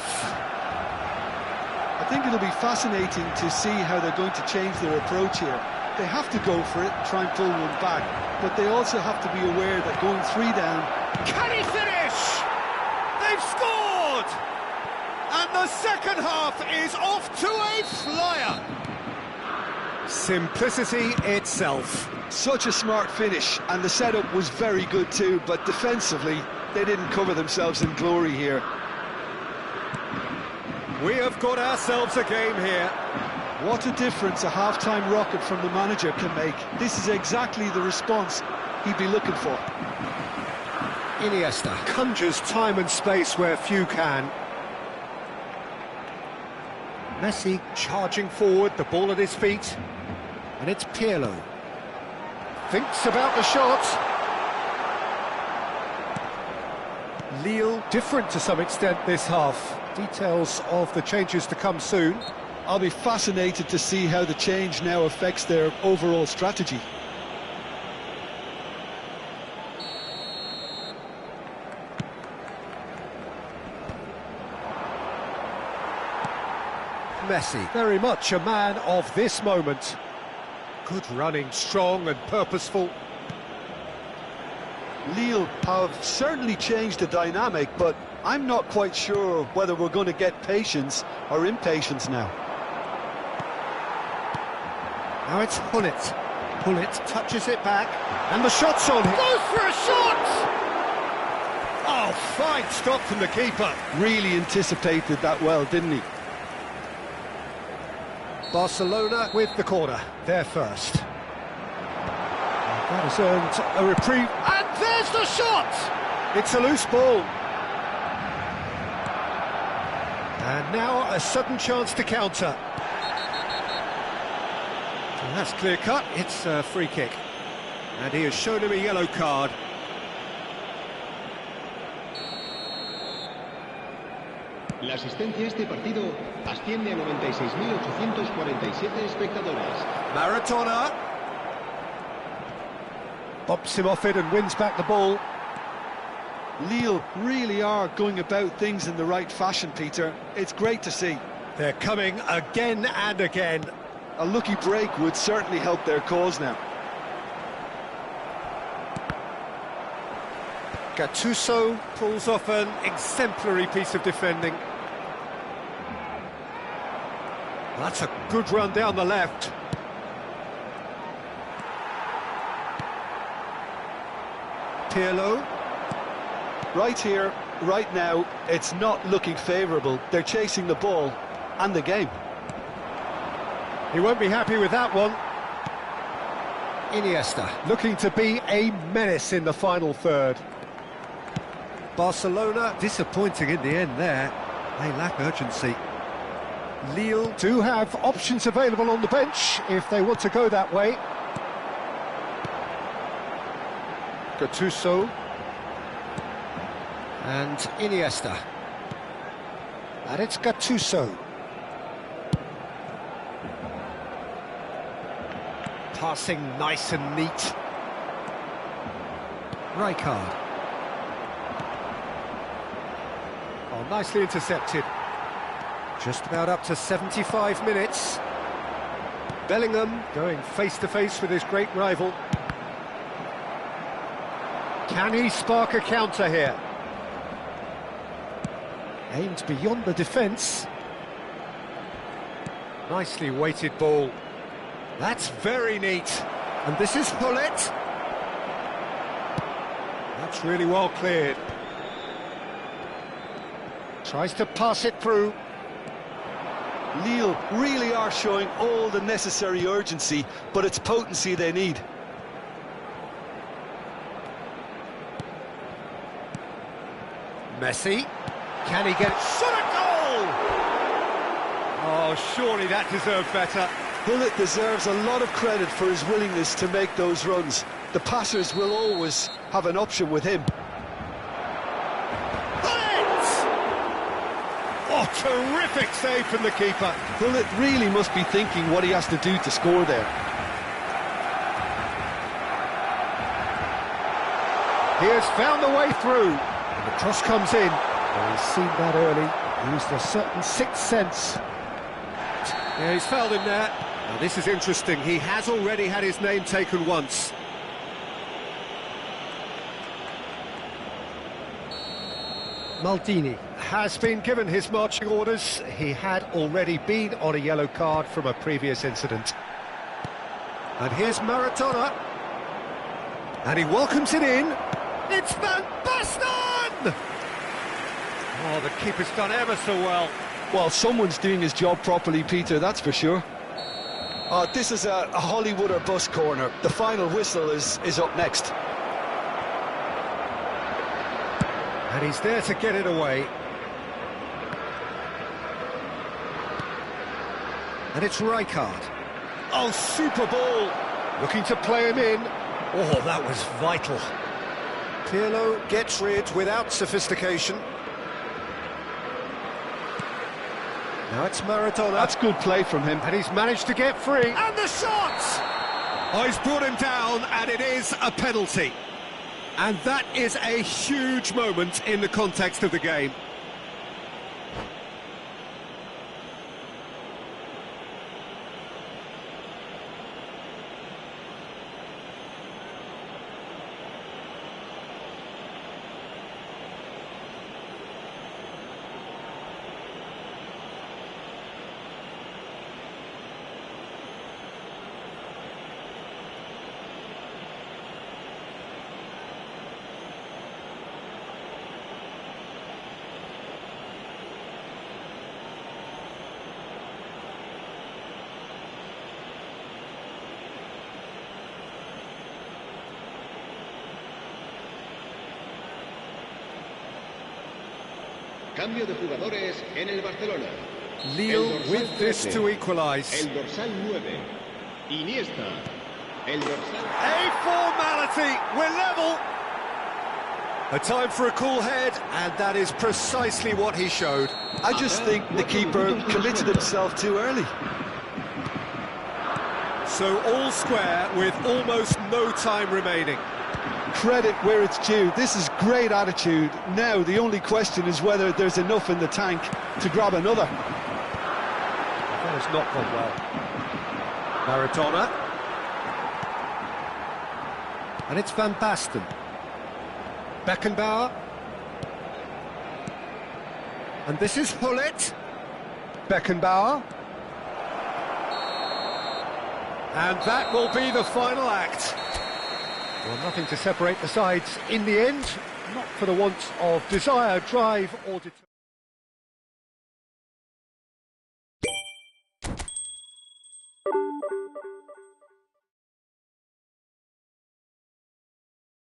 I think it'll be fascinating to see how they're going to change their approach here. They have to go for it, try and pull one back, but they also have to be aware that going 3 down... Can he finish? They've scored! And the second half is off to a flyer. Simplicity itself. Such a smart finish, and the setup was very good too, but defensively, they didn't cover themselves in glory here. We have got ourselves a game here. What a difference a half-time rocket from the manager can make. This is exactly the response he'd be looking for. Iniesta conjures time and space where few can. Messi charging forward, the ball at his feet. And it's Pirlo. Thinks about the shot. Lille different to some extent this half. Details of the changes to come soon. I'll be fascinated to see how the change now affects their overall strategy. Messi, very much a man of this moment. Good running, strong and purposeful. Lille have certainly changed the dynamic, but I'm not quite sure whether we're going to get patience or impatience now. Now it's Gullit. Gullit touches it back, and the shot's on him. Goes for a shot! Oh, fine stop from the keeper. Really anticipated that well, didn't he? Barcelona with the corner, they're first. That has earned a reprieve. And there's the shot! It's a loose ball. And now a sudden chance to counter. And that's clear cut, it's a free kick. And he has shown him a yellow card. La asistencia a este partido asciende a 96.847 espectadores. Maradona bumps him off it and wins back the ball. Lille really are going about things in the right fashion, Peter. It's great to see. They're coming again and again. A lucky break would certainly help their cause now. Gattuso pulls off an exemplary piece of defending. That's a good run down the left. Pirlo. Right here, right now, it's not looking favourable. They're chasing the ball and the game. He won't be happy with that one. Iniesta looking to be a menace in the final third. Barcelona disappointing in the end there. They lack urgency. Lille do have options available on the bench if they want to go that way. Gattuso. And Iniesta. And it's Gattuso. Passing nice and neat. Rijkaard. Oh, nicely intercepted. Just about up to 75 minutes. Bellingham going face-to-face with his great rival. Can he spark a counter here? Aimed beyond the defence. Nicely weighted ball. That's very neat. And this is Hullet. That's really well cleared. Tries to pass it through. Lille really are showing all the necessary urgency, but it's potency they need. Messi. Can he get it? Shot a goal! Oh, surely that deserved better. Hullet deserves a lot of credit for his willingness to make those runs. The passers will always have an option with him. Oh, terrific save from the keeper. Hullet really must be thinking what he has to do to score there. He has found the way through. And the cross comes in. Oh, he's seen that early. Used a certain sixth sense. Yeah, he's fouled him there. Now, this is interesting. He has already had his name taken once. Maldini has been given his marching orders. He had already been on a yellow card from a previous incident. And here's Maradona. And he welcomes it in. It's Van Basten! Oh, the keeper's done ever so well. Well, someone's doing his job properly, Peter, that's for sure. This is a Hollywood or bust corner. The final whistle is up next. And he's there to get it away. And it's Rijkaard. Oh, super ball! Looking to play him in. Oh, that was vital. Pirlo gets rid without sophistication. Now it's Maradona. That's good play from him. And he's managed to get free. And the shot! Oh, he's brought him down, and it is a penalty. And that is a huge moment in the context of the game. Cambio de jugadores en el Barcelona. Lille with this to equalise. El dorsal 9, Iniesta. El dorsal... A formality, we're level. A time for a cool head, and that is precisely what he showed. I just think the keeper committed himself too early. So all square with almost no time remaining. Credit where it's due. This is great attitude. Now the only question is whether there's enough in the tank to grab another. That has not gone well. Maradona. And it's Van Basten. Beckenbauer. And this is Hullet. Beckenbauer. And that will be the final act. Well, nothing to separate the sides in the end, not for the want of desire, drive or determination.